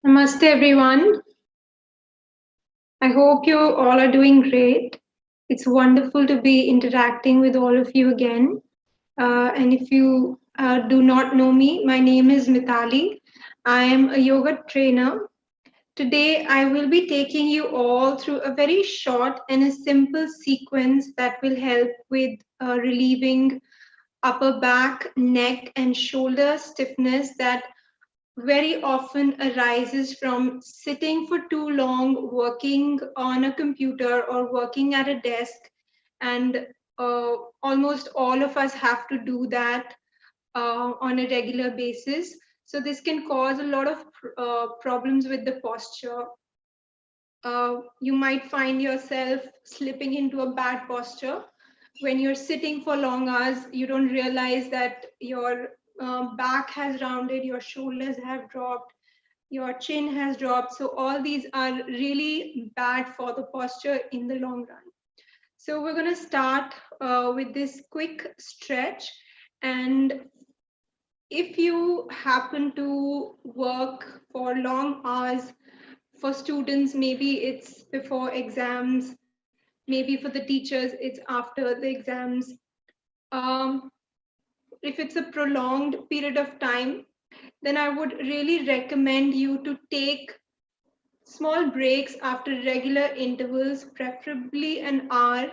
Namaste, everyone. I hope you all are doing great. It's wonderful to be interacting with all of you again. And if you do not know me, my name is Mitali. I am a yoga trainer. Today, I will be taking you all through a very short and a simple sequence that will help with relieving upper back, neck, and shoulder stiffness that very often arises from sitting for too long, working on a computer or working at a desk. And almost all of us have to do that on a regular basis. So, this can cause a lot of problems with the posture. You might find yourself slipping into a bad posture. When you're sitting for long hours, you don't realize that your back has rounded, your shoulders have dropped, your chin has dropped. So, all these are really bad for the posture in the long run. So, we're going to start with this quick stretch. And if you happen to work for long hours, for students, maybe it's before exams, maybe for the teachers, it's after the exams. Um, if it's a prolonged period of time, then I would really recommend you to take small breaks after regular intervals, preferably an hour.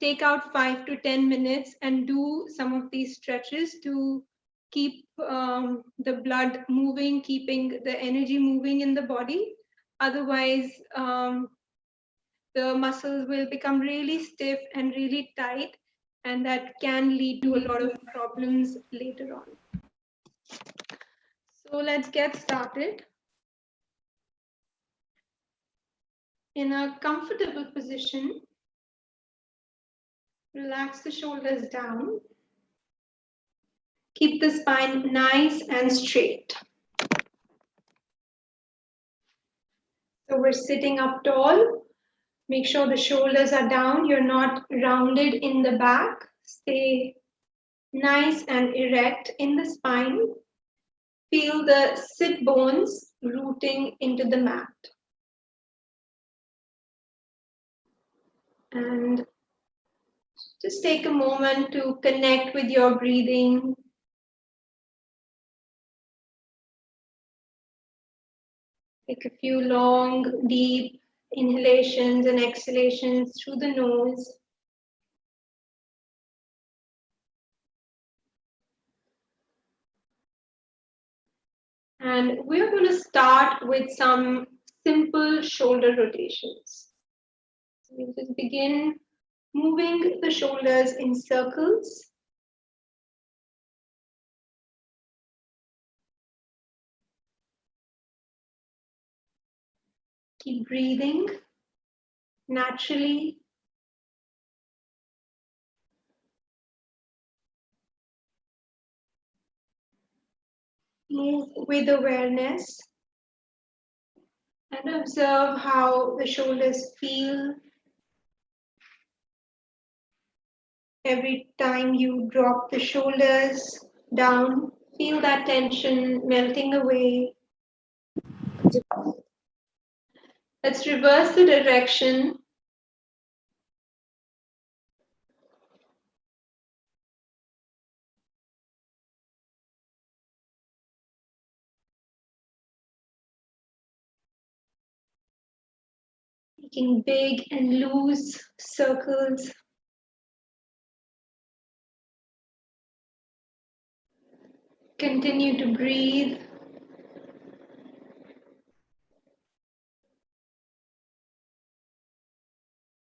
Take out 5 to 10 minutes and do some of these stretches to keep the blood moving, keeping the energy moving in the body. Otherwise, the muscles will become really stiff and really tight, and that can lead to a lot of problems later on. So let's get started. In a comfortable position, relax the shoulders down. Keep the spine nice and straight. So we're sitting up tall. Make sure the shoulders are down. You're not rounded in the back. Stay nice and erect in the spine. Feel the sit bones rooting into the mat. And just take a moment to connect with your breathing. Take a few long, deep inhalations and exhalations through the nose. And we're going to start with some simple shoulder rotations. So we'll just begin moving the shoulders in circles. Keep breathing naturally. Move with awareness and observe how the shoulders feel every time you drop the shoulders down. Feel that tension melting away. Let's reverse the direction. Making big and loose circles. Continue to breathe.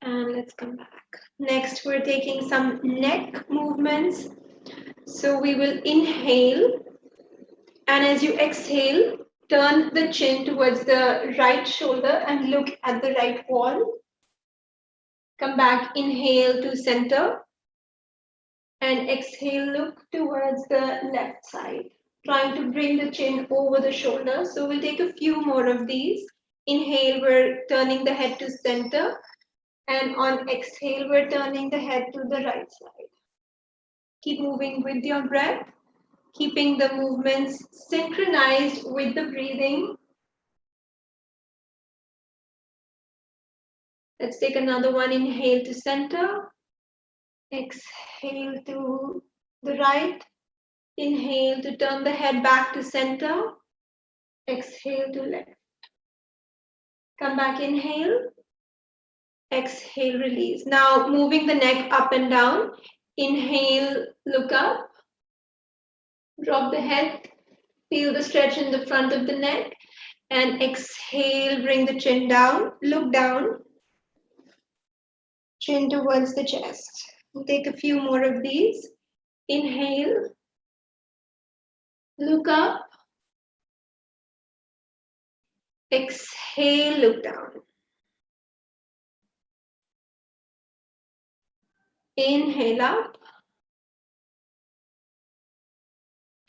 And let's come back. Next, we're taking some neck movements. So we will inhale. And as you exhale, turn the chin towards the right shoulder and look at the right wall. Come back, inhale to center. And exhale, look towards the left side. Trying to bring the chin over the shoulder. So we'll take a few more of these. Inhale, we're turning the head to center. And on exhale, we're turning the head to the right side. Keep moving with your breath, keeping the movements synchronized with the breathing. Let's take another one. Inhale to center. Exhale to the right. Inhale to turn the head back to center. Exhale to left. Come back, inhale. Exhale, release. Now moving the neck up and down. Inhale, look up. Drop the head. Feel the stretch in the front of the neck. And exhale, bring the chin down. Look down. Chin towards the chest. We'll take a few more of these. Inhale. Look up. Exhale, look down. Inhale up.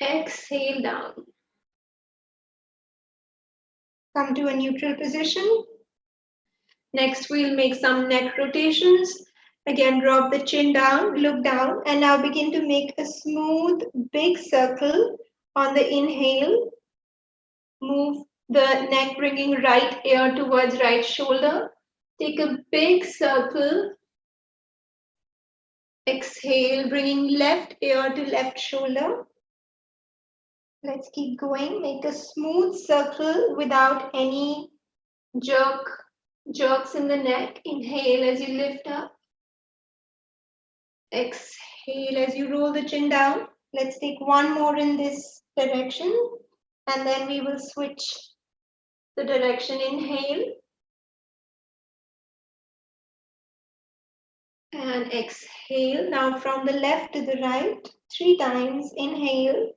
Exhale down. Come to a neutral position. Next, we'll make some neck rotations. Again, drop the chin down, look down, and now begin to make a smooth, big circle on the inhale. Move the neck, bringing right ear towards right shoulder. Take a big circle. Exhale, bringing left ear to left shoulder. Let's keep going. Make a smooth circle without any jerks in the neck. Inhale as you lift up. Exhale as you roll the chin down. Let's take one more in this direction, and then we will switch the direction. Inhale and exhale. Now from the left to the right, 3 times. Inhale.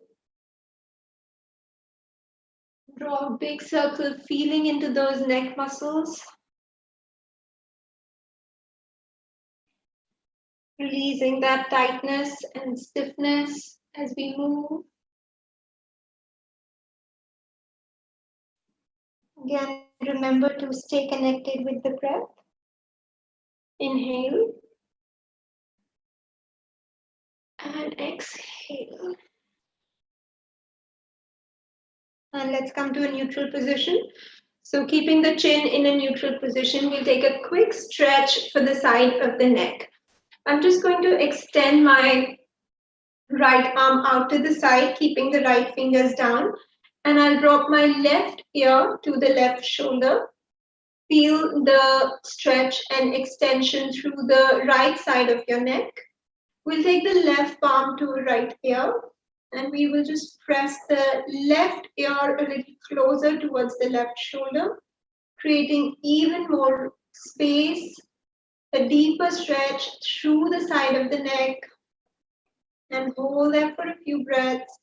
Draw a big circle, feeling into those neck muscles. Releasing that tightness and stiffness as we move. Again, remember to stay connected with the breath. Inhale and exhale. And let's come to a neutral position. So keeping the chin in a neutral position, we'll take a quick stretch for the side of the neck. I'm just going to extend my right arm out to the side, keeping the right fingers down. And I'll drop my left ear to the left shoulder. Feel the stretch and extension through the right side of your neck. We'll take the left palm to the right ear, and we will just press the left ear a little closer towards the left shoulder, creating even more space, a deeper stretch through the side of the neck, and hold there for a few breaths.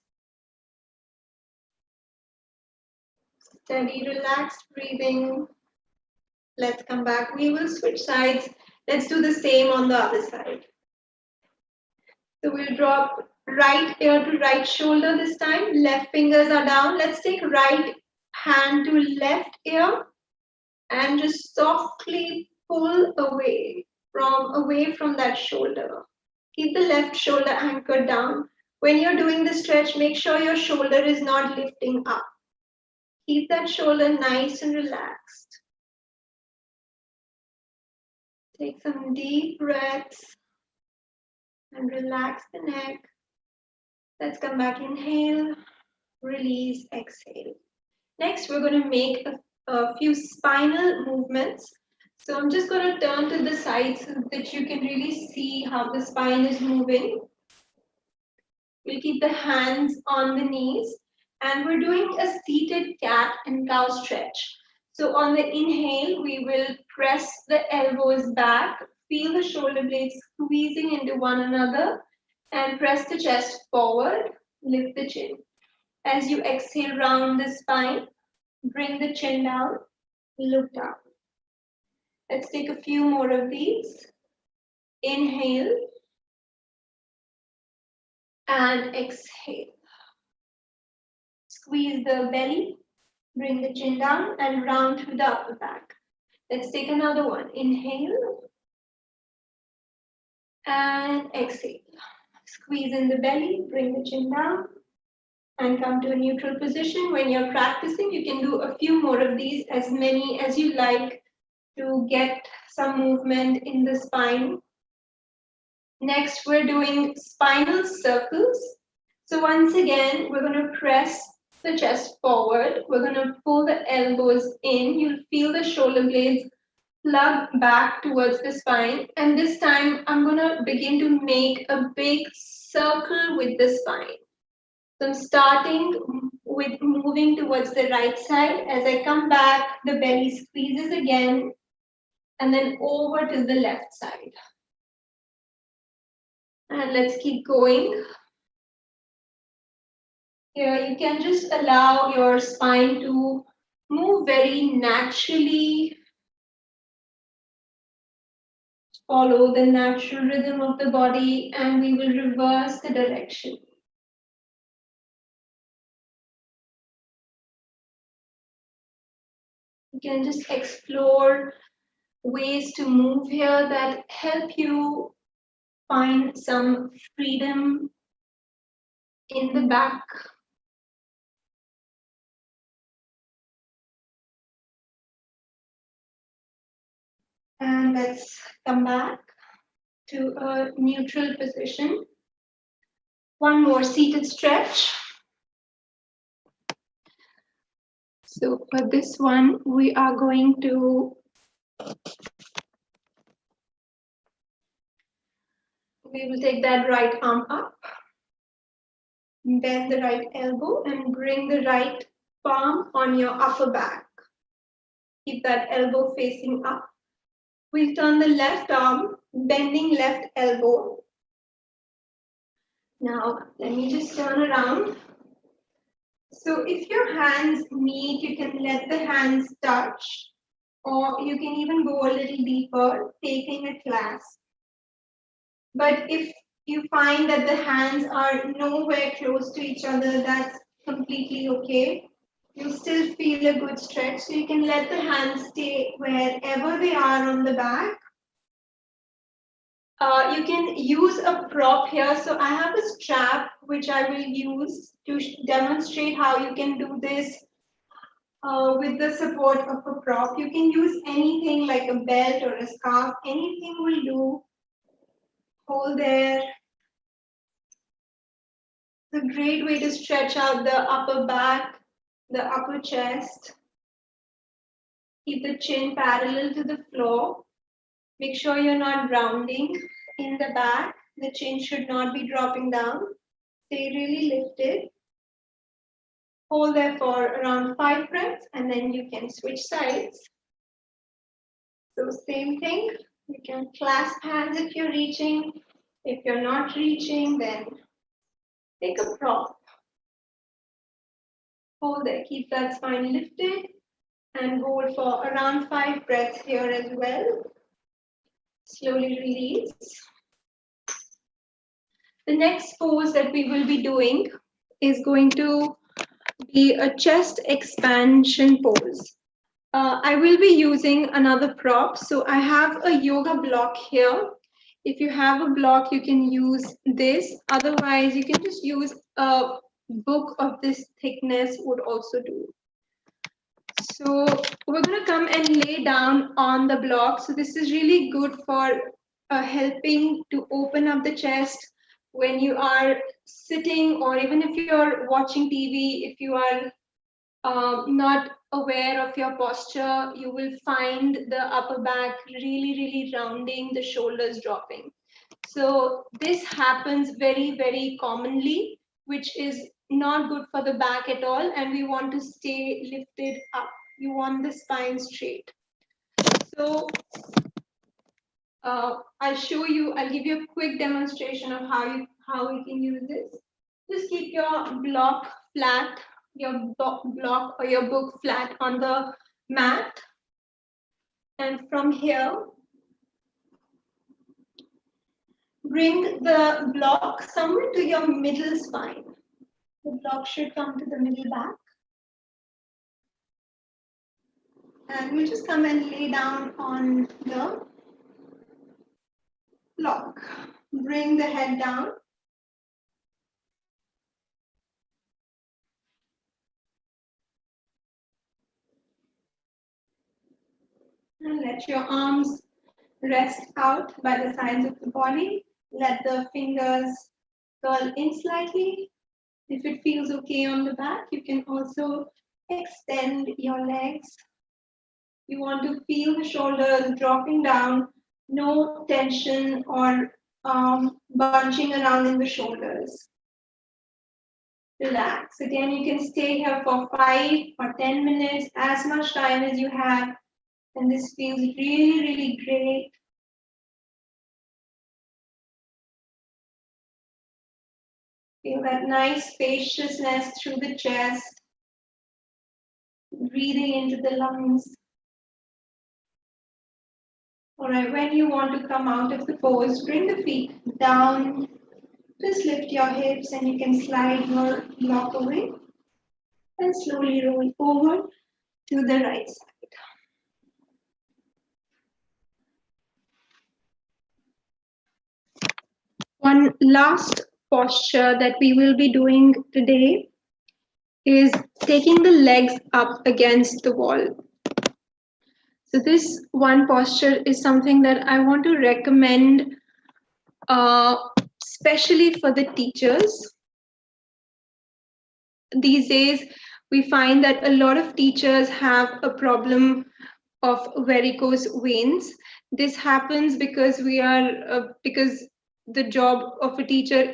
Steady, relaxed breathing. Let's come back. We will switch sides. Let's do the same on the other side. So we'll drop right ear to right shoulder this time. Left fingers are down. Let's take right hand to left ear and just softly pull away from that shoulder. Keep the left shoulder anchored down. When you're doing the stretch, make sure your shoulder is not lifting up. Keep that shoulder nice and relaxed. Take some deep breaths and relax the neck. Let's come back. Inhale, release, exhale. Next, we're going to make a few spinal movements. So I'm just going to turn to the side so that you can really see how the spine is moving. We'll keep the hands on the knees, and we're doing a seated cat and cow stretch. So on the inhale, we will press the elbows back, feel the shoulder blades squeezing into one another, and press the chest forward, lift the chin. As you exhale, round the spine, bring the chin down, look down. Let's take a few more of these. Inhale and exhale. Squeeze the belly, bring the chin down and round through the upper back. Let's take another one. Inhale and exhale. Squeeze in the belly, bring the chin down and come to a neutral position. When you're practicing, you can do a few more of these, as many as you like, to to get some movement in the spine. Next, we're doing spinal circles. So once again, we're going to press the chest forward. We're going to pull the elbows in. You'll feel the shoulder blades plug back towards the spine. And this time, I'm going to begin to make a big circle with the spine. So I'm starting with moving towards the right side. As I come back, the belly squeezes again, and then over to the left side. And let's keep going. Here, you can just allow your spine to move very naturally. Follow the natural rhythm of the body, and we will reverse the direction. You can just explore ways to move here that help you find some freedom in the back. And let's come back to a neutral position. One more seated stretch. So for this one, we are going to we will take that right arm up, bend the right elbow, and bring the right palm on your upper back. Keep that elbow facing up. We'll turn the left arm, bending left elbow. Now, let me just turn around. So if your hands meet, you can let the hands touch, or you can even go a little deeper, taking a clasp. But if you find that the hands are nowhere close to each other, that's completely okay. You still feel a good stretch, so you can let the hands stay wherever they are on the back. You can use a prop here. So I have a strap which I will use to demonstrate how you can do this with the support of a prop. You can use anything like a belt or a scarf, anything will do. Hold there. It's a great way to stretch out the upper back, the upper chest. Keep the chin parallel to the floor. Make sure you're not rounding in the back. The chin should not be dropping down. Stay really lifted. Hold there for around 5 breaths, and then you can switch sides. So same thing. You can clasp hands if you're reaching. If you're not reaching, then take a prop. Hold there. Keep that spine lifted and hold for around 5 breaths here as well. Slowly release. The next pose that we will be doing is going to be a chest expansion pose. I will be using another prop. So I have a yoga block here. If you have a block, you can use this. Otherwise, you can just use a book of this thickness would also do. So we're going to come and lay down on the block. So this is really good for helping to open up the chest when you are sitting, or even if you're watching TV, if you are not aware of your posture, you will find the upper back really rounding, the shoulders dropping. So this happens very commonly, which is not good for the back at all, and we want to stay lifted up. You want the spine straight. So I'll show you, I'll give you a quick demonstration of how you can use this. Just keep your block flat, your block or your book flat on the mat. And from here, bring the block somewhere to your middle spine. The block should come to the middle back. And we'll just come and lay down on the block. Bring the head down. And let your arms rest out by the sides of the body. Let the fingers curl in slightly. If it feels okay on the back, you can also extend your legs. You want to feel the shoulders dropping down, no tension or bunching around in the shoulders. Relax. Again, you can stay here for 5 or 10 minutes, as much time as you have. And this feels really, really great. Feel that nice spaciousness through the chest, breathing into the lungs. All right, when you want to come out of the pose, bring the feet down. Just lift your hips and you can slide your block away and slowly roll over to the right side. One last posture that we will be doing today is taking the legs up against the wall. So this one posture is something that I want to recommend, especially for the teachers. These days, we find that a lot of teachers have a problem of varicose veins. This happens because because the job of a teacher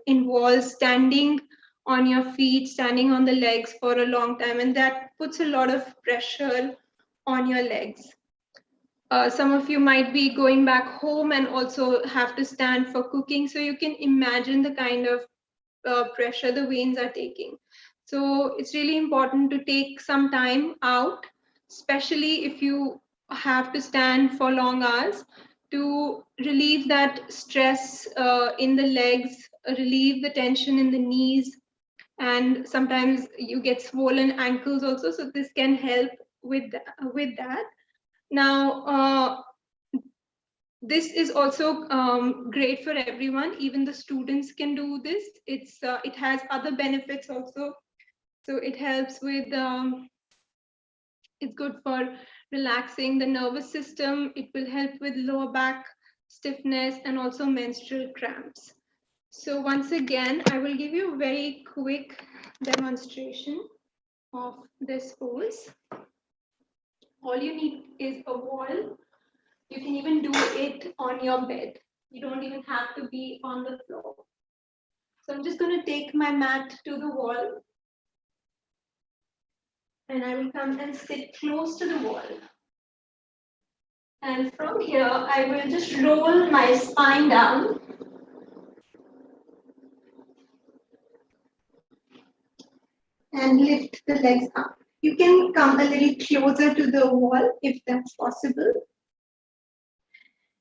involves standing on your feet, standing on the legs for a long time, and that puts a lot of pressure on your legs. Some of you might be going back home and also have to stand for cooking, so you can imagine the kind of pressure the veins are taking. So it's really important to take some time out, especially if you have to stand for long hours, to relieve that stress in the legs, relieve the tension in the knees, and sometimes you get swollen ankles also. So this can help with that. Now, this is also great for everyone. Even the students can do this. It has other benefits also. So it helps with, it's good for relaxing the nervous system. It will help with lower back stiffness and also menstrual cramps. So once again, I will give you a very quick demonstration of this pose. All you need is a wall. You can even do it on your bed. You don't even have to be on the floor. So I'm just going to take my mat to the wall. And I will come and sit close to the wall. And from here, I will just roll my spine down. And lift the legs up. You can come a little closer to the wall if that's possible.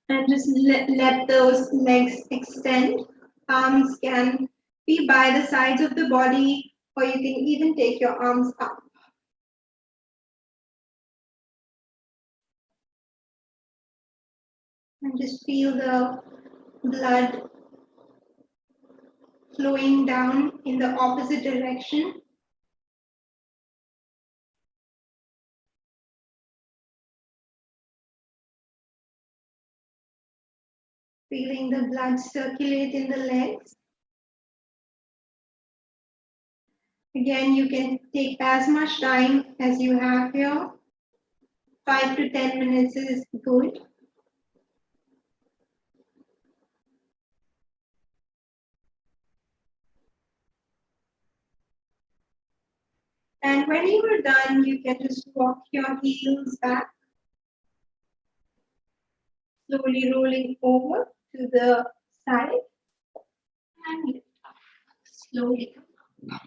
And just let those legs extend. Arms can be by the sides of the body, or you can even take your arms up. And just feel the blood flowing down in the opposite direction. Feeling the blood circulate in the legs. Again, you can take as much time as you have here. 5 to 10 minutes is good. And when you are done, you can just walk your heels back, slowly rolling over to the side and lift up. Slowly come up.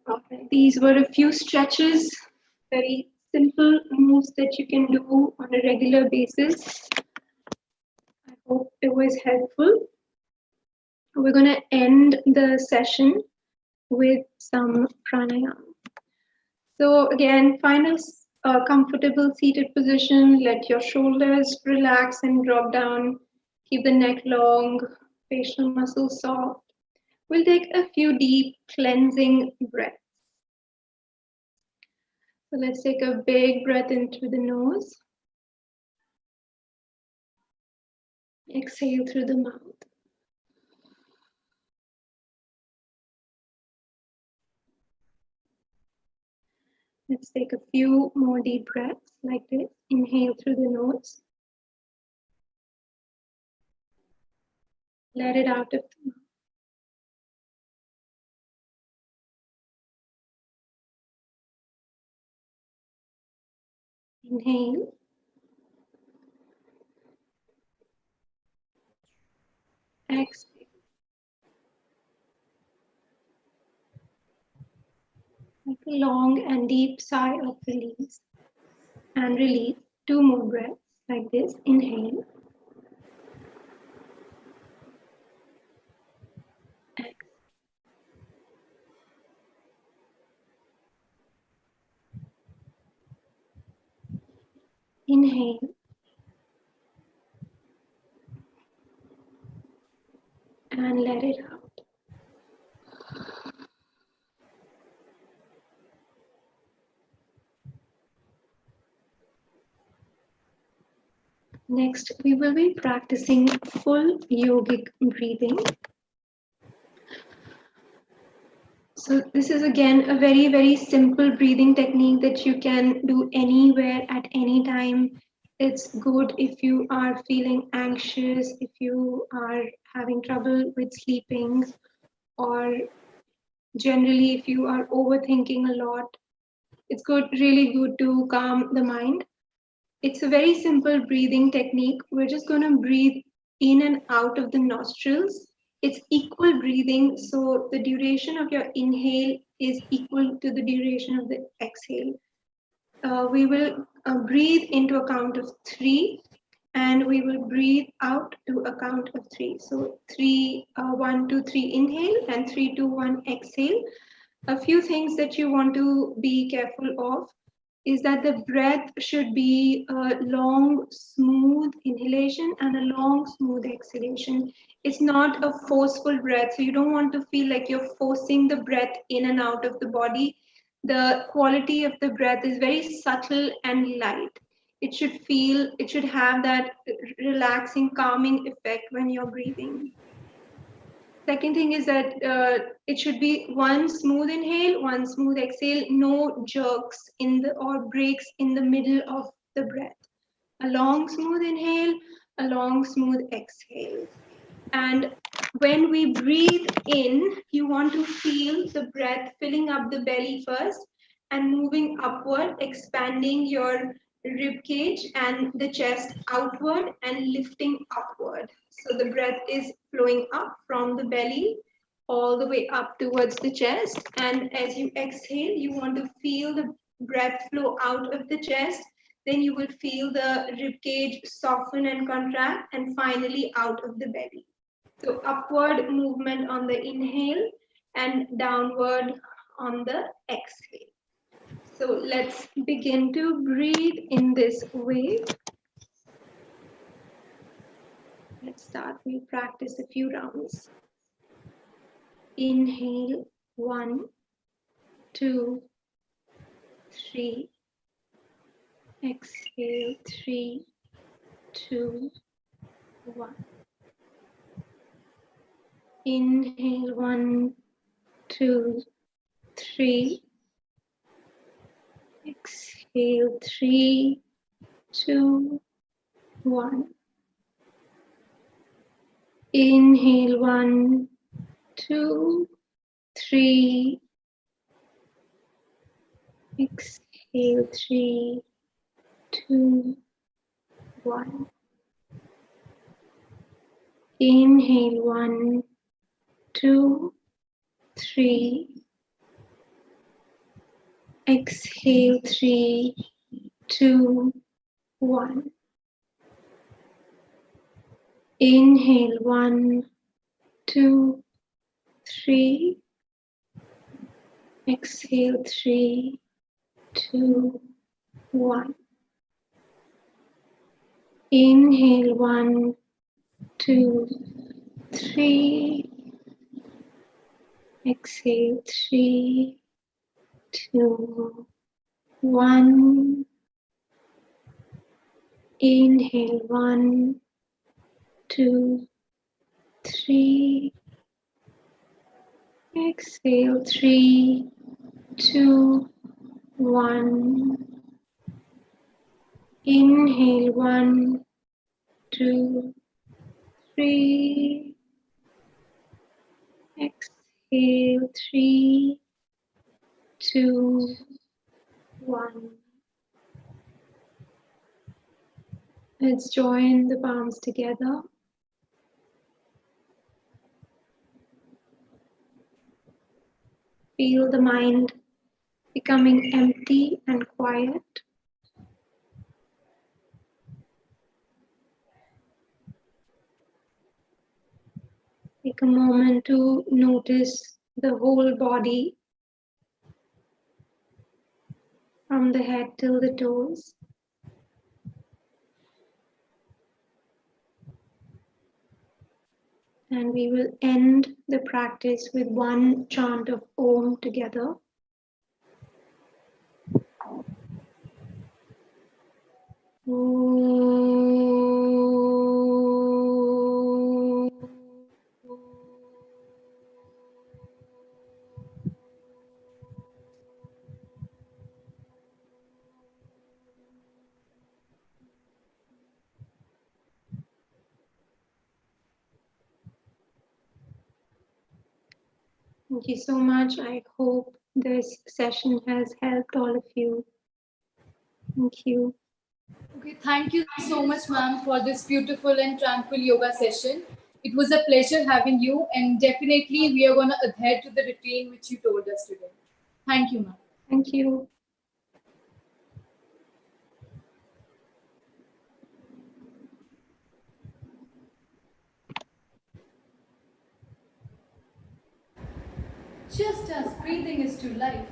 Okay. These were a few stretches, very simple moves that you can do on a regular basis. I hope it was helpful. We're going to end the session with some pranayama. So again, find a comfortable seated position. Let your shoulders relax and drop down. Keep the neck long. facial muscles soft. We'll take a few deep cleansing breaths. So let's take a big breath in through the nose. Exhale through the mouth. Let's take a few more deep breaths like this. Inhale through the nose. Let it out of the mouth. Inhale. Exhale. Like a long and deep sigh of release. And release. 2 more breaths like this. Inhale. Exhale. Inhale. And let it out. Next, we will be practicing full yogic breathing. So this is again a very, very simple breathing technique that you can do anywhere at any time. It's good if you are feeling anxious, if you are having trouble with sleeping, or generally if you are overthinking a lot. It's good, really good to calm the mind. It's a very simple breathing technique. We're just going to breathe in and out of the nostrils. It's equal breathing, so the duration of your inhale is equal to the duration of the exhale. We will breathe into a count of 3, and we will breathe out to a count of 3. So 3, 1, 2, 3 inhale, and 3, 2, 1 exhale. A few things that you want to be careful of is that the breath should be a long, smooth inhalation and a long, smooth exhalation. It's not a forceful breath, so you don't want to feel like you're forcing the breath in and out of the body. The quality of the breath is very subtle and light. It should have that relaxing, calming effect when you're breathing. Second thing is that it should be one smooth inhale, one smooth exhale, no jerks or breaks in the middle of the breath. A long smooth inhale, a long smooth exhale. And when we breathe in, you want to feel the breath filling up the belly first and moving upward, expanding your rib cage and the chest outward and lifting upward. So the breath is flowing up from the belly all the way up towards the chest. And as you exhale, you want to feel the breath flow out of the chest. Then you will feel the rib cage soften and contract, and finally out of the belly. So upward movement on the inhale and downward on the exhale. So let's begin to breathe in this way. Let's start. We practice a few rounds. Inhale, 1, 2, 3. Exhale, 3, 2, 1. Inhale, 1, 2, 3. Exhale, 3, 2, 1. Inhale, 1, 2, 3. Exhale, 3, 2, 1. Inhale, 1, 2, 3. Exhale, 3, 2, 1. Inhale, 1, 2, 3. Exhale, 3, 2, 1. Inhale, 1, 2, 3. Exhale, 3, 2, 1. Inhale, 1, 2, 3. Exhale, 3, 2, 1. Inhale, 1, 2, 3. Exhale, 3, 2, 1. Let's join the palms together. Feel the mind becoming empty and quiet. Take a moment to notice the whole body from the head till the toes. And we will end the practice with one chant of Om together. Thank you so much. I hope this session has helped all of you. Thank you. Okay, thank you so much, ma'am, for this beautiful and tranquil yoga session. It was a pleasure having you, and definitely we are going to adhere to the routine which you told us today. Thank you, ma'am. Thank you. Just as breathing is to life,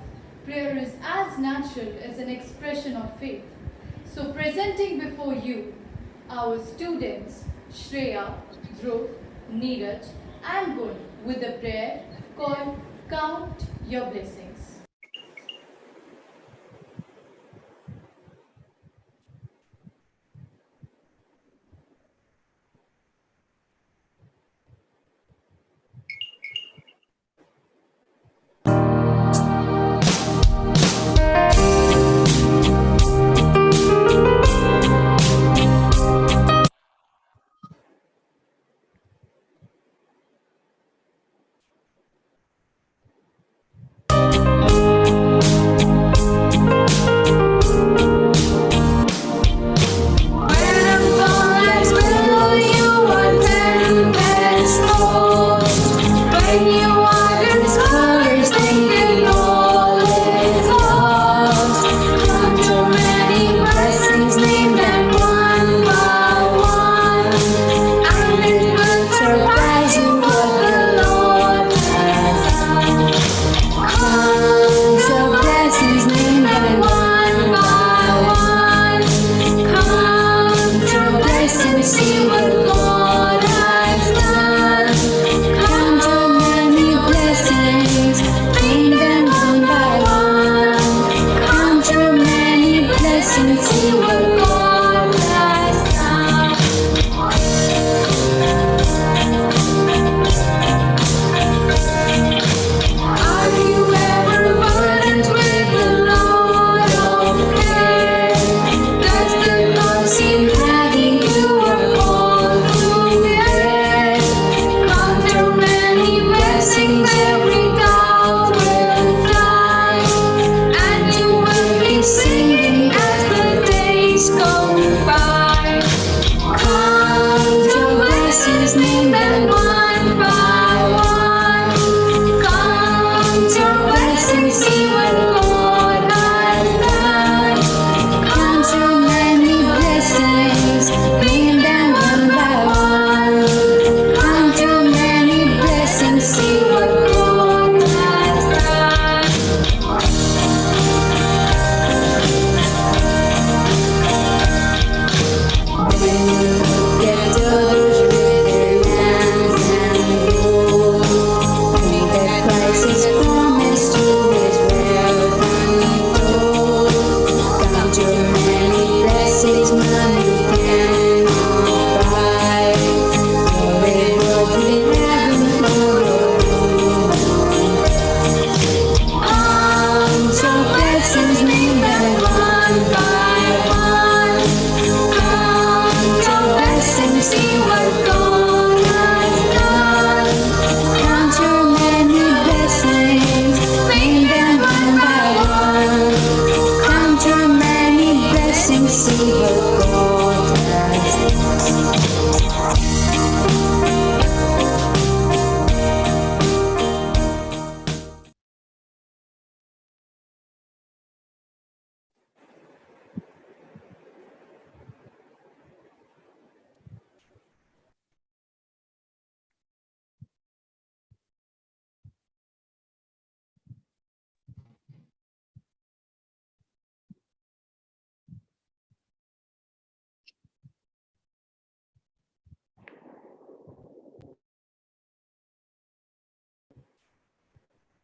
prayer is as natural as an expression of faith. So presenting before you our students Shreya, Dhruv, Neeraj and Gun with a prayer called Count Your Blessings.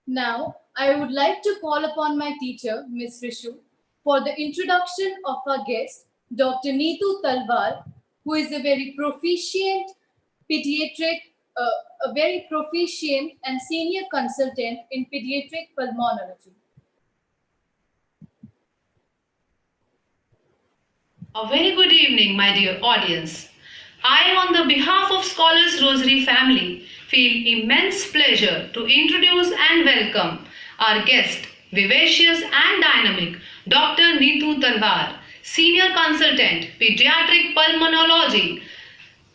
Now, I would like to call upon my teacher, Ms. Rishu, for the introduction of our guest, Dr. Neetu Talwar, who is a very proficient pediatric, a very proficient and senior consultant in pediatric pulmonology. A very good evening, my dear audience. I, on the behalf of Scholars Rosary family, feel immense pleasure to introduce and welcome our guest, vivacious and dynamic Dr. Neetu Talwar, Senior Consultant, Pediatric Pulmonology,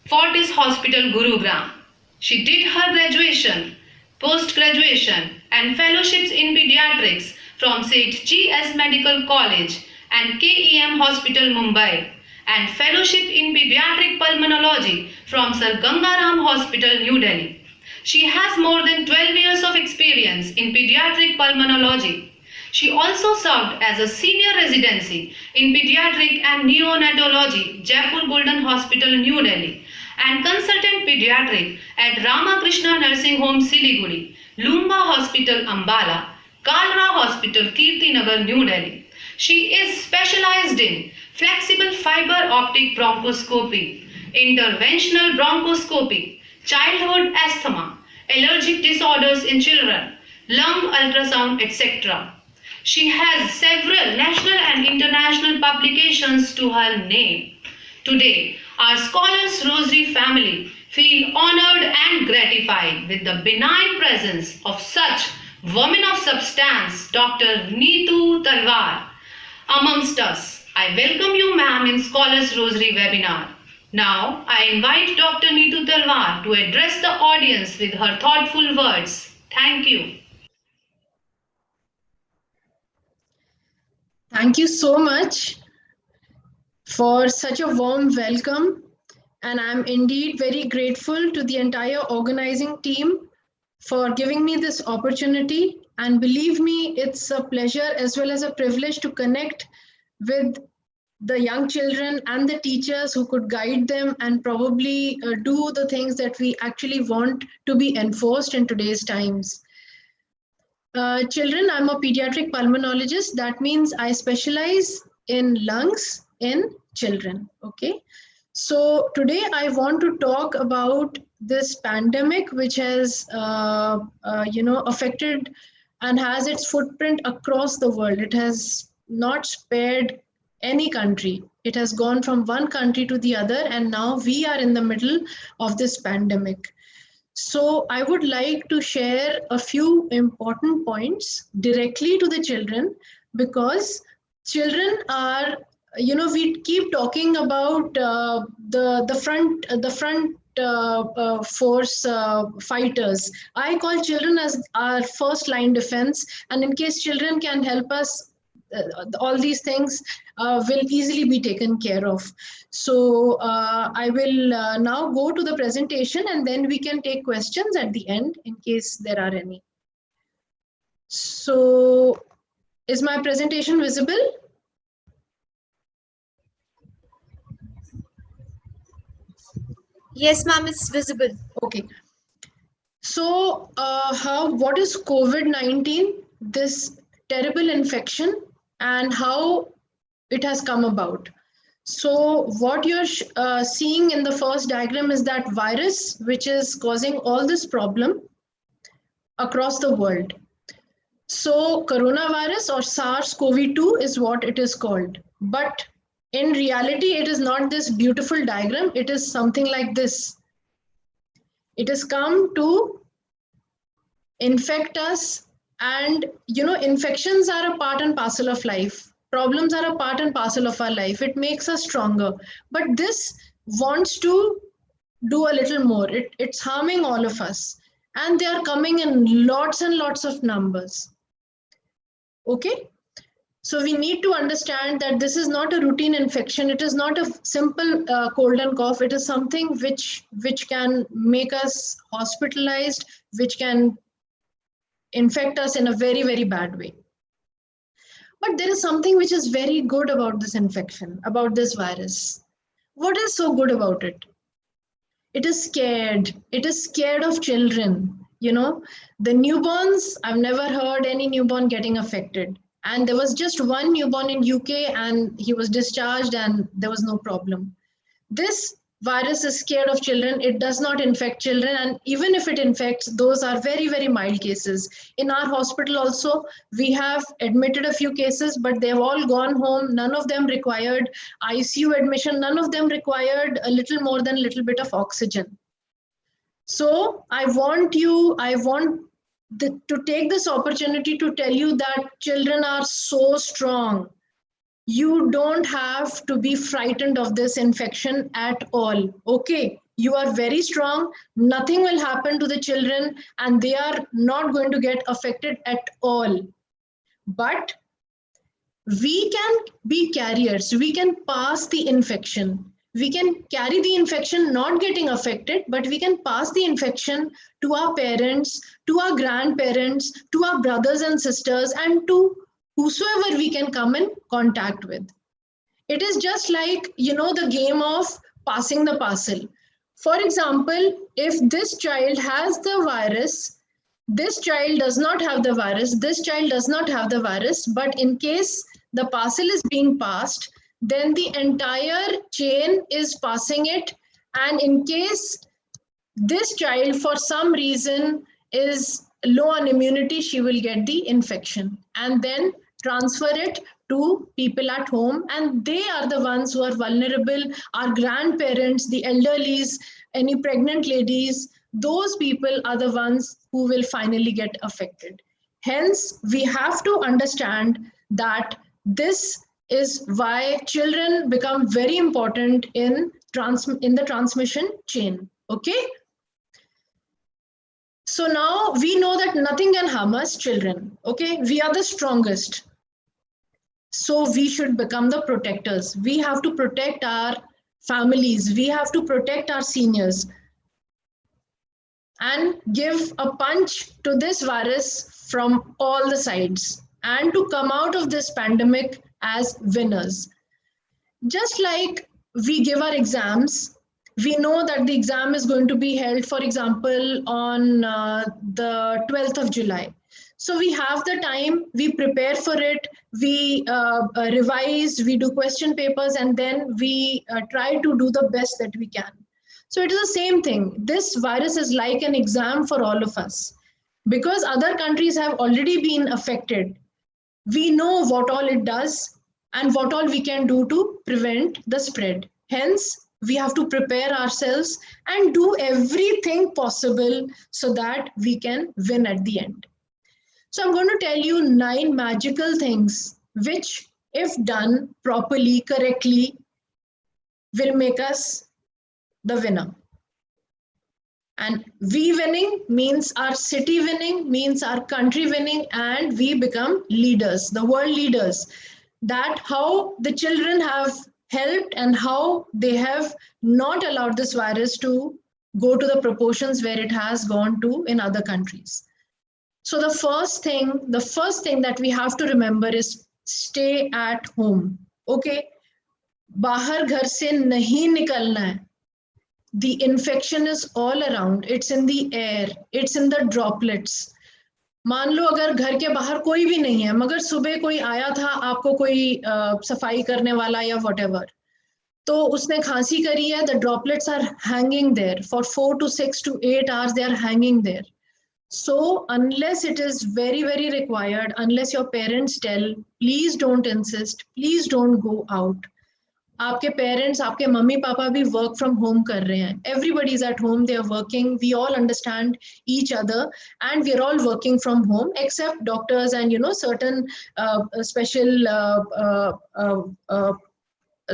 Fortis Hospital, Gurugram. She did her graduation, post-graduation and fellowships in pediatrics from St. G.S. Medical College and KEM Hospital, Mumbai, and fellowship in pediatric pulmonology from Sir Gangaram Hospital, New Delhi. She has more than 12 years of experience in pediatric pulmonology. She also served as a senior residency in pediatric and neonatology, Jaipur Golden Hospital, New Delhi, and consultant pediatric at Ramakrishna Nursing Home, Siliguri, Lumba Hospital, Ambala, Kalra Hospital, Kirtinagar, New Delhi. She is specialized in flexible fiber optic bronchoscopy, interventional bronchoscopy, childhood asthma, allergic disorders in children, lung ultrasound, etc. She has several national and international publications to her name. Today, our Scholars Rosary family feel honored and gratified with the benign presence of such woman of substance, Dr. Neetu Talwar, amongst us. I welcome you, ma'am, in Scholars Rosary webinar. Now, I invite Dr. Neetu Talwar to address the audience with her thoughtful words. Thank you. Thank you so much for such a warm welcome, and I'm indeed very grateful to the entire organizing team for giving me this opportunity. And believe me, it's a pleasure as well as a privilege to connect with the young children and the teachers who could guide them and probably do the things that we actually want to be enforced in today's times. Children, I'm a pediatric pulmonologist. That means I specialize in lungs in children. Okay. So today I want to talk about this pandemic, which has, affected and has its footprint across the world. It has not spared any country. It has gone from one country to the other, and now we are in the middle of this pandemic. So I would like to share a few important points directly to the children, because children are, we keep talking about the front force fighters. I call children as our first line defense, and in case children can help us, all these things will easily be taken care of. So I will now go to the presentation, and then we can take questions at the end in case there are any. So is my presentation visible? Yes, ma'am, it's visible. Okay. So what is COVID-19, this terrible infection, and how it has come about? So what you're seeing in the first diagram is that virus, which is causing all this problem across the world. So coronavirus or SARS-CoV-2 is what it is called. But in reality, it is not this beautiful diagram. It is something like this. It has come to infect us, and infections are a part and parcel of life. Problems are a part and parcel of our life. It makes us stronger. But this wants to do a little more. It's harming all of us. And they are coming in lots and lots of numbers. Okay? So we need to understand that this is not a routine infection. It is not a simple cold and cough. It is something which can make us hospitalized, which can infect us in a very, very bad way. But there is something which is very good about this infection, about this virus. What is so good about it? It is scared. It is scared of children. You know, the newborns, I've never heard any newborn getting affected. And there was just one newborn in UK and he was discharged and there was no problem. This virus is scared of children. It does not infect children. And even if it infects, those are very, very mild cases. In our hospital also, we have admitted a few cases, but they've all gone home. None of them required ICU admission. None of them required a little more than a little bit of oxygen. So I want to take this opportunity to tell you that children are so strong. You don't have to be frightened of this infection at all. Okay, you are very strong. Nothing will happen to the children and they are not going to get affected at all. But we can be carriers. We can pass the infection. We can carry the infection not getting affected, but we can pass the infection to our parents, to our grandparents, to our brothers and sisters, and to whosoever we can come in contact with. It is just like, you know, the game of passing the parcel. For example, if this child has the virus, this child does not have the virus, this child does not have the virus, but in case the parcel is being passed, then the entire chain is passing it. And in case this child for some reason is low on immunity, she will get the infection and then transfer it to people at home. And they are the ones who are vulnerable, our grandparents, the elderlies, any pregnant ladies, those people are the ones who will finally get affected. Hence, we have to understand that this is why children become very important in the transmission chain. Okay? So now we know that nothing can harm us, children. Okay? We are the strongest. So we should become the protectors. We have to protect our families. We have to protect our seniors and give a punch to this virus from all the sides and to come out of this pandemic as winners. Just like we give our exams, we know that the exam is going to be held, for example, on the 12th of July. So we have the time, we prepare for it, we revise, we do question papers, and then we try to do the best that we can. So it is the same thing. This virus is like an exam for all of us. Because other countries have already been affected, we know what all it does and what all we can do to prevent the spread. Hence, we have to prepare ourselves and do everything possible so that we can win at the end. So I'm going to tell you 9 magical things which, if done properly, correctly, will make us the winner. And we winning means our city winning, means our country winning, and we become leaders, the world leaders. That how the children have helped and how they have not allowed this virus to go to the proportions where it has gone to in other countries. So the first thing that we have to remember is stay at home. Okay? Bahar ghar se nahi nikalna hai. The infection is all around. It's in the air. It's in the droplets. मान लो अगर घर के बाहर कोई भी नहीं है मगर सुबह कोई आया था आपको कोई सफाई करने वाला या whatever, तो उसने खांसी करी है, the droplets are hanging there for 4 to 6 to 8 hours. They are hanging there. So unless it is very, very required, unless your parents tell, please don't insist, please don't go out. आपके parents, आपके mummy papa भी work from home कर रहे हैं. Everybody is at home, they are working, we all understand each other, and we are all working from home except doctors and certain special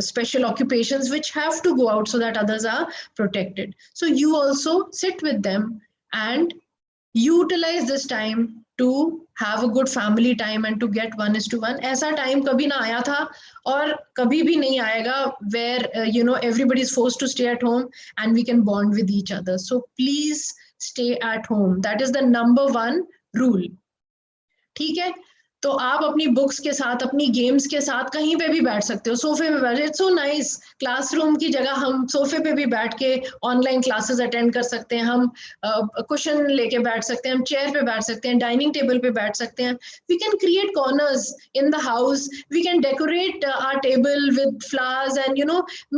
special occupations which have to go out so that others are protected. So you also sit with them and utilize this time to have a good family time and to get 1:1. ऐसा time कभी ना आया था और कभी भी नहीं आएगा where everybody is forced to stay at home and we can bond with each other. So please stay at home. That is the number one rule. ठीक है, तो आप अपनी बुक्स के साथ, अपनी गेम्स के साथ कहीं पे भी बैठ सकते हो, सोफे पे बैठ. इट्स सो नाइस, क्लासरूम की जगह हम सोफे पे भी बैठ के ऑनलाइन क्लासेस अटेंड कर सकते हैं, हम कुशन लेके बैठ सकते हैं, हम चेयर पे बैठ सकते हैं, डाइनिंग टेबल पे बैठ सकते हैं. We can create corners in the house, we can decorate our table with flowers and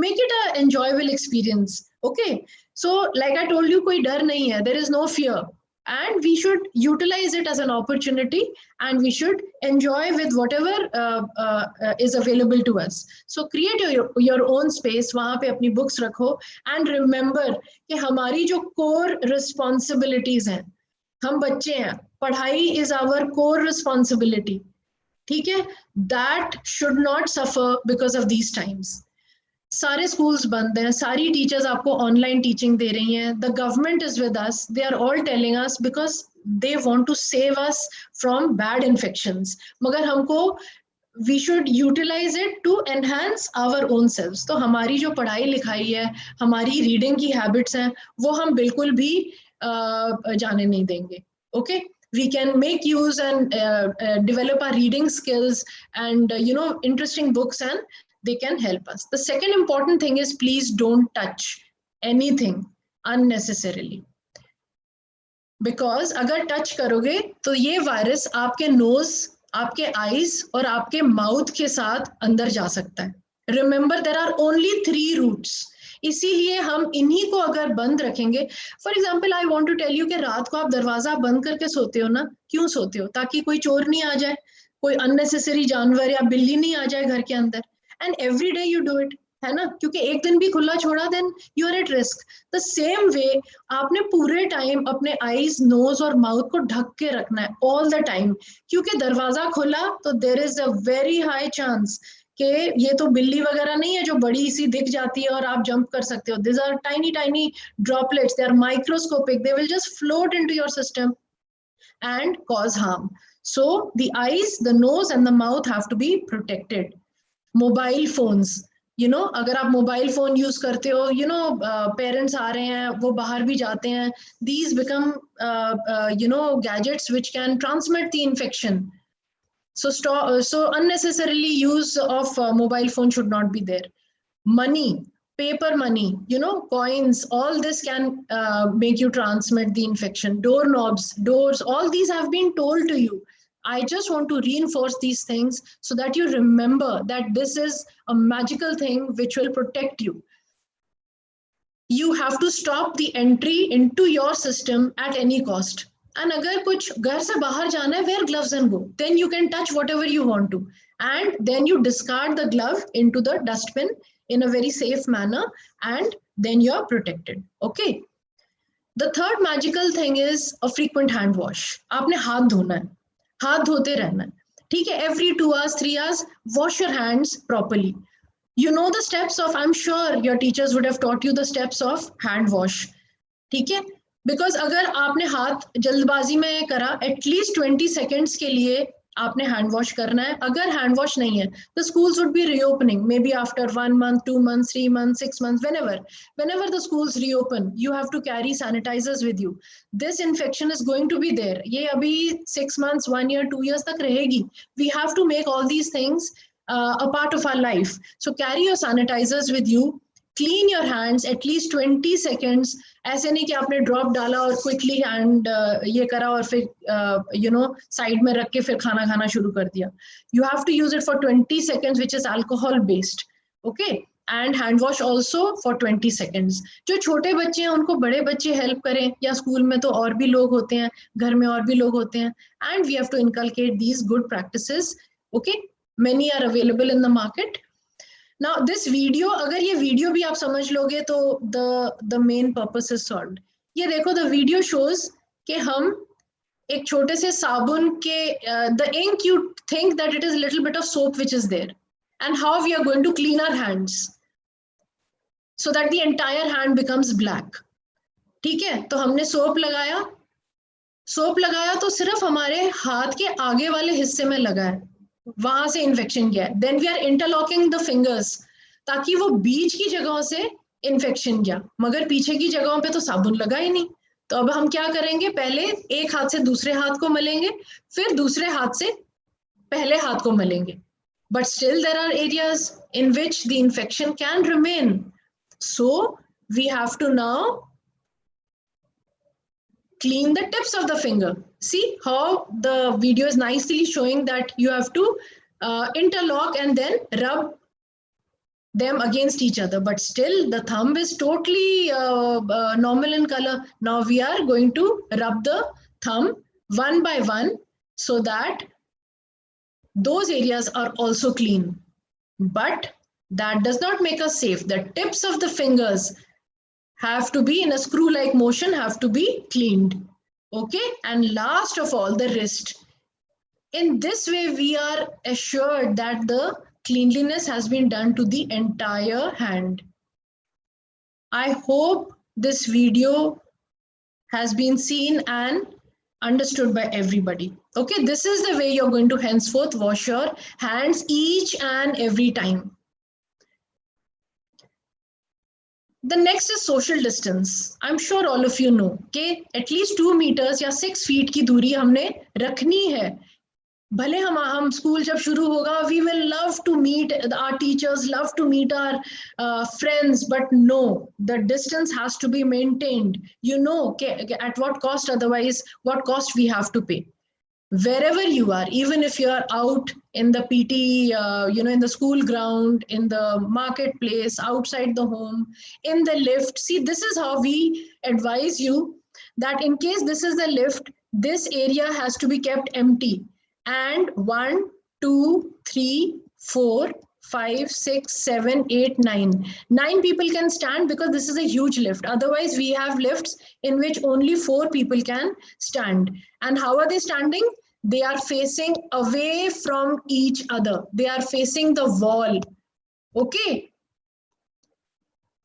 make it a enjoyable experience. Okay, so like I told you, कोई डर नहीं है, there is no fear. And we should utilize it as an opportunity, and we should enjoy with whatever is available to us. So create your own space, वहाँ पे अपनी books रखो, and remember कि हमारी जो core responsibilities हैं, हम बच्चे हैं, पढ़ाई is our core responsibility. ठीक है, that should not suffer because of these times. सारे स्कूल्स बंद हैं, सारी टीचर्स आपको ऑनलाइन टीचिंग दे रही हैं. The government is with us, they are all telling us because they want to save us from bad infections. मगर हमको we should utilise it to enhance our own selves. तो हमारी जो पढ़ाई लिखाई है, हमारी रीडिंग की हैबिट्स हैं, वो हम बिल्कुल भी जाने नहीं देंगे. Okay, we can make use and develop our reading skills and interesting books, and they can help us. The second important thing is, please don't touch anything unnecessarily, because अगर touch करोगे तो ये वायरस आपके nose, आपके eyes और आपके mouth के साथ अंदर जा सकता है. Remember, there are only 3 routes. इसीलिए हम इन्हीं को अगर बंद रखेंगे. For example, I want to tell you कि रात को आप दरवाजा बंद करके सोते हो ना, क्यों सोते हो? ताकि कोई चोर नहीं आ जाए, कोई अननेसेसरी जानवर या बिल्ली नहीं आ जाए घर के अंदर. And every day you do it, है ना, क्योंकि एक दिन भी खुला छोड़ा then you are at risk. The same way आपने पूरे टाइम अपने आईज, नोज और माउथ को ढक के रखना है ऑल द टाइम, क्योंकि दरवाजा खुला तो there is a very high chance कि ये तो बिल्ली वगैरह नहीं है जो बड़ी सी दिख जाती है और आप जंप कर सकते हो. This are tiny tiny droplets, they are microscopic, they will just float into your system and cause harm. So the eyes, the nose and the mouth have to be protected. Mobile phones, अगर आप mobile phone use करते हो, parents आ रहे हैं, वो बाहर भी जाते हैं, these become gadgets which can transmit the infection. So unnecessarily use of mobile phone should not be there. Money, paper money, coins, all this can make you transmit the infection. Doorknobs, doors, all these have been told to you. I just want to reinforce these things so that you remember that this is a magical thing which will protect you. You have to stop the entry into your system at any cost. And अगर कुछ घर से बाहर जाना है, wear gloves and go. Then you can touch whatever you want to. And then you discard the glove into the dustbin in a very safe manner, and then you're protected. Okay. The third magical thing is a frequent hand wash. आपने हाथ धोना है, हाथ धोते रहना है. ठीक है, every 2 hours, 3 hours, wash your hands properly. You know the steps of, I'm sure your teachers would have taught you the steps of hand wash. ठीक है, बिकॉज अगर आपने हाथ जल्दबाजी में करा, एटलीस्ट 20 सेकेंड्स के लिए आपने हैंड वॉश करना है. अगर हैंड वॉश नहीं है, the schools would be reopening maybe after 1 month, 2 months, 3 months, 6 months, whenever the schools reopen, you have to carry sanitizers with you. This infection is going to be there. ये अभी 6 months, 1 year, 2 years तक रहेगी. We have to make all these things a part of our life. So carry your sanitizers with you. Clean your hands at least 20 seconds. ऐसे नहीं कि आपने drop डाला और क्विकली हैंड ये करा और फिर साइड में रख के फिर खाना खाना शुरू कर दिया. You have to use it for 20 seconds, which is alcohol based. Okay, and hand wash also for 20 seconds. जो छोटे बच्चे हैं उनको बड़े बच्चे हेल्प करें, या स्कूल में तो और भी लोग होते हैं, घर में और भी लोग होते हैं. And we have to inculcate these good practices. Okay, many are available in the market. Now this video, अगर ये video भी आप समझ लोगे तो the main purpose is solved. ये देखो, the video shows कि हम एक छोटे से साबुन के the ink, you think that it is a little bit of soap which is there, and how we are going to clean our hands so that the entire hand becomes black. ठीक है, तो हमने soap लगाया तो सिर्फ हमारे हाथ के आगे वाले हिस्से में लगा है, वहां से इन्फेक्शन गया है. Then we are interlocking the fingers ताकि वो बीच की जगहों से इन्फेक्शन गया, मगर पीछे की जगहों पे तो साबुन लगा ही नहीं. तो अब हम क्या करेंगे, पहले एक हाथ से दूसरे हाथ को मलेंगे, फिर दूसरे हाथ से पहले हाथ को मलेंगे. But still there are areas in which the infection can remain. So we have to now clean the tips of the finger. See how the video is nicely showing that you have to interlock and then rub them against each other, but still the thumb is totally normal in color. Now we are going to rub the thumb one by one so that those areas are also clean. But that does not make us safe. The tips of the fingers have to be in a screw-like motion, have to be cleaned. Okay, and last of all, the wrist. In this way, we are assured that the cleanliness has been done to the entire hand. I hope this video has been seen and understood by everybody. Okay, this is the way you're going to henceforth wash your hands each and every time. The next is social distance. I'm sure all of you know कि at least 2 meters या 6 feet की दूरी हमने रखनी है. भले हम school जब शुरू होगा, we will love to meet our teachers, love to meet our friends, but no, the distance has to be maintained. You know at what cost, otherwise what cost we have to pay. Wherever you are, even if you are out in the PT, in the school ground, in the marketplace, outside the home, in the lift. See, this is how we advise you that in case this is the lift, this area has to be kept empty. And 1, 2, 3, 4, 5, 6, 7, 8, 9. 9 people can stand because this is a huge lift. Otherwise, we have lifts in which only 4 people can stand. And how are they standing? They are facing away from each other. They are facing the wall. Okay?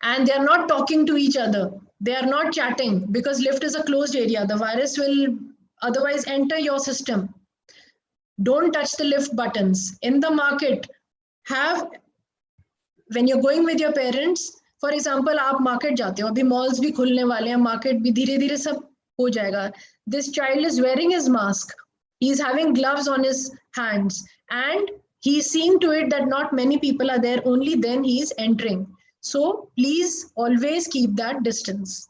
And they are not talking to each other. They are not chatting because lift is a closed area. The virus will otherwise enter your system. Don't touch the lift buttons. In the market, when you're going with your parents, for example, आप market जाते हो, अभी malls भी खुलने वाले हैं, market भी धीरे-धीरे सब हो जाएगा. This child is wearing his mask. He's having gloves on his hands, and he's seeing to it that not many people are there. Only then he is entering. So please always keep that distance.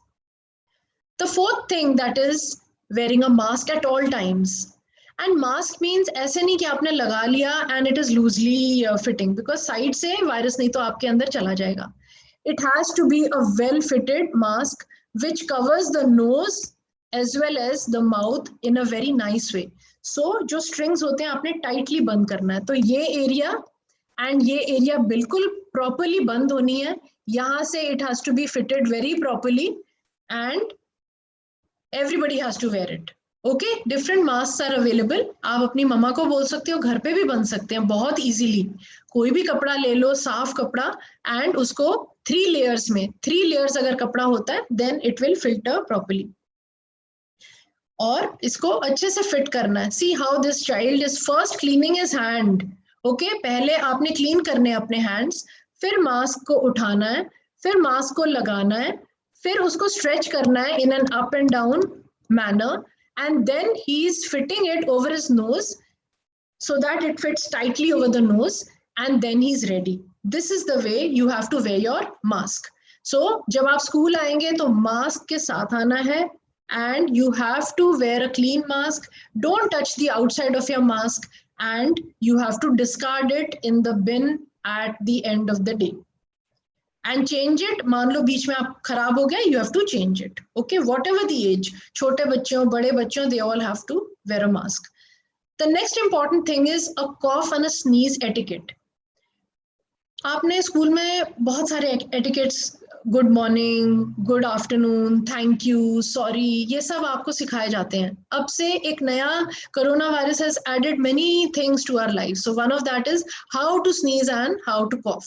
The fourth thing, that is wearing a mask at all times. And mask means ऐसे नहीं कि आपने लगा लिया and it is loosely fitting, because side से virus नहीं तो आपके अंदर चला जाएगा. It has to be a well-fitted mask which covers the nose as well as the mouth in a very nice way. So जो strings होते हैं आपने tightly बंद करना है. तो ये area and ये area बिल्कुल properly बंद होनी है. यहाँ से it has to be fitted very properly and everybody has to wear it. Okay, different masks are available. आप अपनी मम्मा को बोल सकते हो, घर पे भी बन सकते हैं बहुत easily. कोई भी कपड़ा ले लो, साफ कपड़ा, and उसको 3 layers में, 3 layers अगर कपड़ा होता है, then it will filter properly. और इसको अच्छे से fit करना है. See how this child is first cleaning his hand. Okay, पहले आपने clean करने हैं अपने hands, फिर mask को उठाना है, फिर mask को लगाना है, फिर उसको stretch करना है in an up and down manner. And then he is fitting it over his nose so that it fits tightly over the nose, and then he's ready. This is the way you have to wear your mask. So जब आप school आएंगे तो mask के साथ आना है, and you have to wear a clean mask. Don't touch the outside of your mask, and you have to discard it in the bin at the end of the day. And change it. मान लो बीच में आप खराब हो गया, you have to change it. Okay, whatever the age, छोटे बच्चों, बड़े बच्चों, they all have to wear a mask. The next important thing is a cough and a sneeze etiquette. आपने स्कूल में बहुत सारे etiquettes, good morning, good afternoon, thank you, sorry, ये सब आपको सिखाए जाते हैं. अब से एक नया corona virus has added many things to our life. So one of that is how to sneeze and how to cough.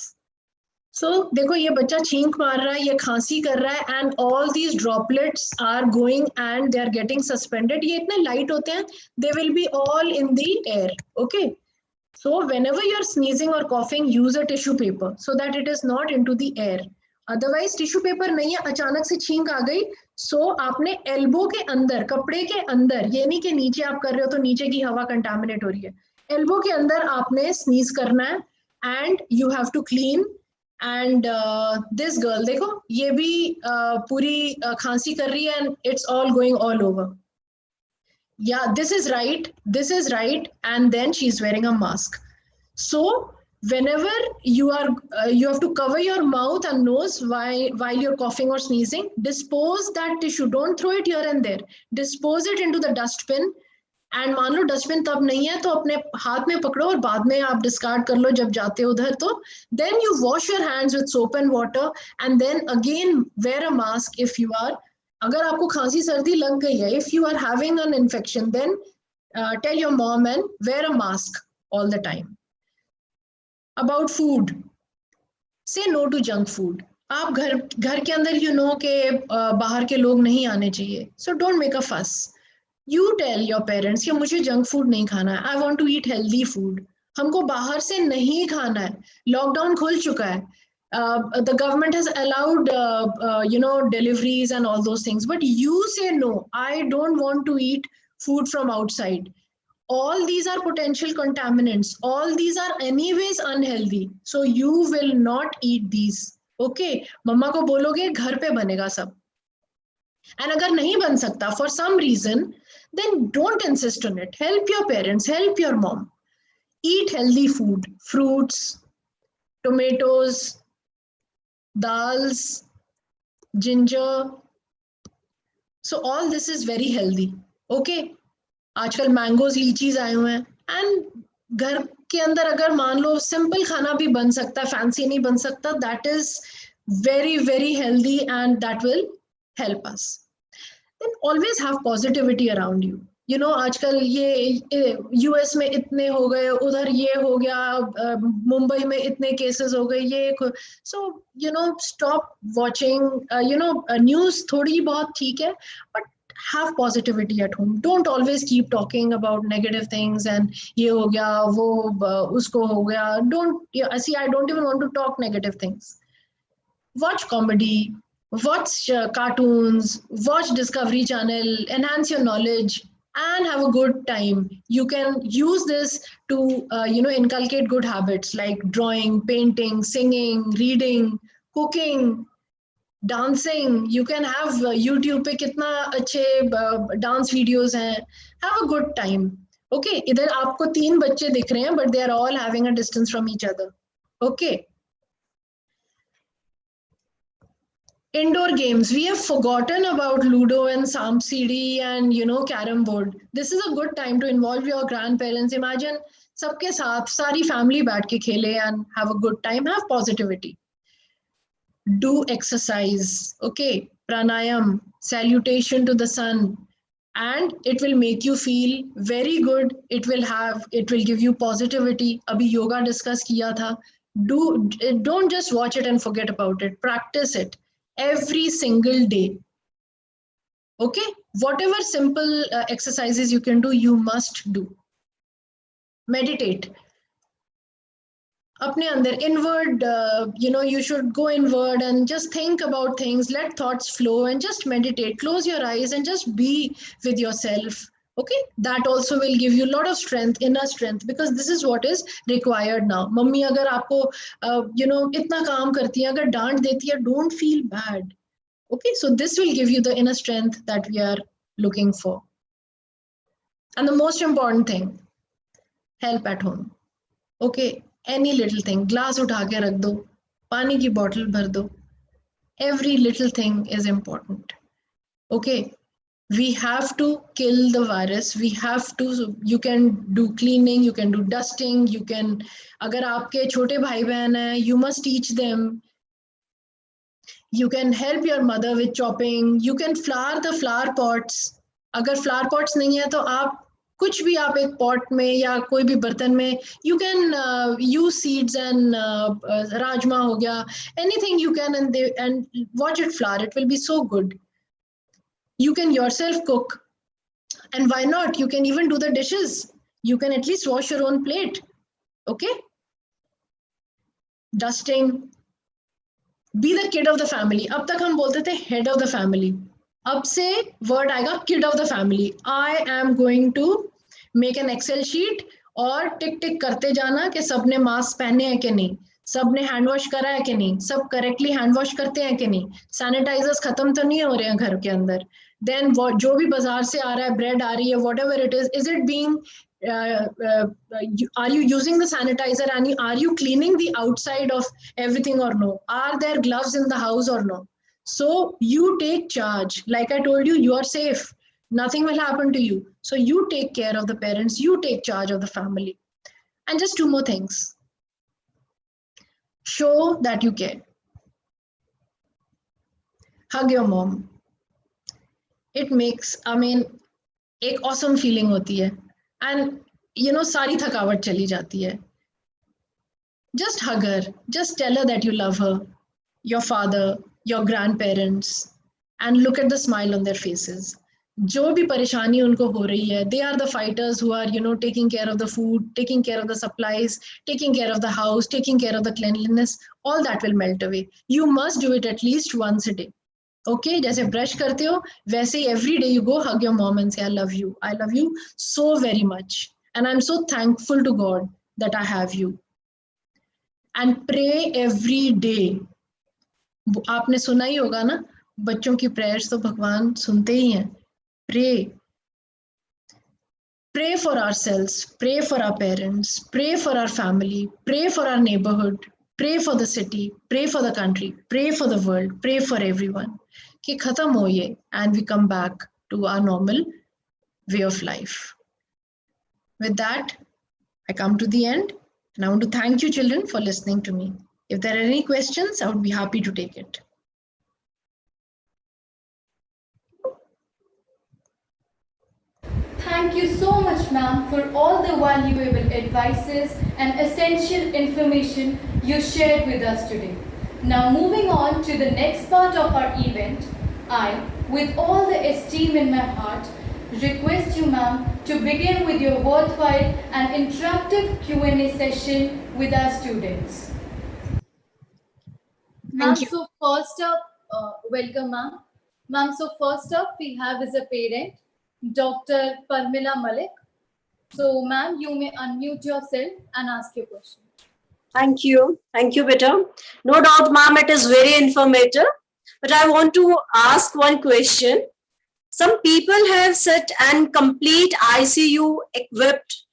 So देखो, ये बच्चा छींक मार रहा है, ये खांसी कर रहा है, and all these droplets are going and they are getting suspended. ये इतने लाइट होते हैं, they will be all in the air. Okay, so whenever you're sneezing or coughing, use a tissue paper so that it is not into the air. Otherwise tissue paper नहीं है, अचानक से छींक आ गई, so आपने elbow के अंदर, कपड़े के अंदर, ये नहीं कि नीचे आप कर रहे हो तो नीचे की हवा कंटामिनेट हो रही है, एल्बो के अंदर आपने स्नीज करना है, and you have to clean. And this girl देखो, ये भी पूरी खांसी कर रही है, and it's all going all over. Yeah, this is right, and then she's wearing a mask. So whenever you are you have to cover your mouth and nose while you're coughing or sneezing. Dispose that tissue, don't throw it here and there, dispose it into the dustbin. And मान लो dustbin तब नहीं है तो अपने हाथ में पकड़ो और बाद में आप डिस्कार्ड कर लो जब जाते हो उधर. तो then you wash your hands with soap and water, and then again wear a mask if you are, अगर आपको खांसी सर्दी लग गई है, if you are having an infection, then tell your mom and wear a mask all the time. About food, say no to junk food. आप घर के अंदर यू नो के बाहर के लोग नहीं आने चाहिए, सो डोंट मेक अ फस. You tell your parents कि मुझे जंक फूड नहीं खाना है, I want to eat healthy food. हमको बाहर से नहीं खाना है. लॉकडाउन खुल चुका है. The government has allowed deliveries and all those things, but you say no, I don't want to eat food from outside. All these are potential contaminants. All these are anyways unhealthy, so you will not eat these. Okay, मम्मा को बोलोगे घर पे बनेगा सब. And अगर नहीं बन सकता for some reason, then don't insist on it. Help your parents, help your mom. Eat healthy food, fruits, tomatoes, dals, ginger. So all this is very healthy. Okay, आजकल मैंगोज, लीचीज आए हुए हैं, एंड घर के अंदर अगर मान लो सिंपल खाना भी बन सकता है, फैंसी नहीं बन सकता, that is very very healthy and that will help us. Then always have positivity around you. You know, आजकल ये यूएस में इतने हो गए, उधर ये हो गया, मुंबई में इतने केसेस हो गए, ये, so you know, stop watching news. थोड़ी बहुत ठीक है, but have positivity at home. Don't always keep talking about negative things and ये हो गया, वो उसको हो गया. See, I don't even want to talk negative things. Watch comedy, watch cartoons, watch Discovery Channel, enhance your knowledge, and have a good time. You can use this to inculcate good habits like drawing, painting, singing, reading, cooking, dancing. You can have YouTube पे कितना अच्छे dance videos हैं. Have a good time. Okay, इधर आपको 3 बच्चे दिख रहे हैं, but they are all having a distance from each other. Okay. Indoor games, we have forgotten about Ludo and Samp CD and Carrom board. This is a good time to involve your grandparents. Imagine सबके साथ सारी family बैठ के खेले and have a good time. Have positivity. Do exercise. Okay, pranayam, salutation to the sun, and it will make you feel very good. It will give you positivity. अभी yoga discuss किया था. Don't just watch it and forget about it. Practice it every single day. Okay, whatever simple exercises you can do, you must do. Meditate. अपने अंदर inward, you should go inward and just think about things. Let thoughts flow and just meditate. Close your eyes and just be with yourself. Okay, that also will give you a lot of strength, inner strength, because this is what is required now. Mummy अगर आपको इतना काम करती है, अगर डांट देती है, don't feel bad. Okay, so this will give you the inner strength that we are looking for. And the most important thing, help at home. Okay, any little thing, glass उठा के रख दो, पानी की bottle भर दो. Every little thing is important. Okay, We have to kill the virus. We have to, you can do cleaning, you can do dusting, you can, अगर आपके छोटे भाई बहन हैं, you must teach them. You can help your mother with chopping. You can flower the flower pots. अगर flower pots नहीं है तो आप कुछ भी आप एक pot में या कोई भी बर्तन में you can use seeds and rajma हो गया, anything you can, and watch it flower. It will be so good. You can yourself cook, and why not? You can even do the dishes. You can at least wash your own plate. Okay? Dusting. Be the kid of the family. अब तक हम बोलते थे head of the family. अब से word आएगा kid of the family. I am going to make an Excel sheet और टिक टिक करते जाना कि सबने मास्क पहने हैं कि नहीं, सबने हैंड वॉश करा है कि नहीं, सब करेक्टली हैंड वॉश करते हैं कि नहीं, सैनिटाइजर्स खत्म तो नहीं हो रहे हैं घर के अंदर. देन जो भी बाजार से आ रहा है, ब्रेड आ रही है, whatever it is it being are you using the sanitizer and are you cleaning the outside of everything or no? Are there gloves in the house or no? So you take charge. Like I told you, you are safe. Nothing will happen to you. So you take care of the parents, you take charge of the family. And just two more things. Show that you care. Hug your mom. It makes, I mean, एक awesome feeling होती है. And you know, सारी थकावट चली जाती है. Just hug her. Just tell her that you love her, your father, your grandparents, and look at the smile on their faces. जो भी परेशानी उनको हो रही है, they are the fighters who are, you know, taking care of the food, taking care of the supplies, taking care of the house, taking care of the cleanliness. All that will melt away. You must do it at least once a day. Okay, जैसे brush करते हो वैसे ही every day you go hug your mom and say I love you so very much, and I'm so thankful to God that I have you. And pray every day. आपने सुना ही होगा ना, बच्चों की prayers तो भगवान सुनते ही हैं. Pray for ourselves, pray for our parents, pray for our family, pray for our neighborhood, pray for the city, pray for the country, pray for the world, pray for everyone. कि खत्म हो ये and we come back to our normal way of life. With that, I come to the end, and I want to thank you children for listening to me. If there are any questions, I would be happy to take it. Thank you so much, ma'am, for all the valuable advices and essential information you shared with us today. Now, moving on to the next part of our event, I, with all the esteem in my heart, request you, ma'am, to begin with your worthwhile and interactive Q&A session with our students. Ma'am, so first up, welcome, ma'am. Ma'am, so first up, we have as a parent, Dr. Parmila Malik. So, ma'am, you may unmute yourself and ask your question. Thank you, beta. No doubt, ma'am, it is very informative. But I want to ask one question. Some people have set and complete ICU equipped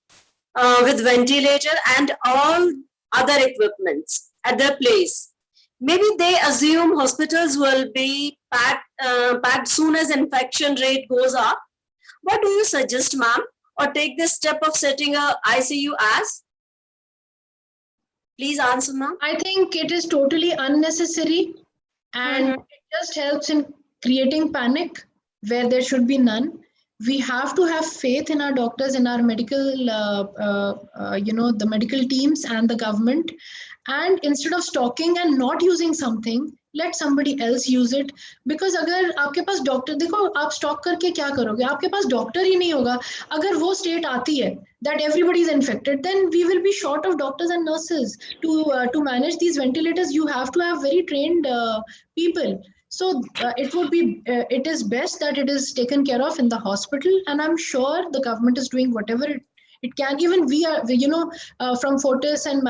with ventilator and all other equipments at their place. Maybe they assume hospitals will be packed soon as infection rate goes up. What do you suggest, ma'am, or take this step of setting a ICU as? Please answer, ma'am. I think it is totally unnecessary, and it just helps in creating panic where there should be none. We have to have faith in our doctors, in our medical, the medical teams and the government. And instead of stocking and not using something, let somebody else use it. Because अगर आपके पास doctor, देखो आप stock करके क्या करोगे, आपके पास doctor ही नहीं होगा. अगर वो स्टेट आती है that everybody is infected, then we will be short of doctors and nurses to manage these ventilators. You have to have very trained people. So it is best that it is taken care of in the hospital, and I'm sure the government is doing whatever it can. Even we are, from Fortis and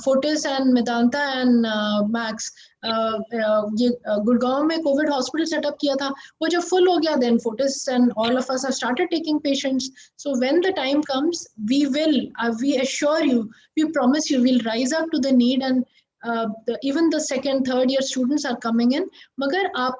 Fortis and Medanta and Max, ये गुड़गांव में Covid hospital setup किया था. वो जब full हो गया, then Fortis and all of us have started taking patients. So when the time comes, we will, we assure you, we promise you, we'll rise up to the need, and even the second, third year students are coming in. मगर आप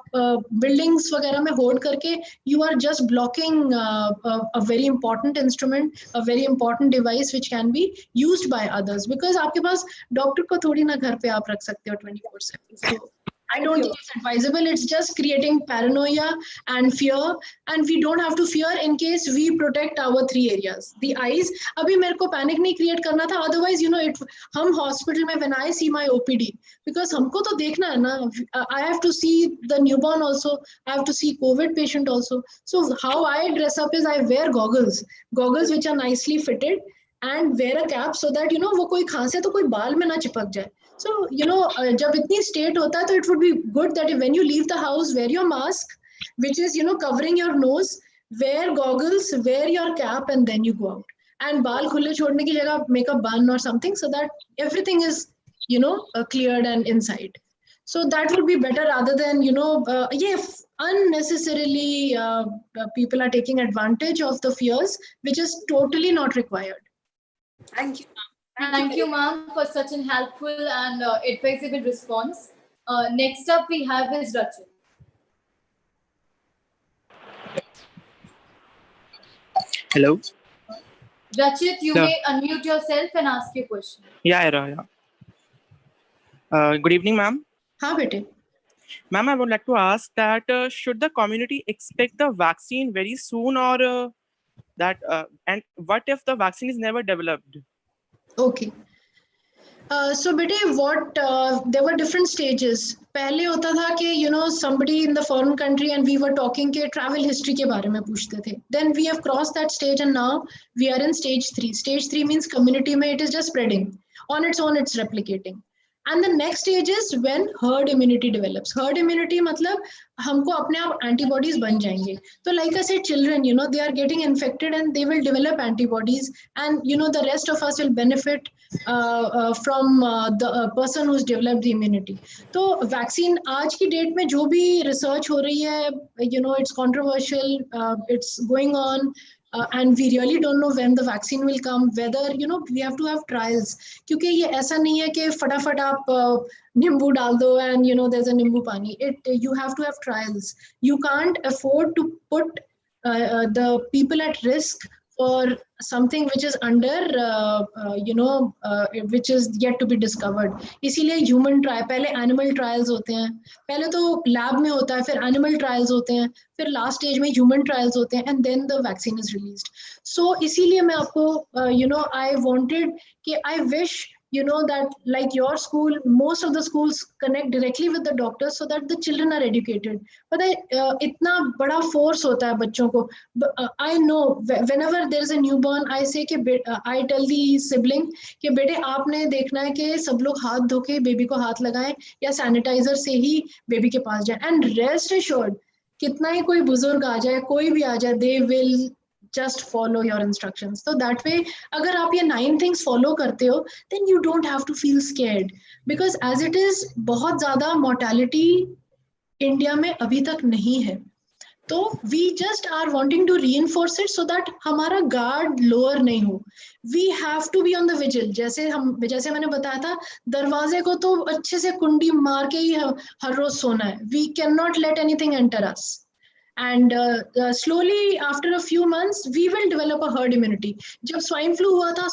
buildings वगैरह में hold करके you are just blocking a very important instrument, a very important device which can be used by others, because आपके पास doctor को थोड़ी ना घर पे आप रख सकते हो 24/7. So I don't think it's advisable. It's just creating paranoia and fear, and we don't have to fear in case we protect our 3 areas. The eyes, अभी मेरे को panic नहीं create करना था, otherwise हम hospital में when I see my OPD, because हमको तो देखना है ना, I have to see the newborn also, I have to see COVID patient also. So how I dress up is I wear goggles which are nicely fitted, and wear a cap so that वो कोई खांसे तो कोई बाल में ना चिपक जाए. So जब इतनी state होता है तो it would be good that when you leave the house, wear your mask which is covering your nose, wear goggles, wear your cap, and then you go out. And बाल खुले छोड़ने की जगह make a bun or something so that everything is cleared and inside. So that would be better rather than unnecessarily people are taking advantage of the fears, which is totally not required. Thank you. Thank you, ma'am, for such an helpful and advisable response. Next up, we have is Rachit. Hello. Rachit, you may unmute yourself and ask your question. Yeah. Good evening, ma'am. हाँ बेटे. Ma'am, I would like to ask that should the community expect the vaccine very soon, or and what if the vaccine is never developed? Okay. So bete what there were different stages. पहले होता था कि somebody in the foreign country and we were talking के travel history के बारे में पूछते थे. Then we have crossed that stage and now we are in stage 3. Stage 3 means community में it is just spreading. On its own it's replicating. And the next stage is when herd immunity develops. Herd immunity मतलब हमको अपने आप antibodies बन जाएंगे. So like I said, children, they are getting infected and they will develop antibodies, and the rest of us will benefit from the person who's developed the immunity. So vaccine आज की date में जो भी research हो रही है, it's controversial, it's going on. And we really don't know when the vaccine will come, whether we have to have trials, क्योंकि ये ऐसा नहीं है कि फटाफट आप नींबू डाल दो and there's a नींबू पानी. You have to have trials. You can't afford to put the people at risk for something which is under which is yet to be discovered. इसीलिए human trial, पहले animal trials होते हैं, पहले तो lab में होता है, फिर animal trials होते हैं, फिर last stage में human trials होते हैं, and then the vaccine is released. So इसीलिए मैं आपको I wanted कि I wish that like your school, most of the schools connect directly with the doctors so that the children are educated. But इतना बड़ा force होता है बच्चों को. I know whenever there is a newborn, I say I tell the sibling कि बेटे आपने देखना है कि सब लोग हाथ धो के बेबी को हाथ लगाएं या सैनिटाइजर से ही बेबी के पास जाएं. And rest assured, कितना ही कोई बुजुर्ग आ जाए, कोई भी आ जाए, they will just follow your instructions. So that way, अगर आप ये 9 things follow करते हो, then you don't have to feel scared, because as it is, बहुत ज़्यादा mortality India में अभी तक नहीं है. तो we just are wanting to reinforce it so that हमारा guard lower नहीं हो. We have to be on the vigil. जैसे मैंने बताया था, दरवाजे को तो अच्छे से कुंडी मार के ही हर रोज सोना है. We cannot let anything enter us. And slowly after a few months we will develop a herd immunity. जब swine flu हुआ था,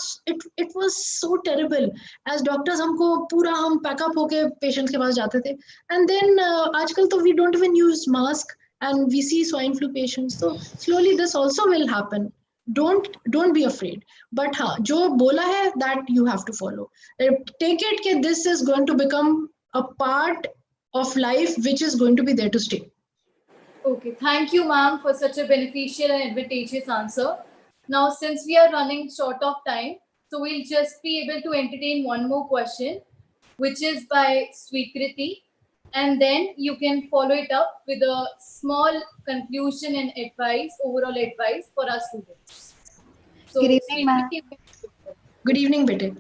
it was so terrible. As doctors हमको पूरा हम pack up होके patients के पास जाते थे. And then आजकल तो we don't even use mask and we see swine flu patients. So slowly this also will happen. Don't be afraid. But हाँ, जो बोला है that you have to follow. Take it कि this is going to become a part of life which is going to be there to stay. Okay, thank you, ma'am, for such a beneficial and advantageous answer. Now, since we are running short of time, so we'll just be able to entertain one more question, which is by Sweekriti, and then you can follow it up with a small conclusion and advice, overall advice for our students. So, Good evening, ma'am. Good evening, bete.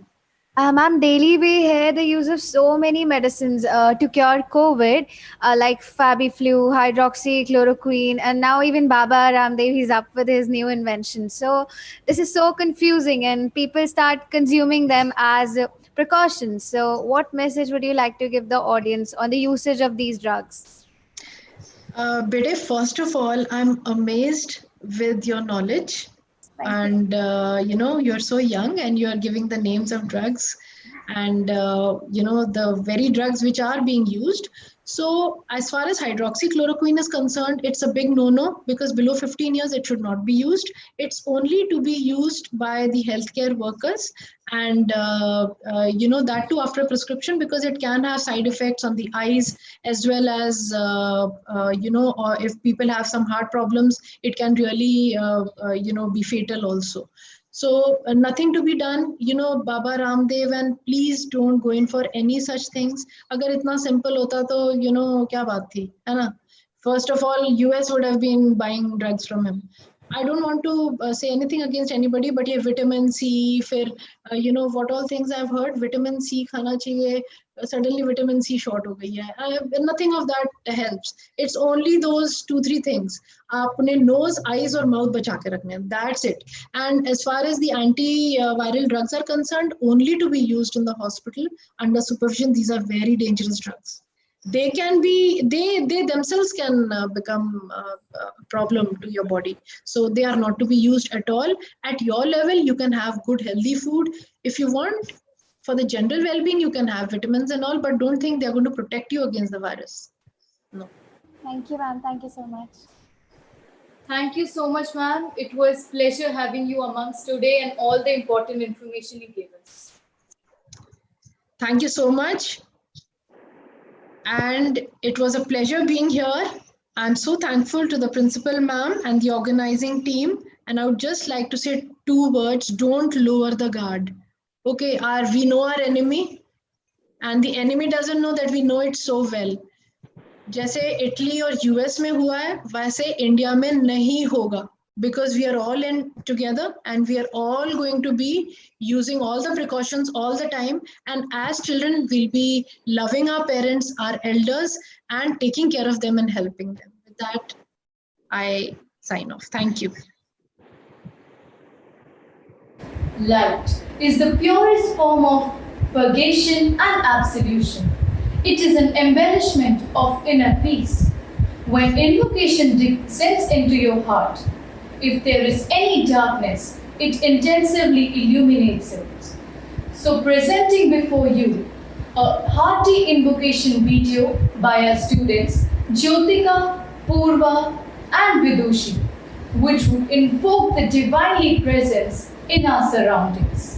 Ma'am, daily we hear the use of so many medicines to cure COVID, like Fabiflu, hydroxychloroquine, and now even Baba Ramdev, he's up with his new invention. So this is so confusing, and people start consuming them as precautions. So, what message would you like to give the audience on the usage of these drugs? Bede, first of all, I'm amazed with your knowledge. Thank you. And you're so young and you're giving the names of drugs and the very drugs which are being used. So as far as hydroxychloroquine is concerned, it's a big no-no, because below 15 years it should not be used. It's only to be used by the healthcare workers, and that too after prescription, because it can have side effects on the eyes, as well as or if people have some heart problems, it can really be fatal also. So nothing to be done, Baba Ramdev, and please don't go in for any such things. Agar itna simple hota to, kya baat thi, hai na? First of all, US would have been buying drugs from him. I don't want to say anything against anybody, but yeah, vitamin C, what all things I've heard, vitamin C khana chahiye, suddenly vitamin C short ho gayi hai. Nothing of that helps. It's only those 2-3 things. Apne nose, eyes or mouth bacha ke rakhne hain. That's it. And as far as the antiviral drugs are concerned, only to be used in the hospital under supervision. These are very dangerous drugs. They can be, they themselves can become a problem to your body. So they are not to be used at all. At your level, you can have good healthy food. If you want, for the general well-being, you can have vitamins and all, but don't think they're going to protect you against the virus. No. Thank you, ma'am. Thank you so much. Thank you so much, ma'am. It was pleasure having you amongst today and all the important information you gave us. Thank you so much. And it was a pleasure being here. I'm so thankful to the principal ma'am and the organizing team. And I would just like to say 2 words: don't lower the guard. Okay, we know our enemy, and the enemy doesn't know that we know it so well. जैसे Italy और US में हुआ है, वैसे India में नहीं होगा, because we are all in together and we are all going to be using all the precautions all the time, and as children we'll be loving our parents, our elders, and taking care of them and helping them. With that, I sign off. Thank you. Light is the purest form of purgation and absolution. It is an embellishment of inner peace. When invocation descends into your heart, if there is any darkness, it intensively illuminates it. So presenting before you a hearty invocation video by our students Jyotika, Purva and Vidushi, which would invoke the divinely presence in our surroundings.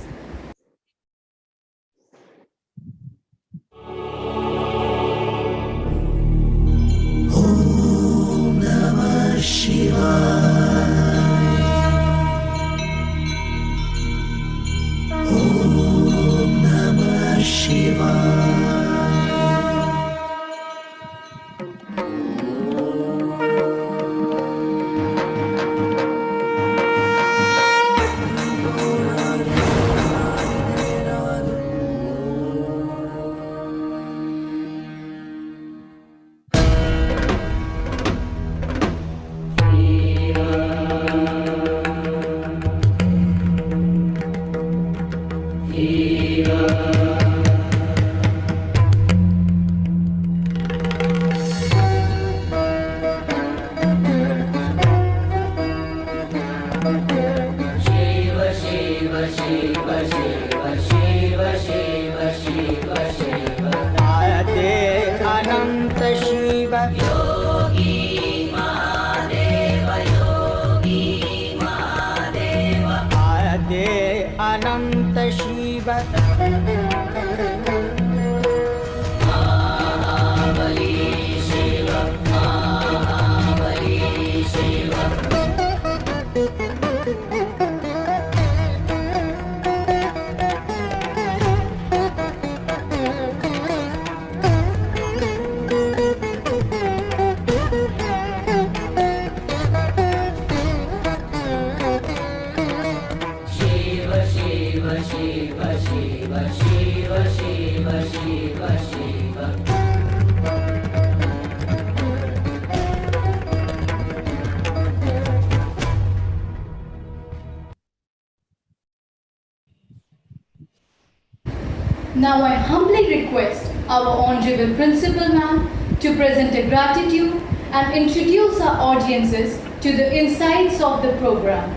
Now I humbly request our Honorable Principal Ma'am to present a gratitude and introduce our audiences to the insights of the program.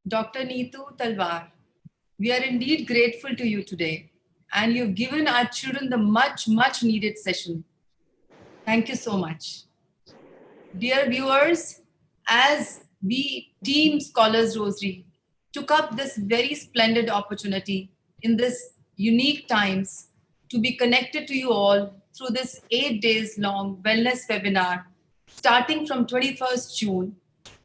Dr. Neetu Talwar, we are indeed grateful to you today, and you've given our children the much needed session. Thank you so much. Dear viewers, as we Team Scholars Rosary took up this very splendid opportunity in this unique times to be connected to you all through this 8 days long wellness webinar, starting from 21st June,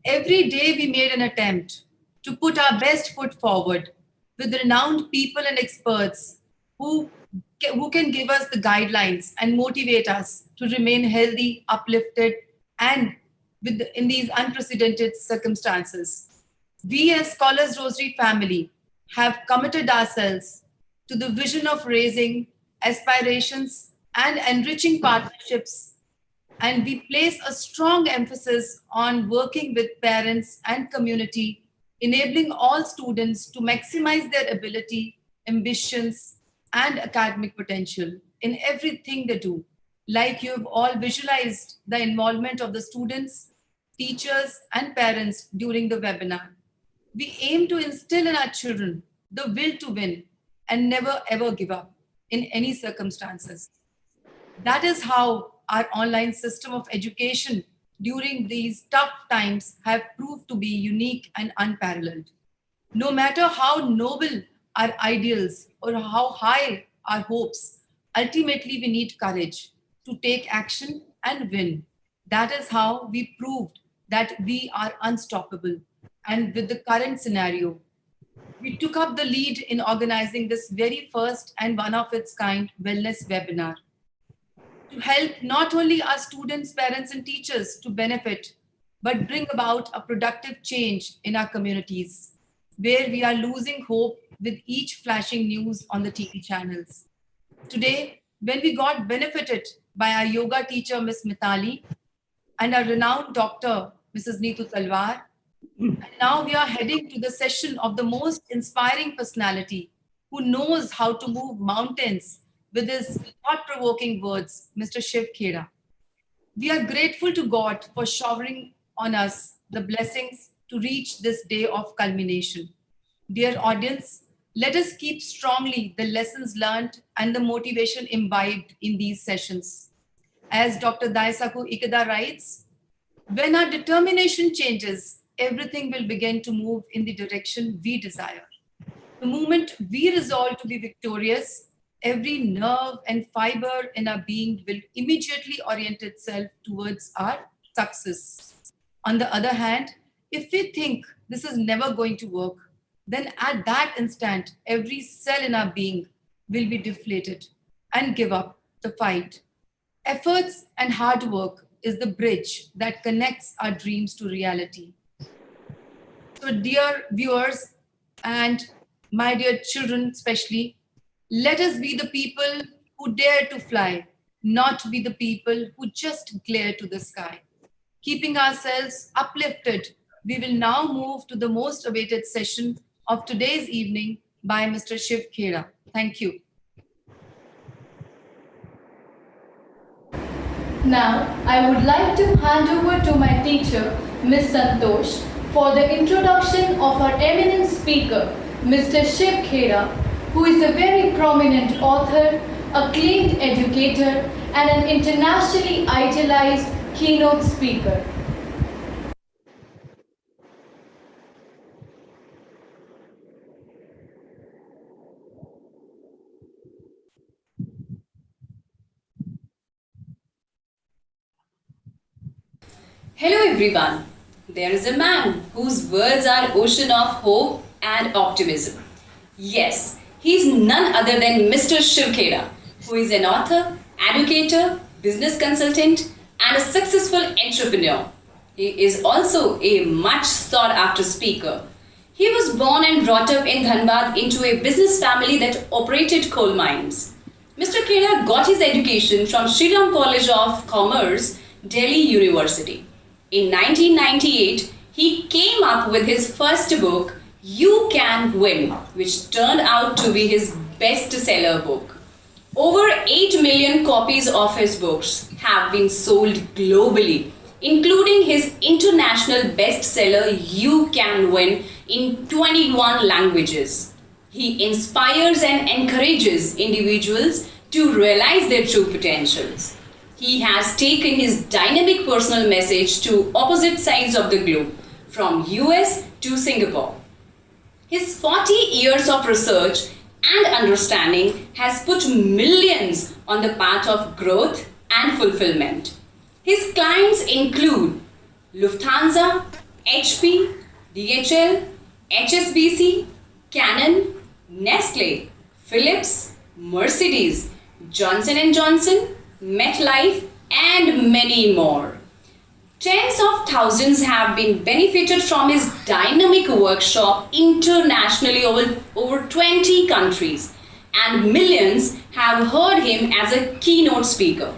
every day we made an attempt to put our best foot forward with renowned people and experts who can give us the guidelines and motivate us to remain healthy, uplifted, and in these unprecedented circumstances. We as Scholars Rosary family have committed ourselves to the vision of raising aspirations and enriching partnerships, and we place a strong emphasis on working with parents and community, enabling all students to maximize their ability, ambitions, and academic potential in everything they do. Like you have all visualized the involvement of the students, teachers, and parents during the webinar. We aim to instill in our children the will to win and never ever give up in any circumstances. That is how our online system of education during these tough times have proved to be unique and unparalleled. No matter how noble our ideals or how high our hopes, ultimately we need courage to take action and win. That is how we proved that we are unstoppable. And with the current scenario, we took up the lead in organizing this very first and one of its kind wellness webinar to help not only our students, parents, and teachers to benefit, but bring about a productive change in our communities, where we are losing hope with each flashing news on the TV channels. Today, when we got benefited by our yoga teacher, Miss Mitali, and our renowned doctor, Mrs. Neetu Talwar, and now we are heading to the session of the most inspiring personality who knows how to move mountains with his thought-provoking words, Mr. Shiv Khera. We are grateful to God for showering on us the blessings to reach this day of culmination. Dear audience, let us keep strongly the lessons learned and the motivation imbibed in these sessions. As Dr. Daisaku Ikeda writes, when our determination changes, everything will begin to move in the direction we desire. The moment we resolve to be victorious, every nerve and fiber in our being will immediately orient itself towards our success. On the other hand, if we think this is never going to work, then at that instant, every cell in our being will be deflated and give up the fight. Efforts and hard work is the bridge that connects our dreams to reality. So dear viewers and my dear children especially, let us be the people who dare to fly, not be the people who just glare to the sky. Keeping ourselves uplifted, we will now move to the most awaited session of today's evening by Mr. Shiv Khera. Thank you. Now, I would like to hand over to my teacher, Ms. Santosh, for the introduction of our eminent speaker, Mr. Shiv Khera, who is a very prominent author, acclaimed educator, and an internationally idealized keynote speaker. Hello everyone. There is a man whose words are ocean of hope and optimism. Yes, he is none other than Mr. Shiv Khera, who is an author, educator, business consultant, and a successful entrepreneur. He is also a much sought after speaker. He was born and brought up in Dhanbad into a business family that operated coal mines. Mr. Khera got his education from Sri Ram College of Commerce, Delhi University. In 1998, he came up with his first book, You Can Win, which turned out to be his bestseller book. Over 8 million copies of his books have been sold globally, including his international bestseller You Can Win in 21 languages. He inspires and encourages individuals to realize their true potentials. He has taken his dynamic personal message to opposite sides of the globe, from US to Singapore. His 40 years of research and understanding has put millions on the path of growth and fulfillment. His clients include Lufthansa, HP, DHL, HSBC, Canon, Nestle, Philips, Mercedes, Johnson & Johnson, MetLife, and many more. Tens of thousands have been benefited from his dynamic workshop internationally over 20 countries, and millions have heard him as a keynote speaker.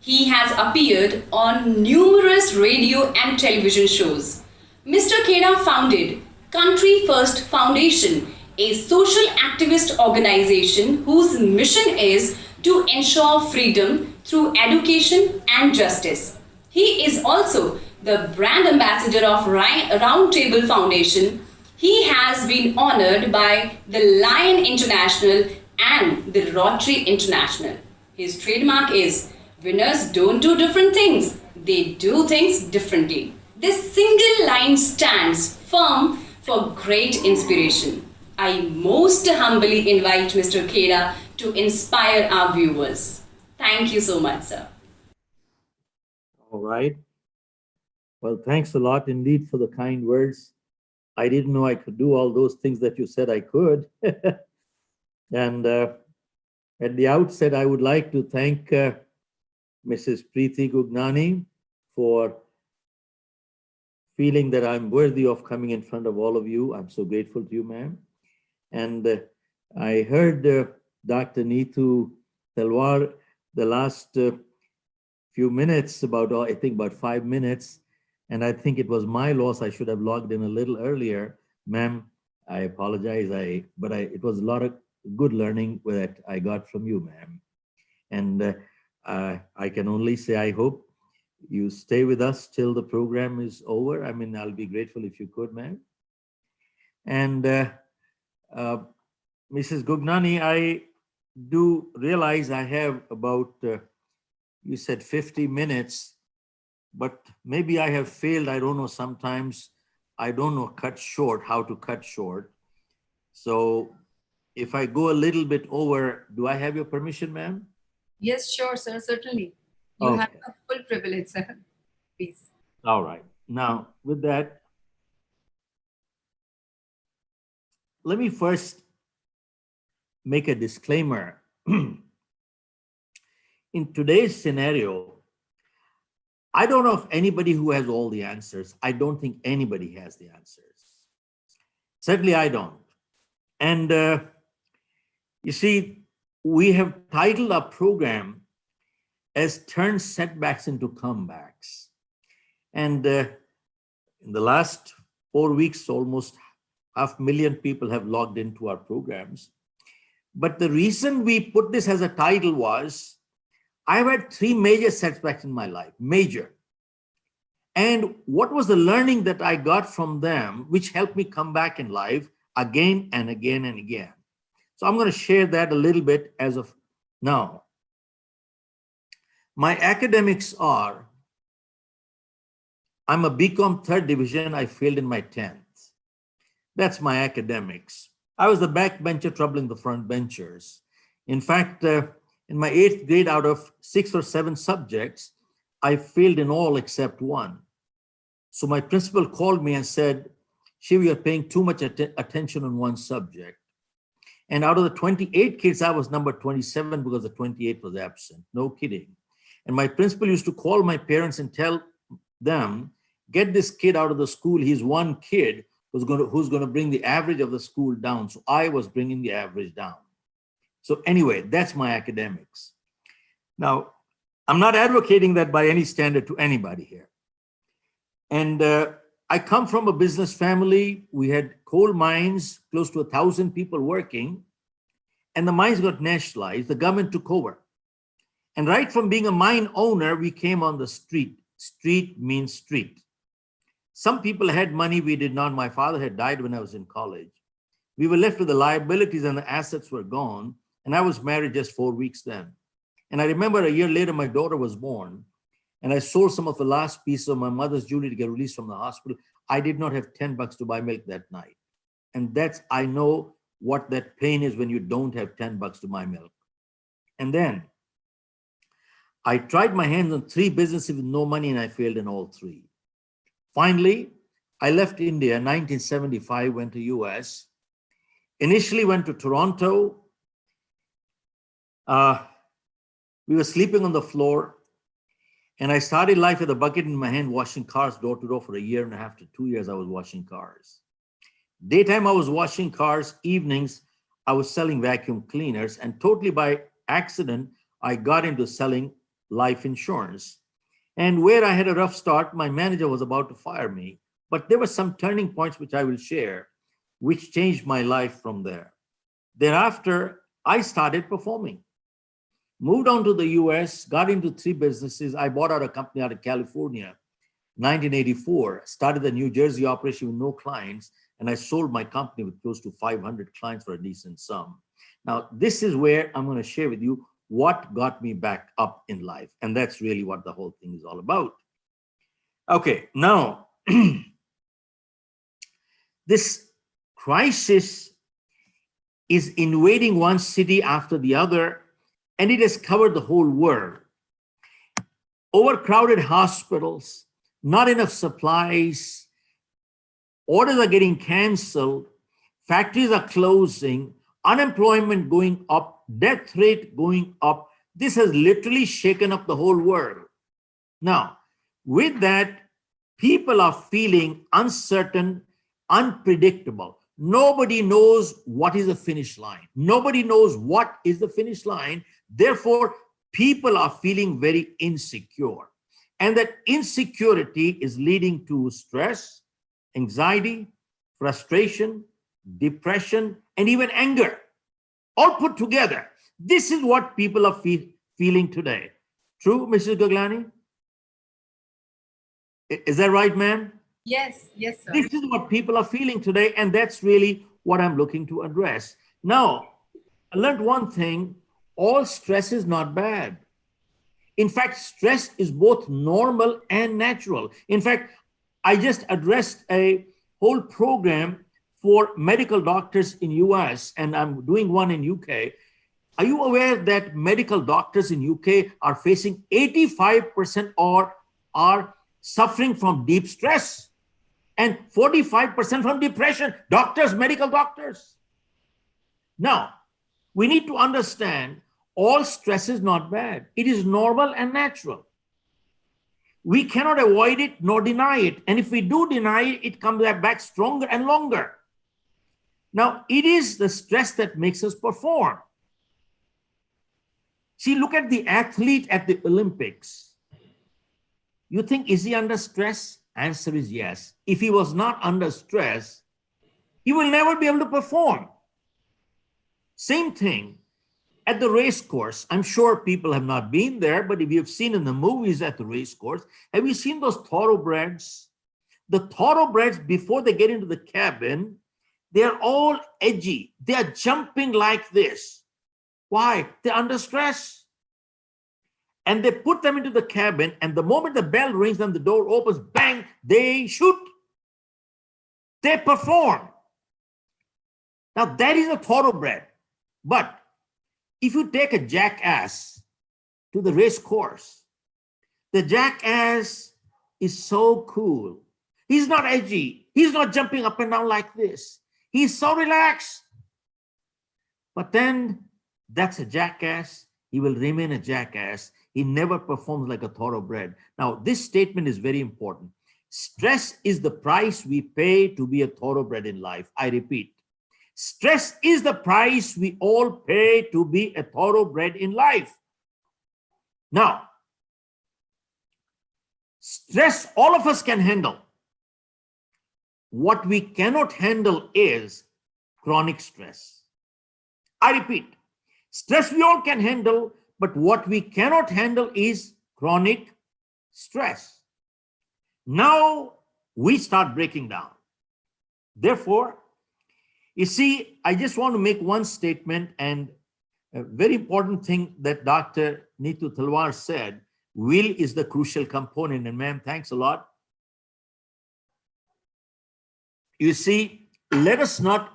He has appeared on numerous radio and television shows. Mr. Khera founded Country First Foundation, a social activist organization whose mission is to ensure freedom through education and justice. He is also the brand ambassador of Roundtable Foundation. He has been honored by the Lion International and the Rotary International. His trademark is winners don't do different things, they do things differently. This single line stands firm for great inspiration. I most humbly invite Mr. Khera to inspire our viewers. Thank you so much, sir. All right. Well, thanks a lot indeed for the kind words. I didn't know I could do all those things that you said I could. And at the outset, I would like to thank Mrs. Preeti Gugnani for feeling that I'm worthy of coming in front of all of you. I'm so grateful to you, ma'am. And I heard Dr. Neetu Talwar the last few minutes, I think about 5 minutes, and I think it was my loss. I should have logged in a little earlier. Ma'am, I apologize, but it was a lot of good learning that I got from you, ma'am. And I can only say I hope you stay with us till the program is over. I mean, I'll be grateful if you could, ma'am. And Mrs. Gugnani, I do realize I have about, you said 50 minutes, but maybe I have failed. I don't know, sometimes I don't know how to cut short. So if I go a little bit over, do I have your permission, ma'am? Yes, sure, sir, certainly. You have the full privilege, sir. Please. All right. Now, with that, let me first make a disclaimer. In today's scenario, I don't know of anybody who has all the answers. I don't think anybody has the answers. Certainly I don't. And you see, we have titled our program as Turn Setbacks into Comebacks. And in the last 4 weeks, almost 500,000 people have logged into our programs. But the reason we put this as a title was, I've had 3 major setbacks in my life, major. And what was the learning that I got from them, which helped me come back in life again and again and again. So I'm going to share that a little bit as of now. My academics are, I'm a BCom 3rd division, I failed in my 10th. That's my academics. I was the backbencher troubling the front benchers. In fact, in my 8th grade, out of 6 or 7 subjects, I failed in all except one. So my principal called me and said, Shiv, you're paying too much attention on one subject. And out of the 28 kids, I was number 27 because the 28 was absent. No kidding. And my principal used to call my parents and tell them, get this kid out of the school. He's one kid who's going to bring the average of the school down. So I was bringing the average down. So anyway, that's my academics. Now, I'm not advocating that by any standard to anybody here. And I come from a business family. We had coal mines, close to 1,000 people working, and the mines got nationalized. The government took over. And right from being a mine owner, we came on the street. Street means street. Some people had money, we did not. My father had died when I was in college. We were left with the liabilities and the assets were gone. And I was married just 4 weeks then. And I remember a year later, my daughter was born. And I sold some of the last piece of my mother's jewelry to get released from the hospital. I did not have $10 to buy milk that night. And that's, I know what that pain is when you don't have $10 to buy milk. And then I tried my hands on 3 businesses with no money and I failed in all 3. Finally, I left India in 1975, went to US. Initially went to Toronto. We were sleeping on the floor. And I started life with a bucket in my hand, washing cars door to door for 1.5 to 2 years. I was washing cars. Daytime, I was washing cars. Evenings, I was selling vacuum cleaners. And totally by accident, I got into selling life insurance. And where I had a rough start, my manager was about to fire me. But there were some turning points which I will share, which changed my life from there. Thereafter, I started performing. Moved on to the US, got into 3 businesses. I bought out a company out of California, 1984, started the New Jersey operation with no clients, and I sold my company with close to 500 clients for a decent sum. Now, this is where I'm going to share with you what got me back up in life. And that's really what the whole thing is all about. Okay, now, this crisis is invading one city after the other, and it has covered the whole world. Overcrowded hospitals, not enough supplies, orders are getting canceled, factories are closing, unemployment going up, death rate going up. This has literally shaken up the whole world. Now, with that, people are feeling uncertain, unpredictable. Nobody knows what is the finish line. Nobody knows what is the finish line. Therefore, people are feeling very insecure. And that insecurity is leading to stress, anxiety, frustration, depression, and even anger, all put together. This is what people are feeling today. True, Mrs. Gaglani? Is that right, ma'am? Yes, yes, sir. This is what people are feeling today, and that's really what I'm looking to address. Now, I learned one thing: all stress is not bad. In fact, stress is both normal and natural. In fact, I just addressed a whole program for medical doctors in US, and I'm doing one in UK. Are you aware that medical doctors in UK are facing 85% or are suffering from deep stress? And 45% from depression, doctors, medical doctors. Now, we need to understand all stress is not bad. It is normal and natural. We cannot avoid it nor deny it. And if we do deny it, it comes back stronger and longer. Now, it is the stress that makes us perform. See, look at the athlete at the Olympics. You think, is he under stress? Answer is yes. If he was not under stress, he will never be able to perform. Same thing at the race course. I'm sure people have not been there, but if you've seen in the movies at the race course, have you seen those thoroughbreds? The thoroughbreds, before they get into the cabin, they're all edgy. They're jumping like this. Why? They're under stress. And they put them into the cabin, and the moment the bell rings and the door opens, bang, they shoot. They perform. Now, that is a thoroughbred. But if you take a jackass to the race course, the jackass is so cool. He's not edgy. He's not jumping up and down like this. He's so relaxed. But then that's a jackass. He will remain a jackass. He never performs like a thoroughbred. Now, this statement is very important. Stress is the price we pay to be a thoroughbred in life. I repeat, stress is the price we all pay to be a thoroughbred in life. Now, stress all of us can handle. what we cannot handle is chronic stress. I repeat, stress we all can handle, but what we cannot handle is chronic stress. Now we start breaking down. Therefore, you see, I just want to make one statement, and a very important thing that Dr. Neetu Talwar said, will is the crucial component. And ma'am, thanks a lot. You see, let us not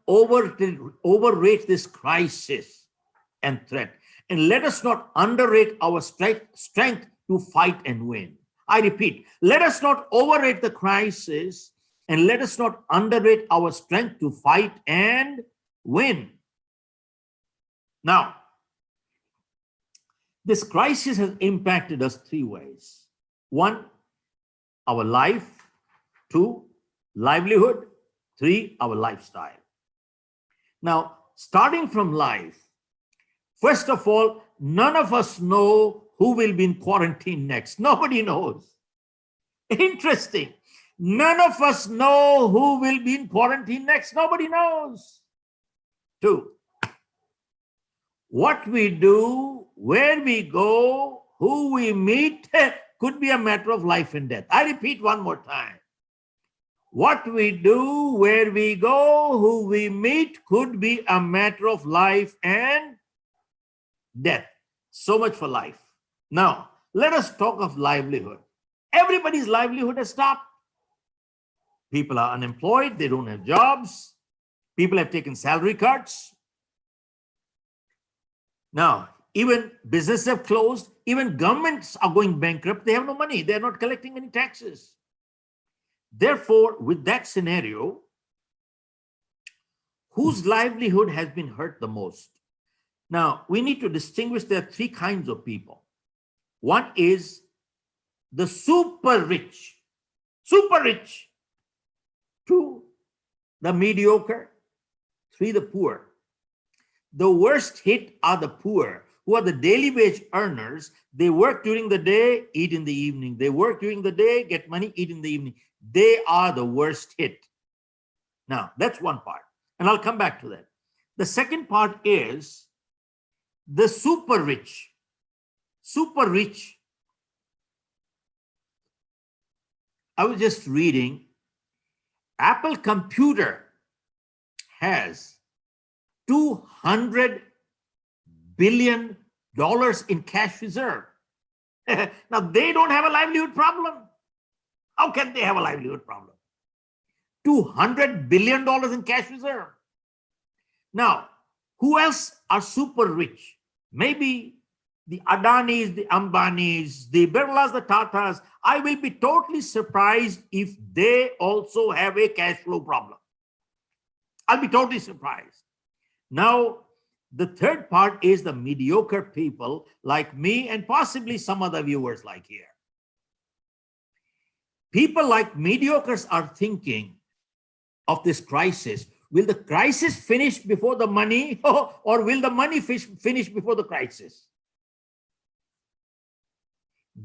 overrate this crisis and threat. And let us not underrate our strength to fight and win. I repeat, let us not overrate the crisis, and let us not underrate our strength to fight and win. Now, this crisis has impacted us three ways. One, our life. Two, livelihood. Three, our lifestyle. Now, starting from life, first of all, none of us know who will be in quarantine next. Nobody knows. Interesting. None of us know who will be in quarantine next. Nobody knows. Two, what we do, where we go, who we meet could be a matter of life and death. I repeat one more time. What we do, where we go, who we meet could be a matter of life and death. So much for life. Now, let us talk of livelihood. Everybody's livelihood has stopped. People are unemployed. They don't have jobs. People have taken salary cuts. Now, even businesses have closed. Even governments are going bankrupt. They have no money. They're not collecting any taxes. Therefore, with that scenario, whose livelihood has been hurt the most? Now, we need to distinguish there are three kinds of people. One is the super rich. Super rich. Two, the mediocre. Three, the poor. The worst hit are the poor, who are the daily wage earners. They work during the day, eat in the evening. They work during the day, get money, eat in the evening. They are the worst hit. Now, that's one part, and I'll come back to that. The second part is the super rich. Super rich. I was just reading, Apple Computer has $200 billion in cash reserve. Now, they don't have a livelihood problem. How can they have a livelihood problem? $200 billion in cash reserve. Now, who else are super rich? Maybe the Adanis, the Ambanis, the Birlas, the Tatas. I will be totally surprised if they also have a cash flow problem. I'll be totally surprised. Now, the third part is the mediocre people like me and possibly some other viewers like here. People like mediocres are thinking of this crisis. Will the crisis finish before the money, or will the money finish before the crisis?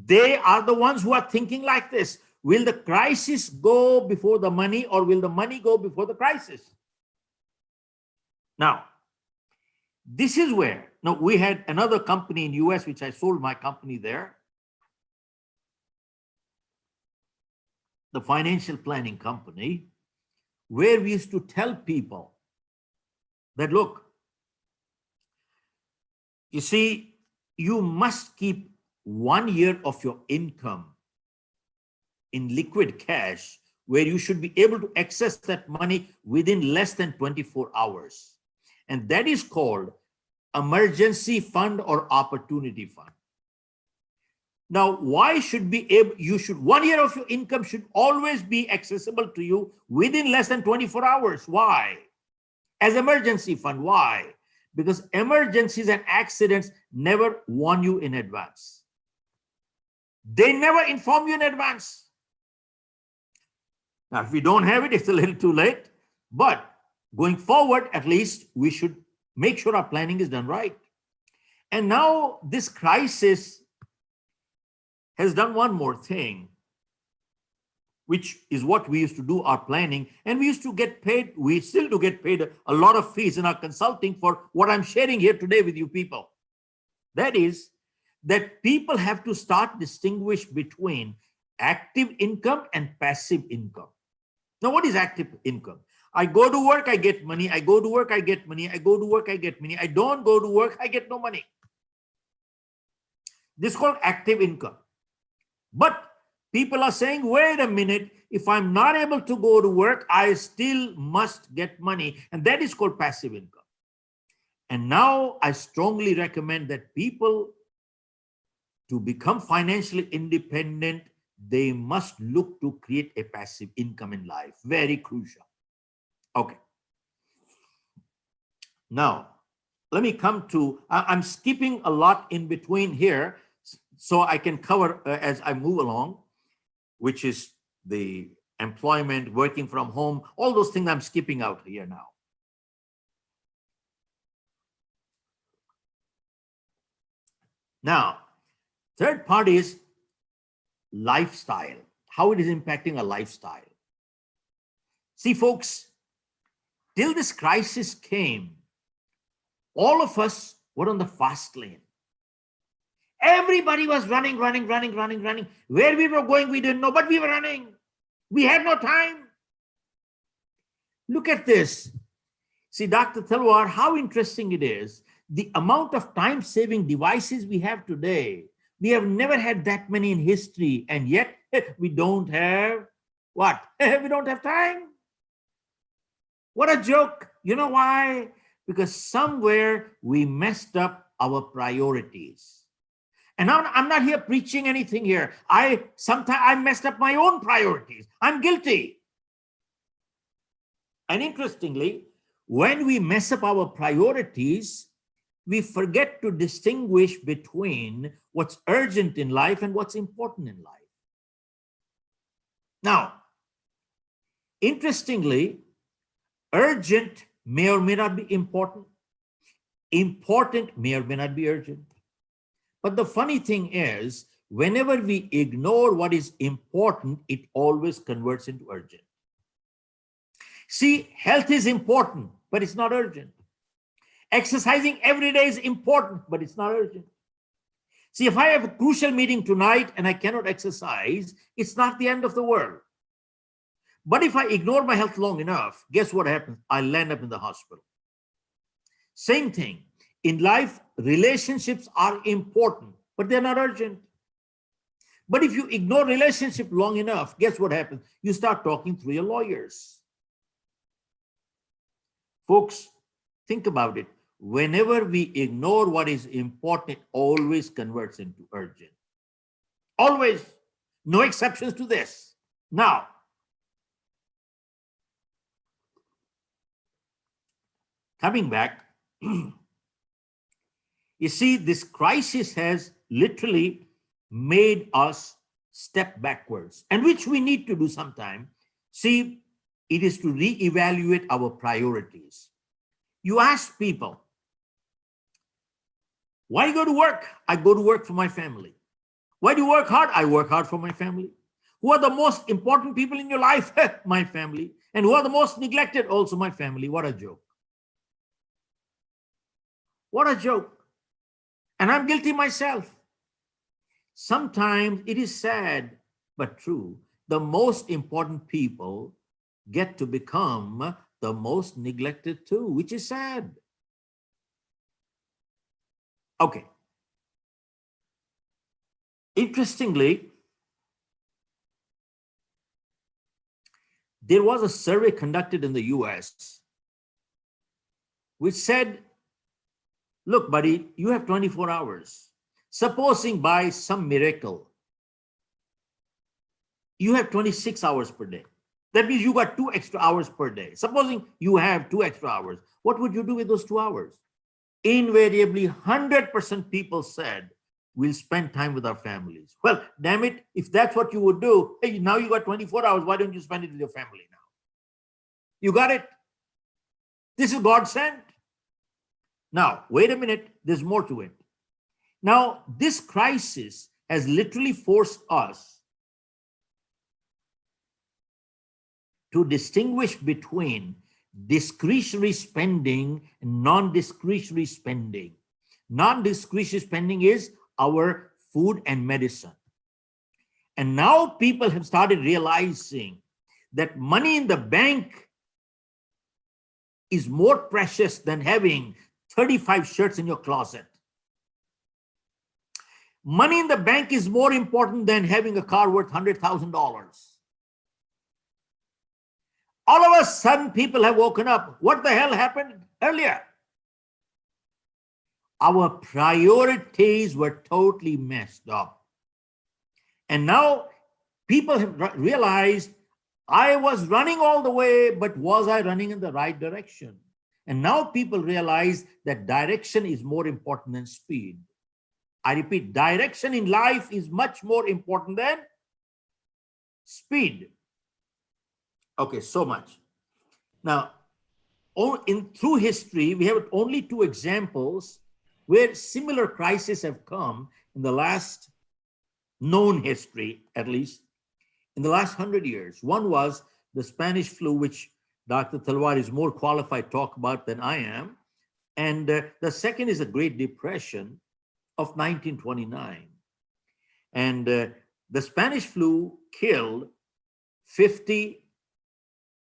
They are the ones who are thinking like this. Will the crisis go before the money, or will the money go before the crisis? Now, this is where, now we had another company in US, which I sold my company there. The financial planning company, where we used to tell people that, look, you see, you must keep 1 year of your income in liquid cash, where you should be able to access that money within less than 24 hours. And that is called emergency fund or opportunity fund. Now, why should be able, 1 year of your income should always be accessible to you within less than 24 hours. Why? As emergency fund, why? Because emergencies and accidents never warn you in advance. They never inform you in advance. Now, if we don't have it, it's a little too late. But going forward, at least we should make sure our planning is done right. And now this crisis has done one more thing. which is what we used to do our planning. And we used to get paid, we still do get paid a lot of fees in our consulting for what I'm sharing here today with you people. That is, that people have to start distinguish between active income and passive income. Now, what is active income? I go to work, I get money. I go to work, I get money. I go to work, I get money. I don't go to work, I get no money. This is called active income. But people are saying, wait a minute, if I'm not able to go to work, I still must get money. And that is called passive income. And now I strongly recommend that people, to become financially independent, they must look to create a passive income in life. Very crucial. Okay. Now, let me come to, I'm skipping a lot in between here so I can cover as I move along, which is the employment, working from home, all those things I'm skipping out here now. Now, third part is lifestyle, how it is impacting our lifestyle. See, folks, till this crisis came, all of us were on the fast lane. Everybody was running. Where we were going, we didn't know, but we were running. We had no time. Look at this. See, Dr. Talwar, how interesting it is. The amount of time-saving devices we have today, we have never had that many in history, and yet we don't have what? We don't have time. What a joke. You know why? Because somewhere we messed up our priorities. And now I'm not here preaching anything here. Sometimes I messed up my own priorities. I'm guilty. And interestingly, when we mess up our priorities, we forget to distinguish between what's urgent in life and what's important in life. Now, interestingly, urgent may or may not be important. Important may or may not be urgent. But the funny thing is, whenever we ignore what is important, it always converts into urgent. See, health is important, but it's not urgent. Exercising every day is important, but it's not urgent. See, if I have a crucial meeting tonight and I cannot exercise, it's not the end of the world. But if I ignore my health long enough, guess what happens? I'll land up in the hospital. Same thing. In life, relationships are important, but they're not urgent. But if you ignore relationship long enough, guess what happens? You start talking through your lawyers. Folks, think about it. Whenever we ignore what is important, it always converts into urgent. Always. No exceptions to this. Now, coming back, you see, this crisis has literally made us step backwards, and which we need to do sometime. See, it is to reevaluate our priorities. You ask people, why do you go to work? I go to work for my family. Why do you work hard? I work hard for my family. Who are the most important people in your life? My family. And who are the most neglected? Also my family. What a joke. What a joke. And I'm guilty myself. Sometimes it is sad, but true. The most important people get to become the most neglected too, which is sad. Okay. Interestingly, there was a survey conducted in the US which said, look, buddy, you have 24 hours. Supposing by some miracle, you have 26 hours per day. That means you got 2 extra hours per day. Supposing you have 2 extra hours, what would you do with those 2 hours? Invariably, 100% people said, we'll spend time with our families. Well, damn it, if that's what you would do, hey, now you got 24 hours, why don't you spend it with your family now? You got it? This is God sent. Now, wait a minute, there's more to it. Now, this crisis has literally forced us to distinguish between discretionary spending and non-discretionary spending. Non-discretionary spending is our food and medicine. And now people have started realizing that money in the bank is more precious than having 35 shirts in your closet. Money in the bank is more important than having a car worth $100,000. All of a sudden, people have woken up. What the hell happened earlier? Our priorities were totally messed up. And now people have realized, I was running all the way, but was I running in the right direction? And now people realize that direction is more important than speed. I repeat, direction in life is much more important than speed. Okay, so much. Now, through history, we have only two examples where similar crises have come in the last known history, at least in the last 100 years. One was the Spanish flu, which Dr. Talwar is more qualified to talk about than I am. And the second is the Great Depression of 1929. And the Spanish flu killed 50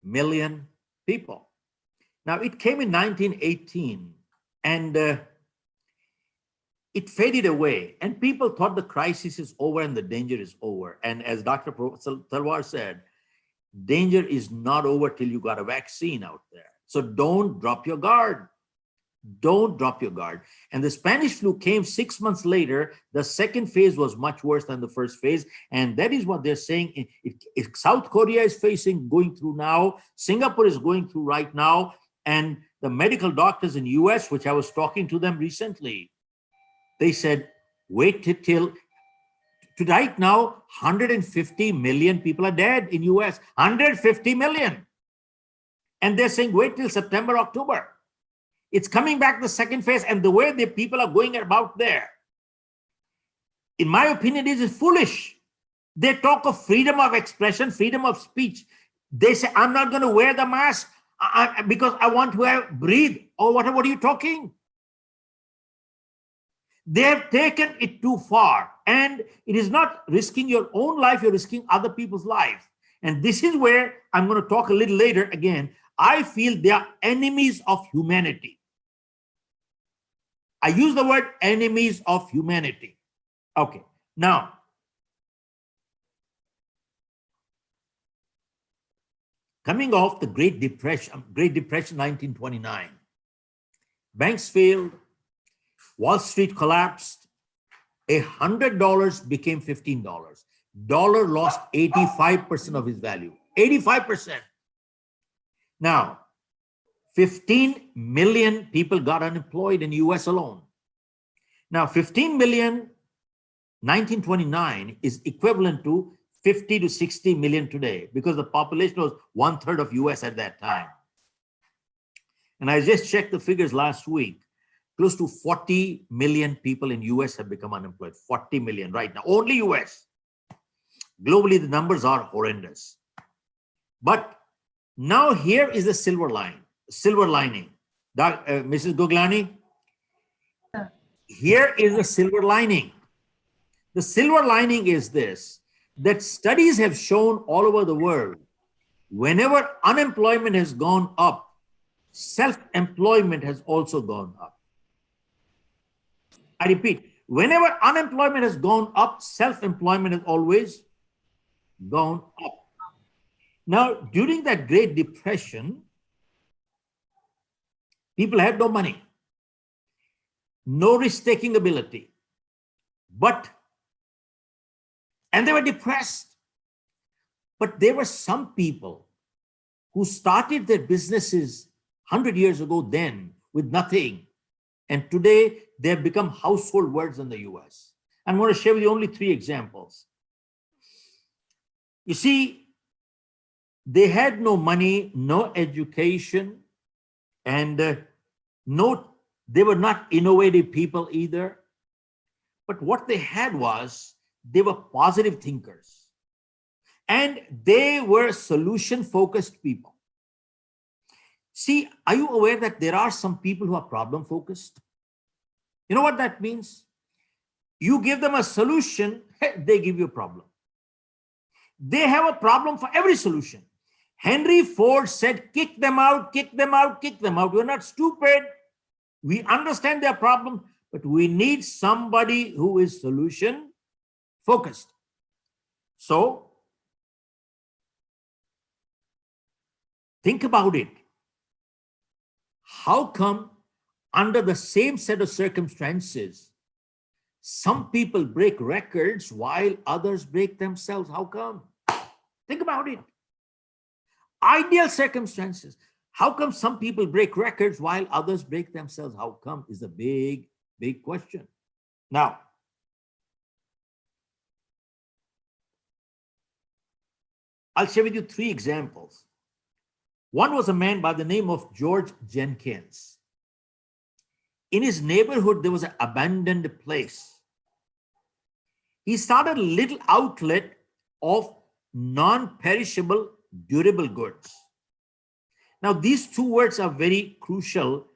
million people. Now, it came in 1918, and it faded away, and people thought the crisis is over and the danger is over. And as Dr. Talwar said, danger is not over till you got a vaccine out there. So don't drop your guard. Don't drop your guard. And the Spanish flu came 6 months later. The second phase was much worse than the first phase. And that is what they're saying. If South Korea is going through now, Singapore is going through right now, and the medical doctors in US, which I was talking to them recently, they said, wait till right now, 150 million people are dead in US, 150 million. And they're saying, wait till September, October. It's coming back the second phase, and the way the people are going about there, in my opinion, is foolish. They talk of freedom of expression, freedom of speech. They say, I'm not going to wear the mask because I want to breathe. Oh, what are you talking? They have taken it too far, and it is not risking your own life, you're risking other people's life. And this is where I'm going to talk a little later again. I feel they are enemies of humanity. I use the word enemies of humanity. Okay, now, coming off the Great Depression 1929, banks failed, Wall Street collapsed, $100 became $15. Dollar lost 85% of its value, 85%. Now, 15 million people got unemployed in the US alone. Now, 15 million, 1929 is equivalent to 50 to 60 million today, because the population was 1/3 of US at that time. And I just checked the figures last week. Close to 40 million people in US have become unemployed. 40 million right now, only US. Globally, the numbers are horrendous. But now here is the silver lining. Mrs. Goglani, here is the silver lining. The silver lining is this, that studies have shown all over the world, whenever unemployment has gone up, self-employment has also gone up. I repeat, whenever unemployment has gone up, self-employment has always gone up. Now, during that Great Depression, people had no money, no risk-taking ability, and they were depressed. But there were some people who started their businesses 100 years ago then with nothing. And today they have become household words in the US. I'm going to share with you only 3 examples. You see, they had no money, no education, and they were not innovative people either. But what they had was, they were positive thinkers. And they were solution-focused people. See, are you aware that there are some people who are problem-focused? You know what that means? You give them a solution, they give you a problem. They have a problem for every solution. Henry Ford said, kick them out, kick them out, kick them out. We're not stupid. We understand their problem, but we need somebody who is solution focused. So think about it. How come under the same set of circumstances, some people break records while others break themselves? How come? Think about it. Ideal circumstances. How come some people break records while others break themselves? How come is a big, big question. Now, I'll share with you 3 examples. One was a man by the name of George Jenkins. In his neighborhood, there was an abandoned place. He started a little outlet of non-perishable durable goods. Now, these 2 words are very crucial,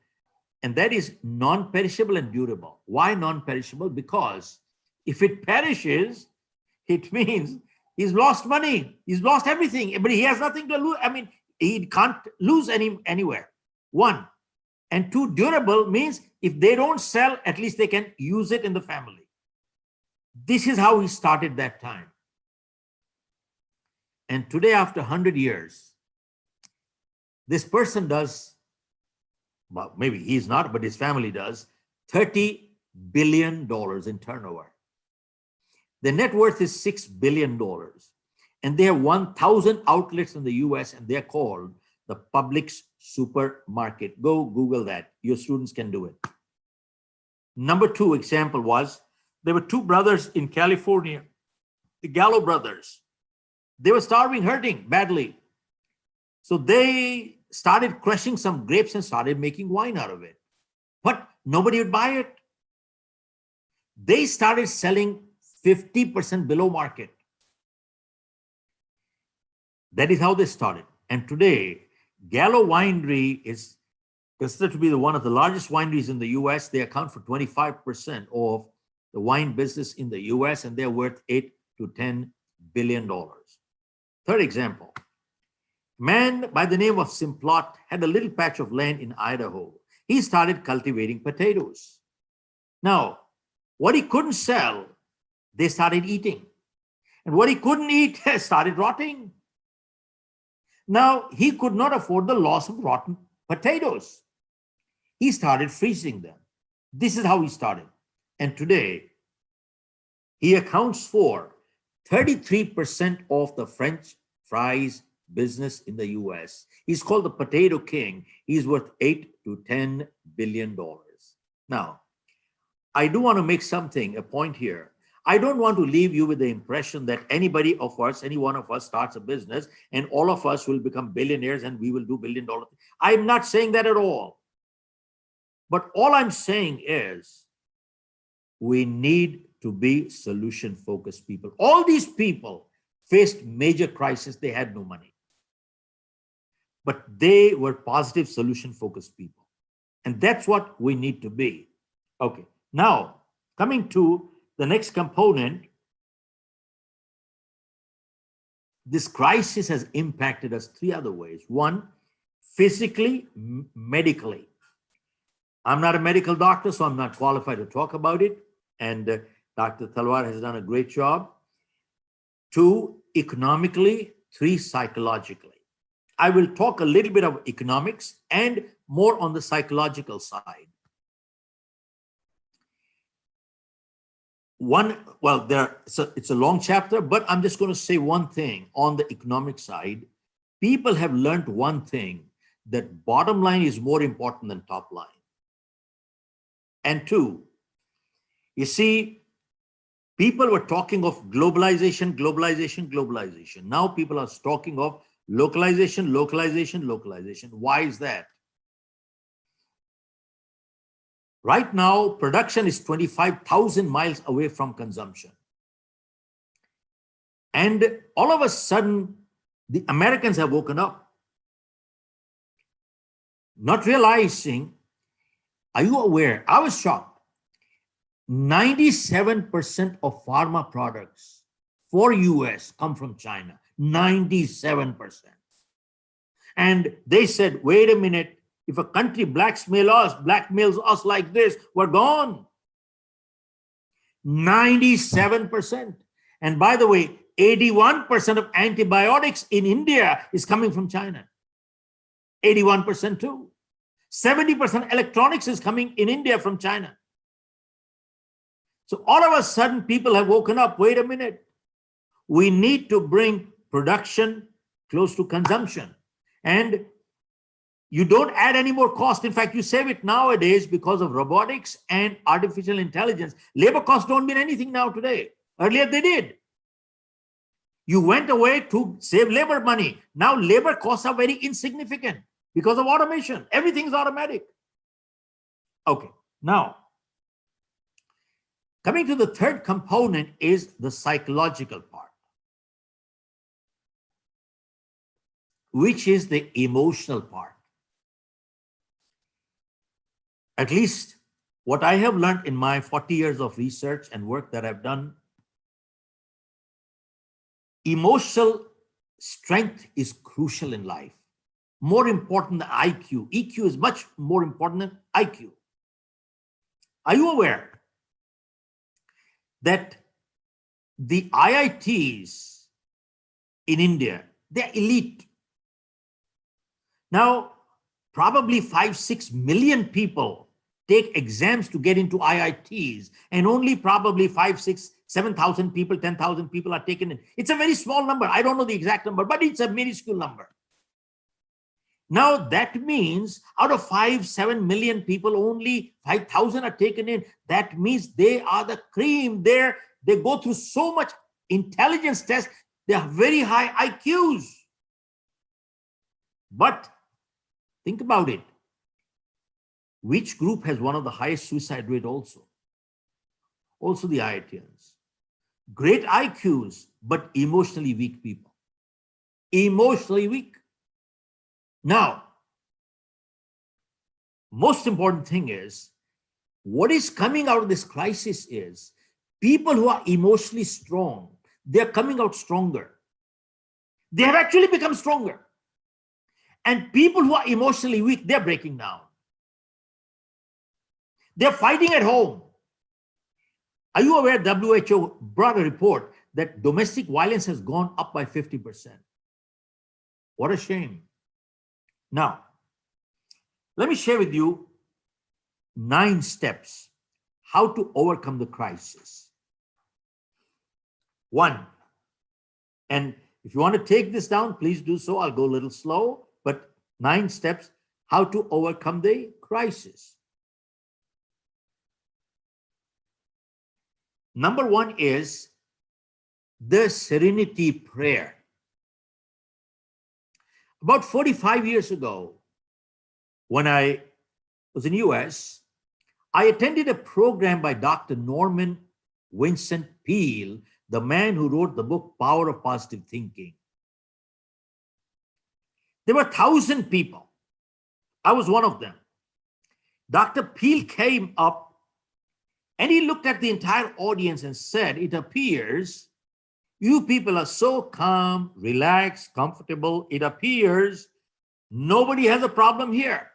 and that is non-perishable and durable. Why non-perishable? Because if it perishes, it means he's lost money, he's lost everything, but he has nothing to lose. I mean, he can't lose anywhere. 1. And 2, durable means if they don't sell, at least they can use it in the family. This is how he started that time. And today, after 100 years, this person does, well, maybe he's not, but his family does, $30 billion in turnover. The net worth is $6 billion. And they have 1,000 outlets in the US, and they're called the Publix supermarket. Go Google that. Your students can do it. Number 2 example was, there were 2 brothers in California, the Gallo brothers. They were starving, hurting badly. So they started crushing some grapes and started making wine out of it. But nobody would buy it. They started selling 50% below market. That is how they started. And today, Gallo Winery is considered to be one of the largest wineries in the US. They account for 25% of the wine business in the US, and they're worth $8 to $10 billion. 3rd example, man by the name of Simplot had a little patch of land in Idaho. He started cultivating potatoes. Now, what he couldn't sell, they started eating. And what he couldn't eat started rotting. Now, he could not afford the loss of rotten potatoes. He started freezing them. This is how he started. And today, he accounts for 33% of the French fries business in the US. He's called the Potato King. He's worth $8 to $10 billion. Now, I do want to make a point here. I don't want to leave you with the impression that any one of us starts a business and all of us will become billionaires and we will do $1 billion. I'm not saying that at all. But all I'm saying is we need to be solution-focused people. All these people faced major crisis. They had no money. But they were positive solution-focused people. And that's what we need to be. Okay, now coming to the next component, this crisis has impacted us 3 other ways. 1, physically, medically. I'm not a medical doctor, so I'm not qualified to talk about it. And Dr. Talwar has done a great job. 2, economically. 3, psychologically. I will talk a little bit of economics and more on the psychological side. It's a long chapter, but I'm just going to say one thing on the economic side. People have learned one thing, that bottom line is more important than top line. And 2, you see, people were talking of globalization. Now people are talking of localization. Why is that? Right now, production is 25,000 miles away from consumption. And all of a sudden, the Americans have woken up, not realizing, are you aware? I was shocked. 97% of pharma products for US come from China. 97%. And they said, wait a minute, if a country blackmails us like this, we're gone. 97%. And by the way, 81% of antibiotics in India is coming from China. 81% too. 70% electronics is coming in India from China. So all of a sudden, people have woken up. Wait a minute. We need to bring production close to consumption. And you don't add any more cost. In fact, you save it nowadays because of robotics and artificial intelligence. Labor costs don't mean anything now today. Earlier they did. You went away to save labor money. Now labor costs are very insignificant because of automation. Everything's automatic. Okay, now coming to the third component is the psychological part, which is the emotional part. At least what I have learned in my 40 years of research and work that I've done, emotional strength is crucial in life, more important than IQ. EQ is much more important than IQ. Are you aware that the IITs in India, they're elite? Now, probably 5-6 million people take exams to get into IITs, and only probably 7,000 people, 10,000 people are taken in. It's a very small number. I don't know the exact number, but it's a minuscule number. Now that means out of 5-7 million people, only 5,000 are taken in. That means they are the cream. They go through so much intelligence test. They have very high IQs. But think about it. Which group has one of the highest suicide rate also? Also the IITians. Great IQs, but emotionally weak people. Emotionally weak. Now, most important thing is, what is coming out of this crisis is people who are emotionally strong, they're coming out stronger. They have actually become stronger. And people who are emotionally weak, they're breaking down. They're fighting at home. Are you aware WHO brought a report that domestic violence has gone up by 50%? What a shame. Now, let me share with you 9 steps how to overcome the crisis. 1, and if you want to take this down, please do so. I'll go a little slow, but 9 steps how to overcome the crisis. Number 1 is the serenity prayer. About 45 years ago, when I was in US, I attended a program by Dr. Norman Vincent Peale, the man who wrote the book Power of Positive Thinking. There were 1,000 people. I was one of them. Dr. Peale came up and he looked at the entire audience and said, it appears you people are so calm, relaxed, comfortable. It appears nobody has a problem here.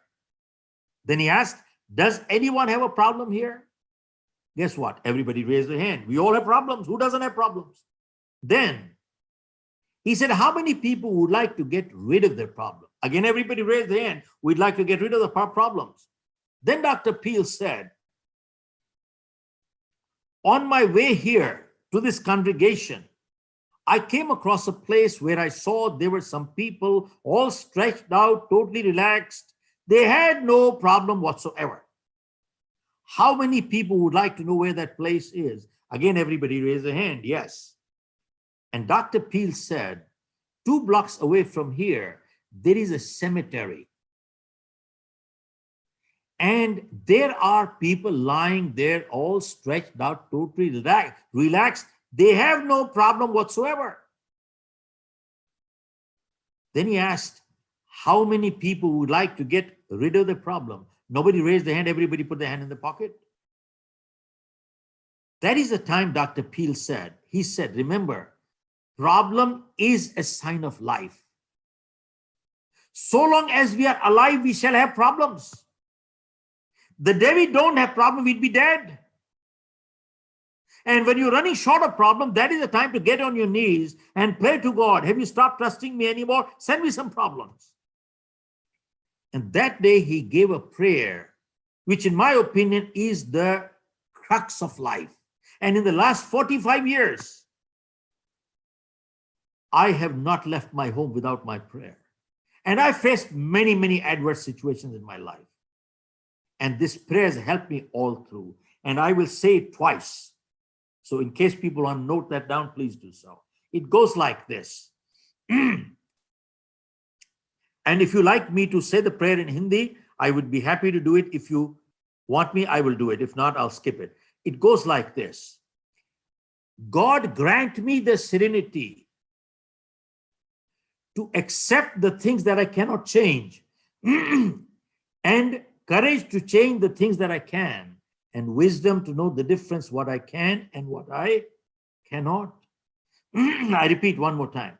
Then he asked, does anyone have a problem here? Guess what? Everybody raised their hand. We all have problems. Who doesn't have problems? Then he said, how many people would like to get rid of their problem? Again, everybody raised their hand. We'd like to get rid of the problems. Then Dr. Peale said, on my way here to this congregation, I came across a place where I saw there were some people all stretched out, totally relaxed. They had no problem whatsoever. How many people would like to know where that place is? Again, everybody raised their hand. Yes. And Dr. Peale said, 2 blocks away from here, there is a cemetery. And there are people lying there all stretched out, totally relaxed. They have no problem whatsoever. Then he asked, how many people would like to get rid of the problem? Nobody raised their hand, everybody put their hand in the pocket. That is the time Dr. Peel said, he said, remember, problem is a sign of life. So long as we are alive, we shall have problems. The day we don't have problem, we'd be dead. And when you're running short of problem, that is the time to get on your knees and pray to God. Have you stopped trusting me anymore? Send me some problems. And that day he gave a prayer, which in my opinion is the crux of life. And in the last 45 years, I have not left my home without my prayer. And I faced many, many adverse situations in my life. And this prayer has helped me all through. And I will say it twice. So in case people want to note that down, please do so. It goes like this. And if you like me to say the prayer in Hindi, I would be happy to do it. If you want me, I will do it. If not, I'll skip it. It goes like this. God grant me the serenity to accept the things that I cannot change and courage to change the things that I can, and wisdom to know the difference what I can and what I cannot. I repeat one more time.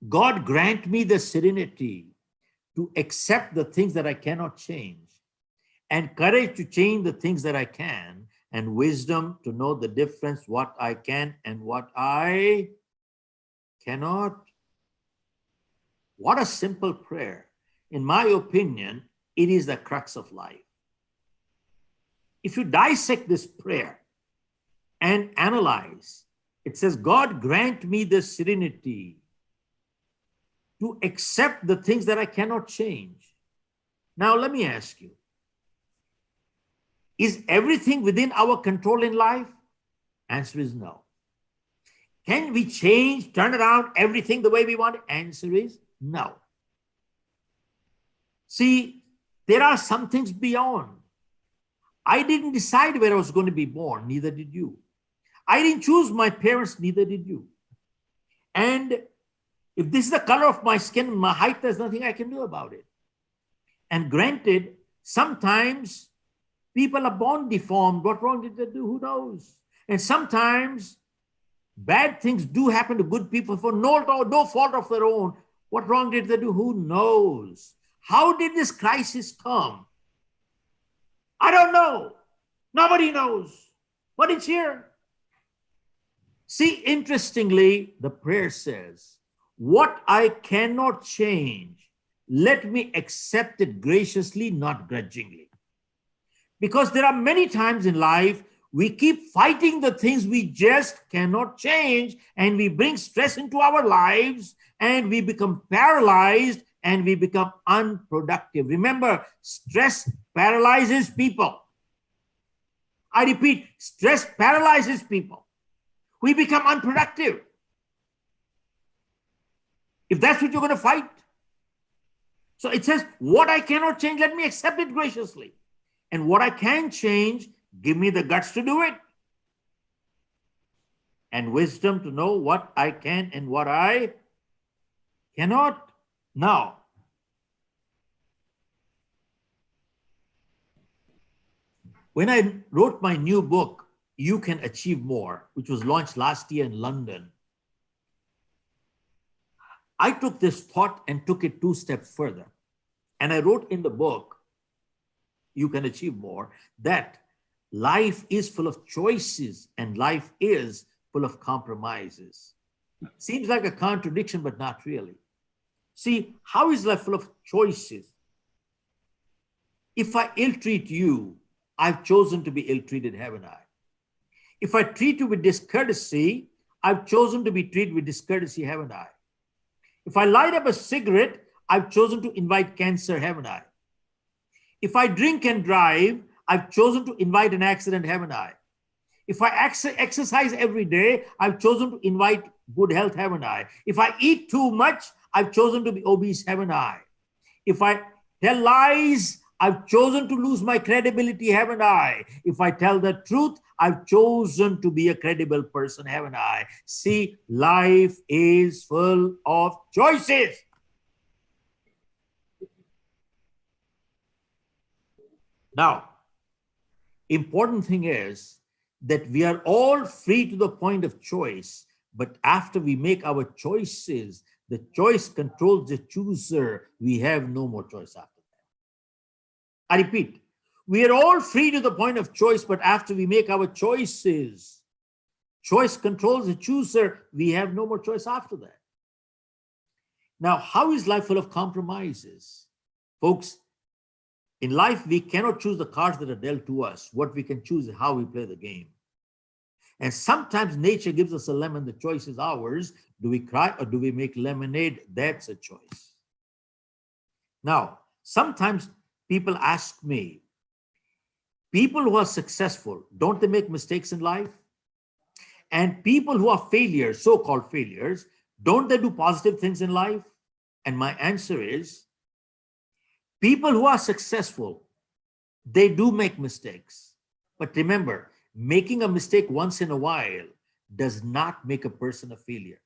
God grant me the serenity to accept the things that I cannot change, and courage to change the things that I can, and wisdom to know the difference what I can and what I cannot. What a simple prayer. In my opinion, it is the crux of life. If you dissect this prayer and analyze, it says, God grant me the serenity to accept the things that I cannot change. Now, let me ask you, is everything within our control in life? Answer is no. Can we change, turn around everything the way we want? Answer is no. See, there are some things beyond. I didn't decide where I was going to be born, neither did you. I didn't choose my parents, neither did you. And if this is the color of my skin, my height, there's nothing I can do about it. And granted, sometimes people are born deformed. What wrong did they do? Who knows? And sometimes bad things do happen to good people for no fault of their own. What wrong did they do? Who knows? How did this crisis come? I don't know. Nobody knows. But it's here. See, interestingly, the prayer says, what I cannot change, let me accept it graciously, not grudgingly. Because there are many times in life, we keep fighting the things we just cannot change, and we bring stress into our lives, and we become paralyzed, and we become unproductive. Remember, stress paralyzes people. I repeat, stress paralyzes people. We become unproductive. If that's what you're going to fight. So it says, what I cannot change, let me accept it graciously. And what I can change, give me the guts to do it. And wisdom to know what I can and what I cannot. Now, when I wrote my new book, You Can Achieve More, which was launched last year in London, I took this thought and took it 2 steps further. And I wrote in the book, You Can Achieve More, that life is full of choices and life is full of compromises. Seems like a contradiction, but not really. See, how is life full of choices? If I ill-treat you, I've chosen to be ill-treated, haven't I? If I treat you with discourtesy, I've chosen to be treated with discourtesy, haven't I? If I light up a cigarette, I've chosen to invite cancer, haven't I? If I drink and drive, I've chosen to invite an accident, haven't I? If I exercise every day, I've chosen to invite good health, haven't I? If I eat too much, I've chosen to be obese, haven't I? If I tell lies, I've chosen to lose my credibility, haven't I? If I tell the truth, I've chosen to be a credible person, haven't I? See, life is full of choices. Now, important thing is that we are all free to the point of choice, but after we make our choices, the choice controls the chooser. We have no more choice after that. I repeat, we are all free to the point of choice, but after we make our choices, choice controls the chooser. We have no more choice after that. Now, how is life full of compromises? Folks, in life, we cannot choose the cards that are dealt to us. What we can choose is how we play the game. And sometimes nature gives us a lemon, the choice is ours. Do we cry or do we make lemonade? That's a choice. Now, sometimes people ask me, people who are successful, don't they make mistakes in life? And people who are failures, so-called failures, don't they do positive things in life? And my answer is, people who are successful, they do make mistakes. But remember, making a mistake once in a while does not make a person a failure.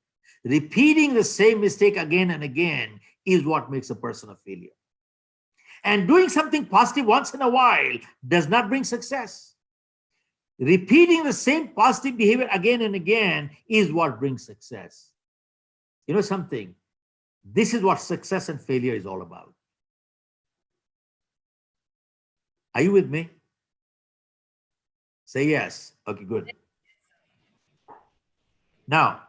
Repeating the same mistake again and again is what makes a person a failure. And doing something positive once in a while does not bring success. Repeating the same positive behavior again and again is what brings success. You know something? This is what success and failure is all about. Are you with me? Say yes. Okay, good. Now,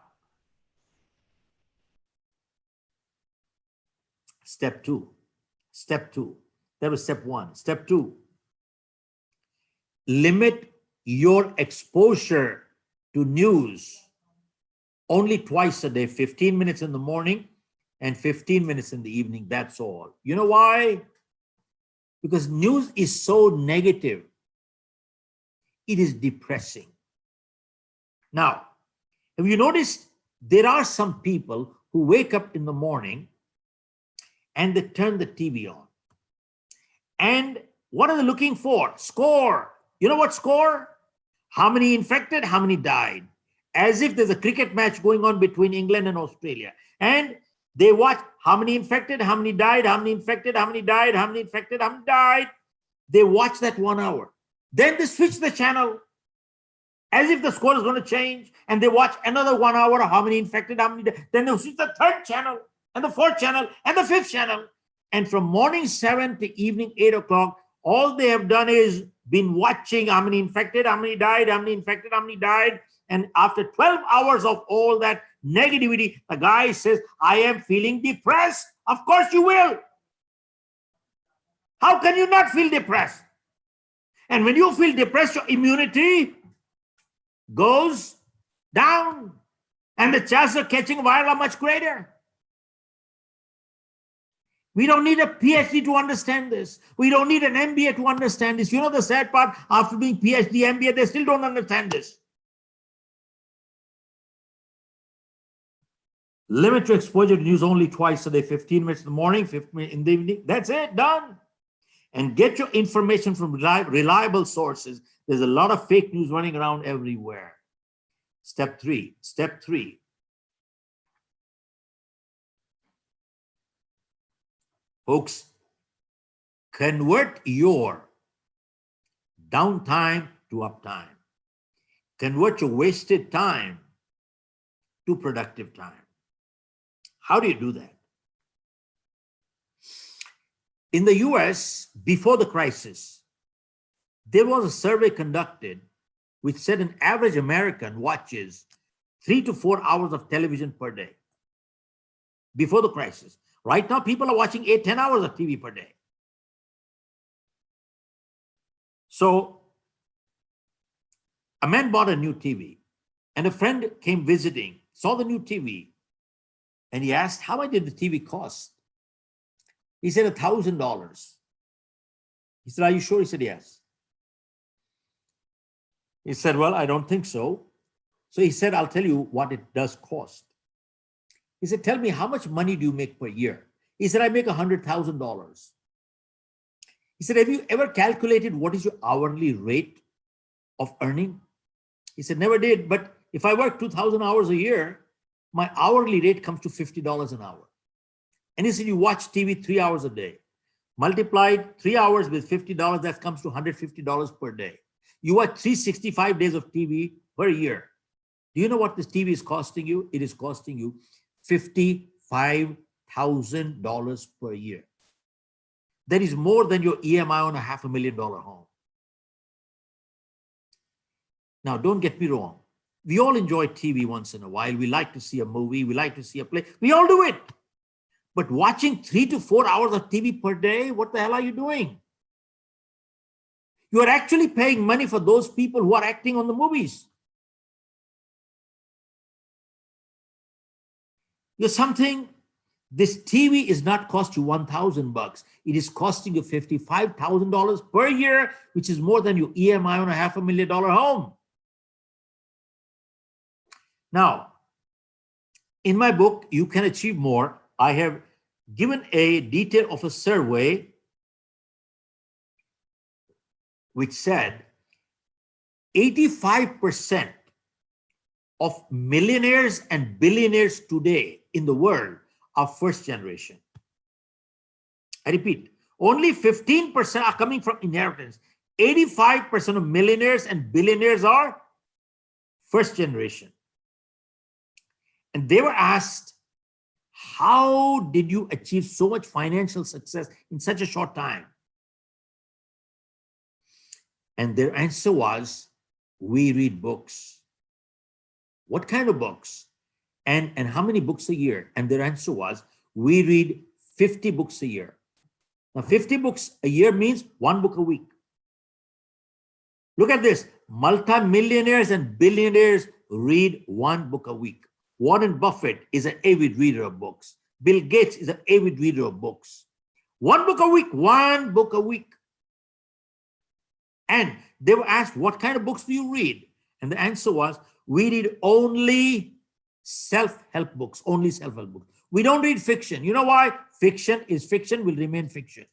step two. Step two. That was step one. Step two. Limit your exposure to news only twice a day, 15 minutes in the morning and 15 minutes in the evening. That's all. You know why? Because news is so negative. It is depressing. Now, have you noticed there are some people who wake up in the morning and they turn the TV on. And what are they looking for? Score. You know what score? How many infected, how many died? As if there's a cricket match going on between England and Australia. And they watch how many infected, how many died, how many infected, how many died, how many infected, how many died. They watch that 1 hour. Then they switch the channel as if the score is going to change. And they watch another 1 hour, how many infected, how many died. Then they switch the third channel and the fourth channel and the fifth channel. And from morning 7 to evening 8 o'clock, all they have done is been watching how many infected, how many died, how many infected, how many died. And after 12 hours of all that negativity, the guy says, I am feeling depressed. Of course you will. How can you not feel depressed? And when you feel depressed, your immunity goes down. And the chances of catching a virus are much greater. We don't need a PhD to understand this. We don't need an MBA to understand this. You know the sad part, after doing PhD, MBA, they still don't understand this. Limit your exposure to news only twice a day, 15 minutes in the morning, 15 minutes in the evening. That's it, done. And get your information from reliable sources. There's a lot of fake news running around everywhere. Step three. Folks, convert your downtime to uptime. Convert your wasted time to productive time. How do you do that? In the US, before the crisis, there was a survey conducted which said an average American watches 3 to 4 hours of television per day. Before the crisis. Right now, people are watching 8-10 hours of TV per day. So a man bought a new TV and a friend came visiting, saw the new TV, and he asked, how much did the TV cost? He said, $1,000. He said, are you sure? He said, yes. He said, well, I don't think so. So he said, I'll tell you what it does cost. He said, tell me, how much money do you make per year? He said, I make $100,000. He said, have you ever calculated what is your hourly rate of earning? He said, never did. But if I work 2,000 hours a year, my hourly rate comes to $50 an hour. And he said, you watch TV 3 hours a day. Multiplied 3 hours with $50, that comes to $150 per day. You watch 365 days of TV per year. Do you know what this TV is costing you? It is costing you $55,000 per year. That is more than your EMI on a $500,000 home. Now, don't get me wrong. We all enjoy TV once in a while. We like to see a movie. We like to see a play. We all do it. But watching 3 to 4 hours of TV per day, what the hell are you doing? You are actually paying money for those people who are acting on the movies. This TV is not cost you $1,000. It is costing you $55,000 per year, which is more than your EMI on a $500,000 home. Now, in my book, You Can Achieve More, I have given a detail of a survey which said 85% of millionaires and billionaires today in the world are first generation. I repeat, only 15% are coming from inheritance. 85% of millionaires and billionaires are first generation. And they were asked, how did you achieve so much financial success in such a short time? And their answer was, we read books. What kind of books? And how many books a year? And their answer was, we read 50 books a year. Now, 50 books a year means 1 book a week. Look at this. Multi-millionaires and billionaires read 1 book a week. Warren Buffett is an avid reader of books. Bill Gates is an avid reader of books. 1 book a week, 1 book a week. And they were asked, what kind of books do you read? And the answer was, we read only self-help books, only self-help books. We don't read fiction. You know why? Fiction is fiction, will remain fiction.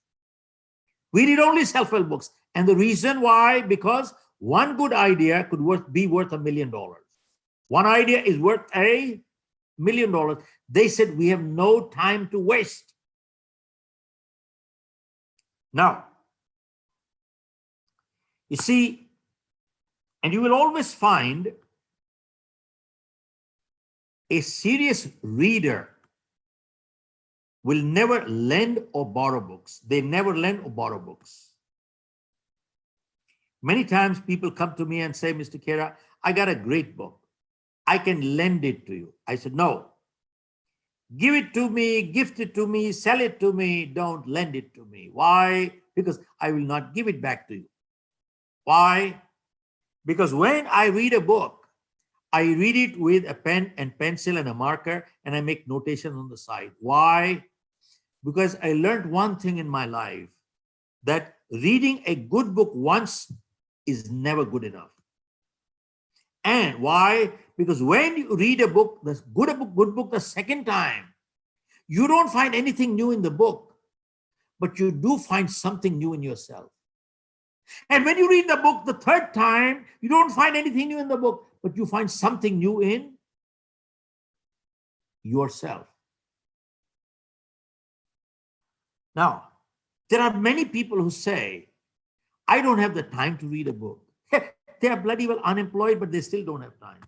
We read only self-help books. And the reason why, because one good idea could be worth $1 million. One idea is worth $1 million. They said, we have no time to waste. Now, you see, and you will always find a serious reader will never lend or borrow books. They never lend or borrow books. Many times people come to me and say, Mr. Khera, I got a great book. I can lend it to you. I said, no. Give it to me, gift it to me, sell it to me. Don't lend it to me. Why? Because I will not give it back to you. Why? Because when I read a book, I read it with a pen and pencil and a marker, and I make notations on the side. Why? Because I learned one thing in my life, that reading a good book once is never good enough. And why? Because when you read a book, good book the second time, you don't find anything new in the book, but you do find something new in yourself. And when you read the book the third time, you don't find anything new in the book, but you find something new in yourself. Now, there are many people who say, I don't have the time to read a book. They are bloody well unemployed, but they still don't have time.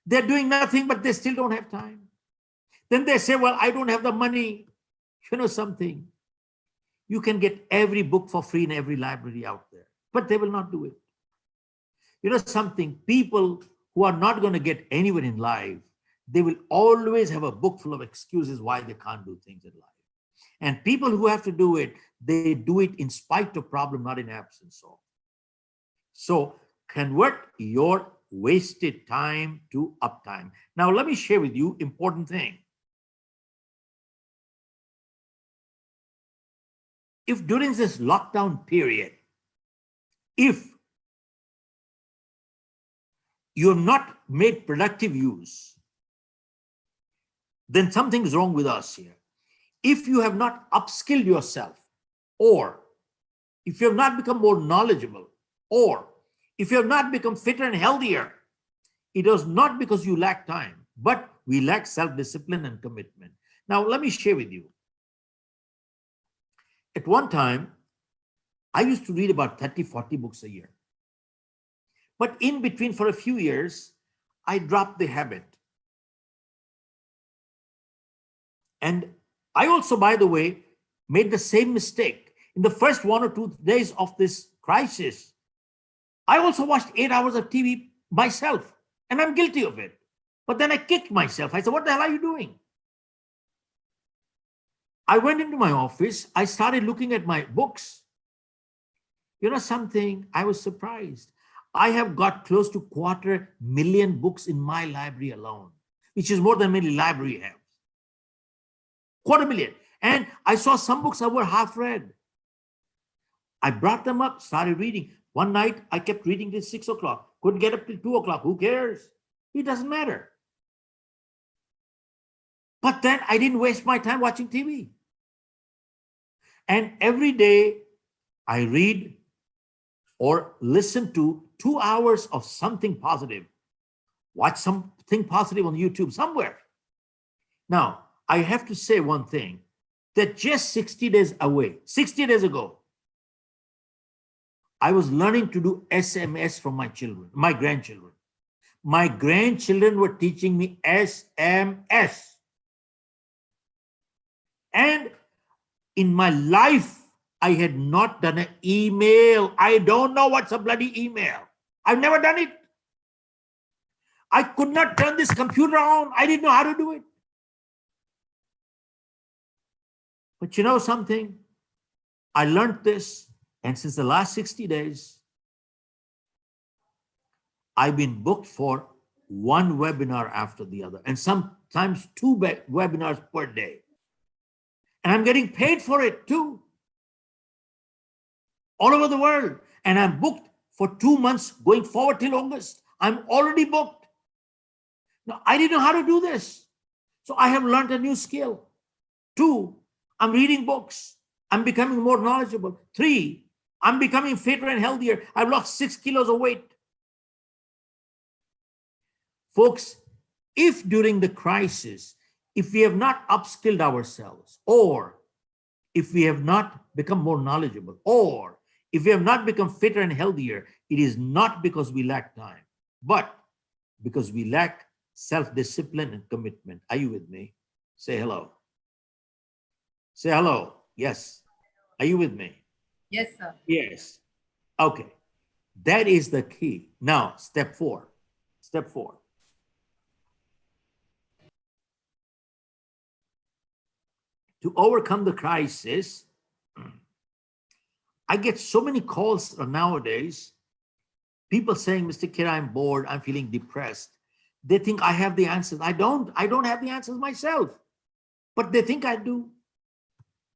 They're doing nothing, but they still don't have time. Then they say, well, I don't have the money. You know something? You can get every book for free in every library out there, but they will not do it. You know something? People who are not going to get anywhere in life, they will always have a book full of excuses why they can't do things in life. And people who have to do it, they do it in spite of problem, not in absence of. So convert your wasted time to uptime. Now, let me share with you important thing. If during this lockdown period, if you have not made productive use, then something is wrong with us here. If you have not upskilled yourself, or if you have not become more knowledgeable, or if you have not become fitter and healthier, it was not because you lack time, but we lack self-discipline and commitment. Now, let me share with you. At one time, I used to read about 30, 40 books a year. But in between, for a few years, I dropped the habit. And I also, by the way, made the same mistake. In the first 1 or 2 days of this crisis, I also watched 8 hours of TV myself, and I'm guilty of it. But then I kicked myself. I said, what the hell are you doing? I went into my office. I started looking at my books. You know something? I was surprised. I have got close to 250,000 books in my library alone, which is more than many libraries have. 250,000. And I saw some books that were half read. I brought them up, started reading. One night, I kept reading till 6 o'clock. Couldn't get up till 2 o'clock. Who cares? It doesn't matter. But then I didn't waste my time watching TV. And every day, I read or listen to 2 hours of something positive. Watch something positive on YouTube somewhere. Now, I have to say one thing, that just 60 days ago, I was learning to do SMS from my children, my grandchildren. My grandchildren were teaching me SMS. And in my life, I had not done an email. I don't know what's a bloody email. I've never done it. I could not turn this computer on. I didn't know how to do it. But you know something? I learned this, and since the last 60 days, I've been booked for one webinar after the other, and sometimes 2 webinars per day. And I'm getting paid for it too, all over the world. And I'm booked for 2 months going forward till August. I'm already booked. Now, I didn't know how to do this. So I have learned a new skill. 2, I'm reading books. I'm becoming more knowledgeable. 3, I'm becoming fitter and healthier. I've lost 6 kilos of weight. Folks, if during the crisis, if we have not upskilled ourselves, or if we have not become more knowledgeable, or if we have not become fitter and healthier, it is not because we lack time, but because we lack self-discipline and commitment. Are you with me? Say hello. Say hello. Yes. Are you with me? Yes, sir. Yes. Okay. That is the key. Now, step 4. Step 4. To overcome the crisis, I get so many calls nowadays, people saying, Mr. Khera, I'm bored, I'm feeling depressed. They think I have the answers. I don't have the answers myself, but they think I do.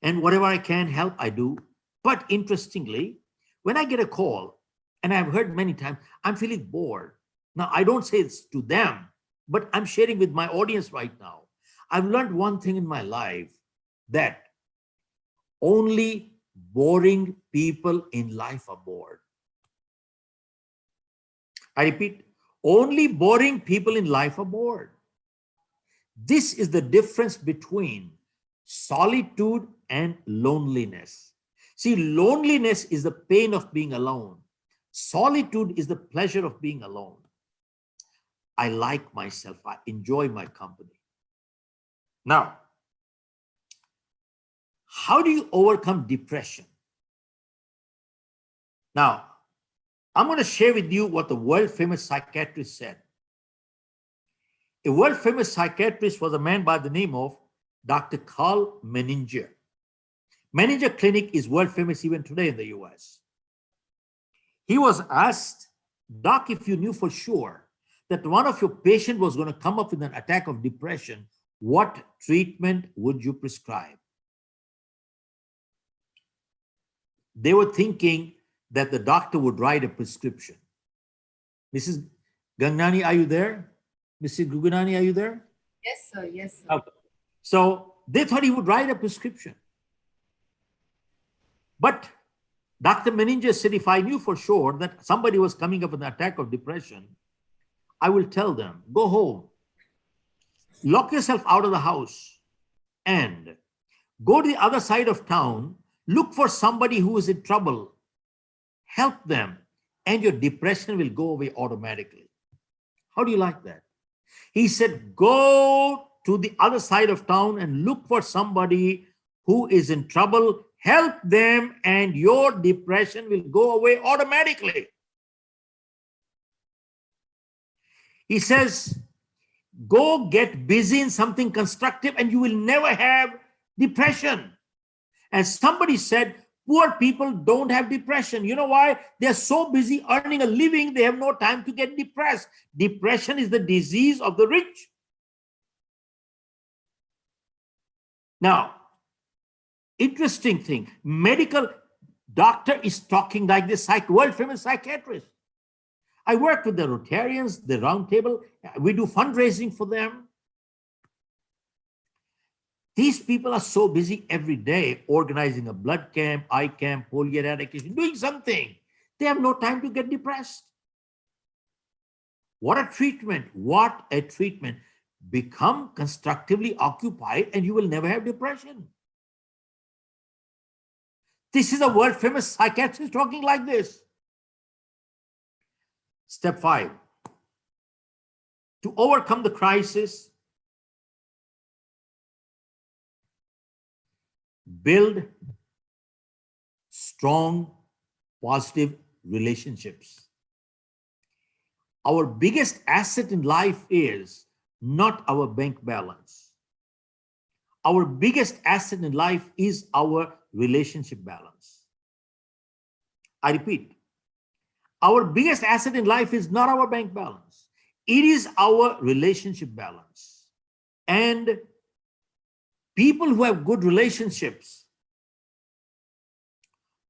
And whatever I can help, I do. But interestingly, when I get a call, and I've heard many times, I'm feeling bored. Now, I don't say it's to them, but I'm sharing with my audience right now. I've learned one thing in my life, that only boring people in life are bored. I repeat, only boring people in life are bored. This is the difference between solitude and loneliness. See, loneliness is the pain of being alone. Solitude is the pleasure of being alone. I like myself. I enjoy my company. Now, how do you overcome depression? Now, I'm going to share with you what the world famous psychiatrist said. A world famous psychiatrist was a man by the name of Dr. Carl Menninger. Menninger Clinic is world famous even today in the US. He was asked, Doc, if you knew for sure that one of your patients was going to come up with an attack of depression, what treatment would you prescribe? They were thinking that the doctor would write a prescription. Mrs. Gangnani, are you there? Mrs. Guganani, are you there? Yes, sir. Yes, sir. Okay. So they thought he would write a prescription. But Dr. Menninger said, if I knew for sure that somebody was coming up with an attack of depression, I will tell them, go home, lock yourself out of the house, and go to the other side of town, look for somebody who is in trouble, help them, and your depression will go away automatically. How do you like that? He said, go to the other side of town and look for somebody who is in trouble, help them, and your depression will go away automatically. He says, go get busy in something constructive and you will never have depression. And somebody said, poor people don't have depression. You know why? They're so busy earning a living, they have no time to get depressed. Depression is the disease of the rich. Now, interesting thing, medical doctor is talking like this world famous psychiatrist. I work with the Rotarians, the Round Table. We do fundraising for them. These people are so busy every day organizing a blood camp, eye camp, polio eradication, doing something. They have no time to get depressed. What a treatment. What a treatment. Become constructively occupied and you will never have depression. This is a world famous psychiatrist talking like this. Step 5. To overcome the crisis, build strong, positive relationships. Our biggest asset in life is not our bank balance. Our biggest asset in life is our relationship balance. I repeat, our biggest asset in life is not our bank balance. It is our relationship balance. And people who have good relationships,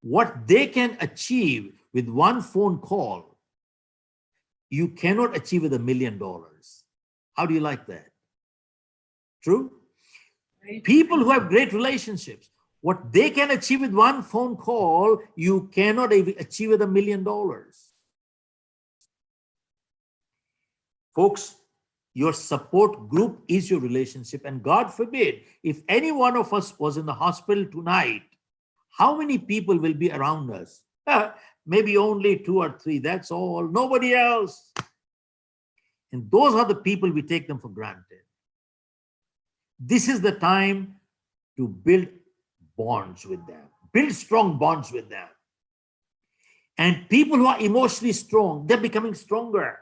what they can achieve with one phone call, you cannot achieve with $1 million. How do you like that? True? Right. People who have great relationships, what they can achieve with one phone call, you cannot achieve with $1 million. Folks, your support group is your relationship. And God forbid, if any one of us was in the hospital tonight, how many people will be around us? Maybe only 2 or 3, that's all, nobody else. And those are the people we take them for granted. This is the time to build bonds with them, build strong bonds with them. And people who are emotionally strong, they're becoming stronger.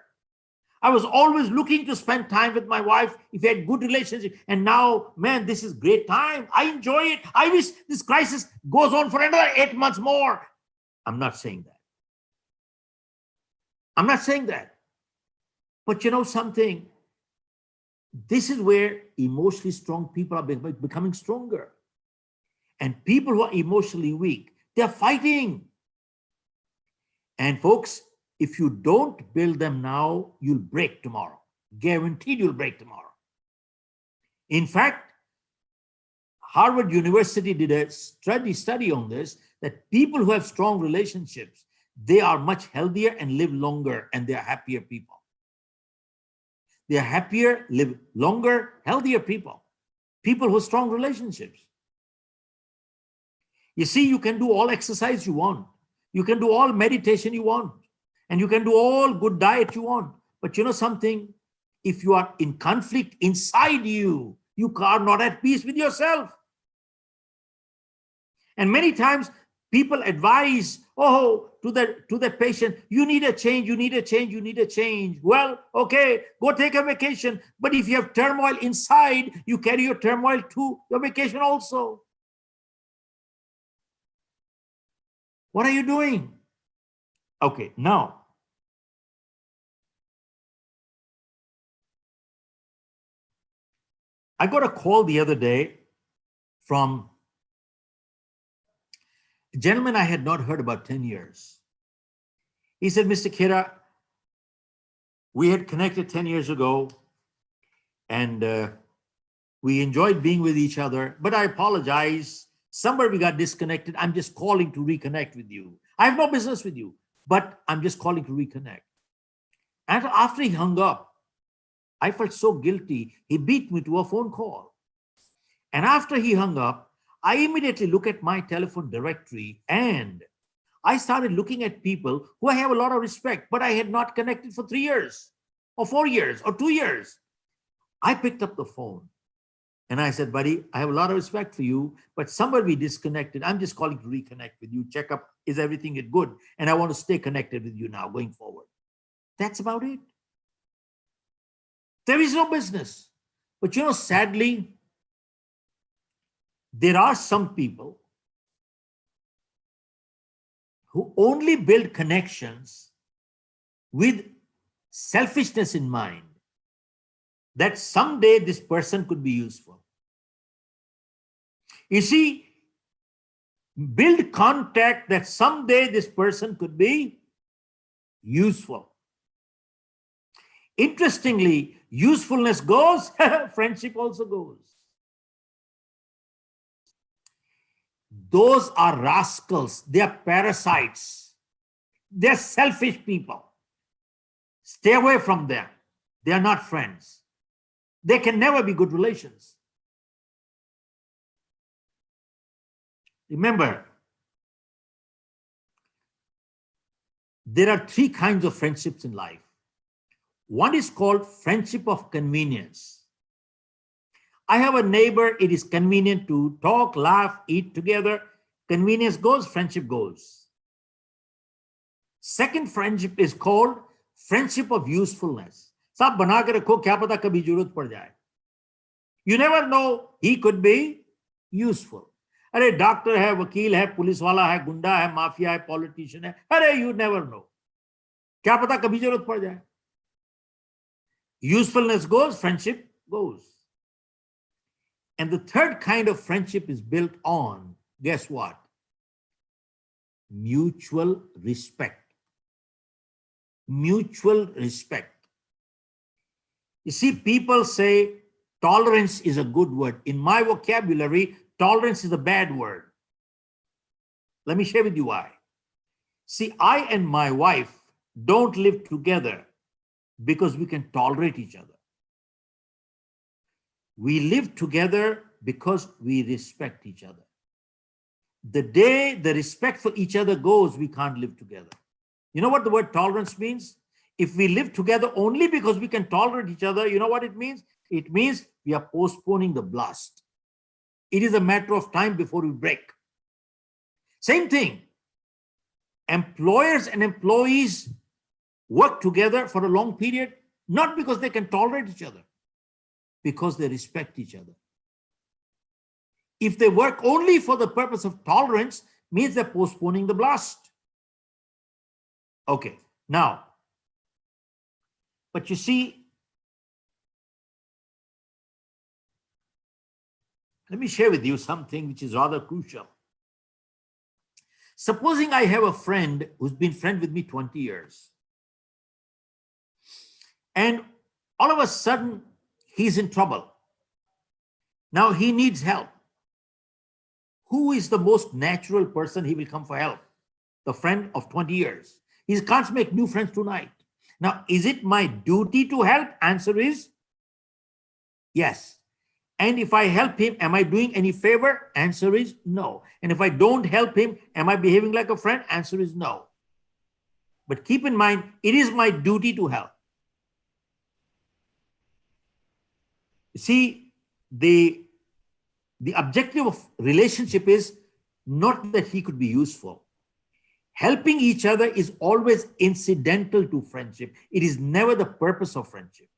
I was always looking to spend time with my wife if we had good relationship. And now, man, this is great time. I enjoy it. I wish this crisis goes on for another 8 months more. I'm not saying that. I'm not saying that. But you know something? This is where emotionally strong people are becoming stronger. And people who are emotionally weak, they're fighting. And folks, if you don't build them now, you'll break tomorrow. Guaranteed you'll break tomorrow. In fact, Harvard University did a study on this, that people who have strong relationships, they are much healthier and live longer, and they are happier people. They are happier, live longer, healthier people. People who have strong relationships. You see, you can do all exercise you want. You can do all meditation you want. And you can do all good diet you want. But you know something? If you are in conflict inside you, you are not at peace with yourself. And many times people advise, to the patient, you need a change, you need a change, you need a change. Well, okay, go take a vacation. But if you have turmoil inside, you carry your turmoil to your vacation also. What are you doing? Okay, now, I got a call the other day from a gentleman I had not heard about 10 years. He said, Mr. Khera, we had connected 10 years ago and we enjoyed being with each other, but I apologize. Somewhere we got disconnected. I'm just calling to reconnect with you. I have no business with you, but I'm just calling to reconnect. And after he hung up, I felt so guilty. He beat me to a phone call. And after he hung up, I immediately look at my telephone directory and I started looking at people who I have a lot of respect, but I had not connected for 3 years or 4 years or 2 years. I picked up the phone and I said, buddy, I have a lot of respect for you, but somewhere we disconnected. I'm just calling to reconnect with you, check up, is everything good? And I want to stay connected with you now going forward. That's about it. There is no business. But sadly, there are some people who only build connections with selfishness in mind, that someday this person could be useful. You see, build contact that someday this person could be useful. Interestingly, usefulness goes, friendship also goes. Those are rascals. They are parasites. They are selfish people. Stay away from them. They are not friends. They can never be good relations. Remember, there are 3 kinds of friendships in life. One is called friendship of convenience. I have a neighbor, it is convenient to talk, laugh, eat together. Convenience goes, friendship goes. Second friendship is called friendship of usefulness. Sab bana ke rakho, kya pata kabhi zarurat pad jaye. You never know, he could be useful. Arey doctor hai, vakil hai, police wala hai, gunda hai, mafia hai, politician hai. Arey you never know. Kya pata kabhi zarurat pad jaye. Usefulness goes, friendship goes. And the third kind of friendship is built on, guess what? Mutual respect. Mutual respect. You see, people say tolerance is a good word. In my vocabulary, tolerance is a bad word. Let me share with you why. See, I and my wife don't live together because we can tolerate each other. We live together because we respect each other. The day the respect for each other goes, we can't live together. You know what the word tolerance means? If we live together only because we can tolerate each other, you know what it means? It means we are postponing the blast. It is a matter of time before we break. Same thing. Employers and employees work together for a long period, not because they can tolerate each other, because they respect each other. If they work only for the purpose of tolerance, means they're postponing the blast. Okay, now, but you see, let me share with you something which is rather crucial. Supposing I have a friend who's been friend with me 20 years, and all of a sudden he's in trouble. Now he needs help. Who is the most natural person he will come for help? The friend of 20 years. He can't make new friends tonight. Now, is it my duty to help? Answer is yes. And if I help him, am I doing any favor? Answer is no. And if I don't help him, am I behaving like a friend? Answer is no. But keep in mind, it is my duty to help. See, the objective of relationship is not that he could be useful. Helping each other is always incidental to friendship. It is never the purpose of friendship.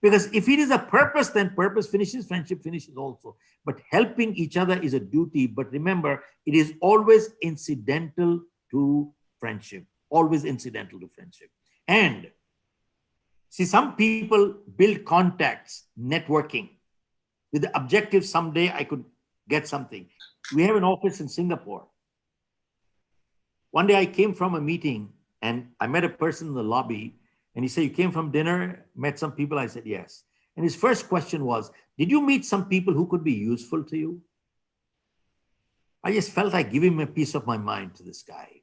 Because if it is a purpose, then purpose finishes, friendship finishes also. But helping each other is a duty. But remember, it is always incidental to friendship. Always incidental to friendship. And see, some people build contacts, networking, with the objective someday I could get something. We have an office in Singapore. One day I came from a meeting and I met a person in the lobby and he said, you came from dinner, met some people? I said, yes. And his first question was, did you meet some people who could be useful to you? I just felt like giving a piece of my mind to this guy.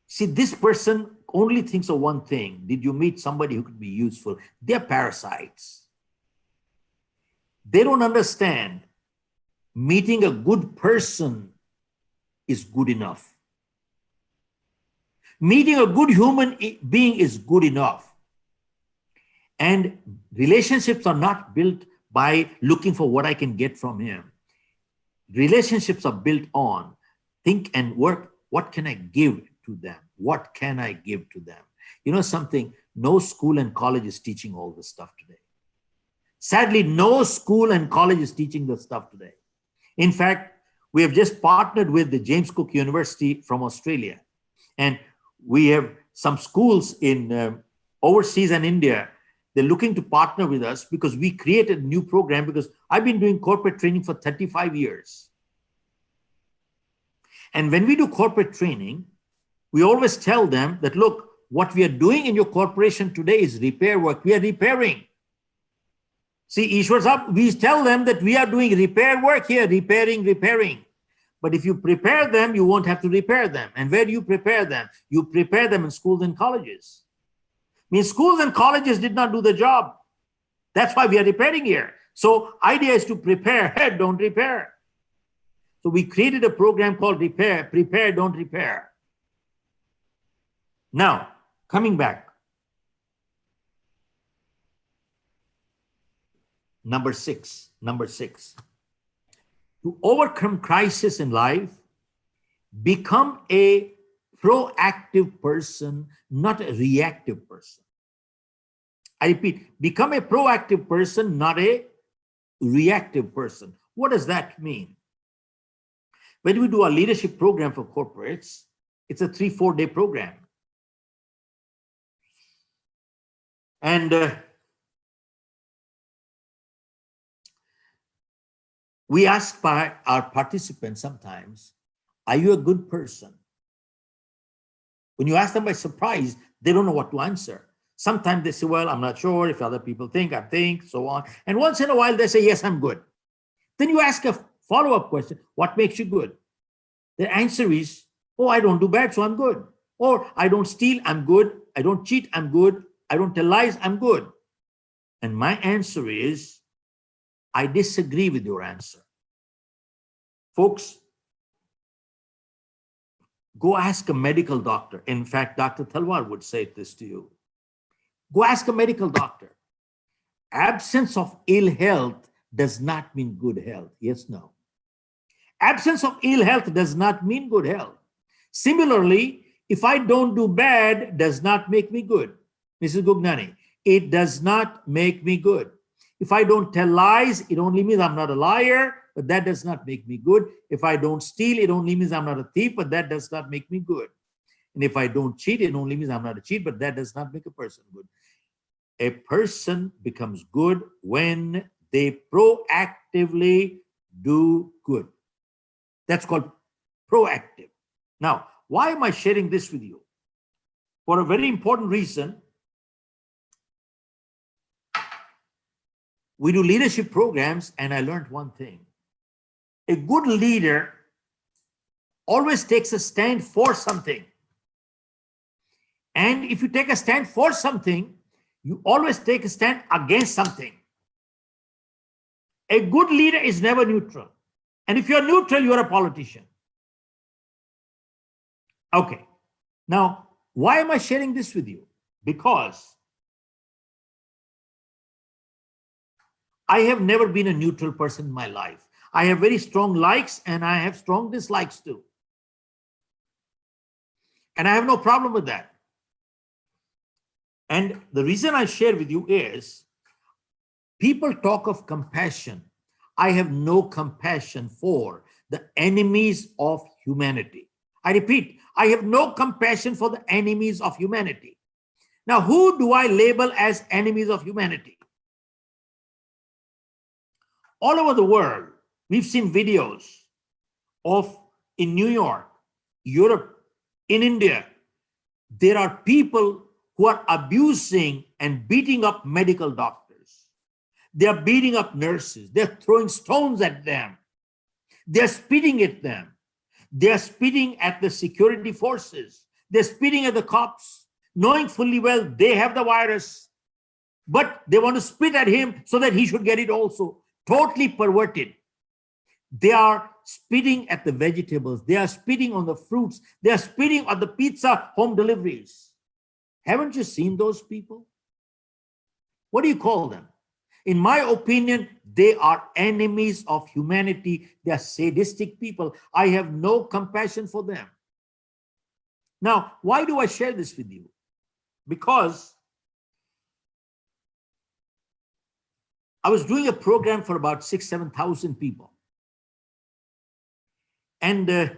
See, this person only thinks of one thing. Did you meet somebody who could be useful? They're parasites. They don't understand meeting a good person is good enough. Meeting a good human being is good enough. And relationships are not built by looking for what I can get from him. Relationships are built on think and work. What can I give to them? What can I give to them? You know something? No school and college is teaching all this stuff today. Sadly, no school and college is teaching this stuff today. In fact, we have just partnered with the James Cook University from Australia. And we have some schools in overseas and India. They're looking to partner with us because we created a new program, because I've been doing corporate training for 35 years. And when we do corporate training, we always tell them that, look, what we are doing in your corporation today is repair work. We are repairing. See, Ishwar Sahab, we tell them that we are doing repair work here, repairing. But if you prepare them, you won't have to repair them. And where do you prepare them? You prepare them in schools and colleges. I mean, schools and colleges did not do the job. That's why we are repairing here. So idea is to prepare, don't repair. So we created a program called Repair, Prepare, Don't Repair. Now, coming back. Number six. To overcome crisis in life, become a proactive person, not a reactive person. I repeat, become a proactive person, not a reactive person. What does that mean? When we do a leadership program for corporates, it's a 3-4 day program. And we ask our participants sometimes, are you a good person? When you ask them by surprise, they don't know what to answer. Sometimes they say, well, I'm not sure. If other people think, I think, so on. And once in a while, they say, yes, I'm good. Then you ask a follow-up question, what makes you good? The answer is, oh, I don't do bad, so I'm good. Or I don't steal, I'm good. I don't cheat, I'm good. I don't tell lies, I'm good. And my answer is, I disagree with your answer. Folks, go ask a medical doctor. In fact, Dr. Talwar would say this to you. Go ask a medical doctor. Absence of ill health does not mean good health. Yes, no. Absence of ill health does not mean good health. Similarly, if I don't do bad, does not make me good. Mrs. Gugnani, it does not make me good. If I don't tell lies, it only means I'm not a liar, but that does not make me good. If I don't steal, it only means I'm not a thief, but that does not make me good. And if I don't cheat, it only means I'm not a cheat, but that does not make a person good. A person becomes good when they proactively do good. That's called proactive. Now, why am I sharing this with you? For a very important reason. We do leadership programs, and I learned one thing. A good leader always takes a stand for something. And if you take a stand for something, you always take a stand against something. A good leader is never neutral. And if you're neutral, you're a politician. Okay. Now, why am I sharing this with you? Because I have never been a neutral person in my life. I have very strong likes and I have strong dislikes too. And I have no problem with that. And the reason I share with you is people talk of compassion. I have no compassion for the enemies of humanity. I repeat, I have no compassion for the enemies of humanity. Now, who do I label as enemies of humanity? All over the world, we've seen videos of in New York, Europe, in India, there are people who are abusing and beating up medical doctors. They are beating up nurses. They're throwing stones at them. They're spitting at them. They're spitting at the security forces. They're spitting at the cops, knowing fully well they have the virus, but they want to spit at him so that he should get it also. Totally perverted. They are spitting at the vegetables. They are spitting on the fruits. They are spitting on the pizza home deliveries. Haven't you seen those people? What do you call them? In my opinion, they are enemies of humanity. They are sadistic people. I have no compassion for them. Now, why do I share this with you? Because I was doing a program for about 6,000 to 7,000 people. And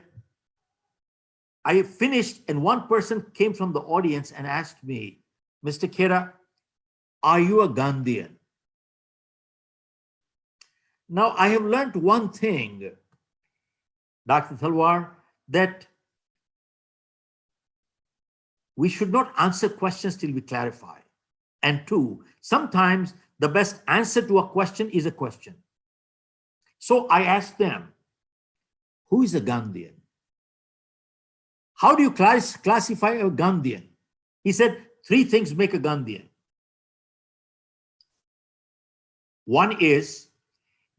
I finished, and one person came from the audience and asked me, Mr. Khera, are you a Gandhian? Now, I have learned one thing, Dr. Talwar, that we should not answer questions till we clarify. And two, sometimes the best answer to a question is a question. So I asked them, who is a Gandhian? How do you classify a Gandhian? He said, 3 things make a Gandhian. One is,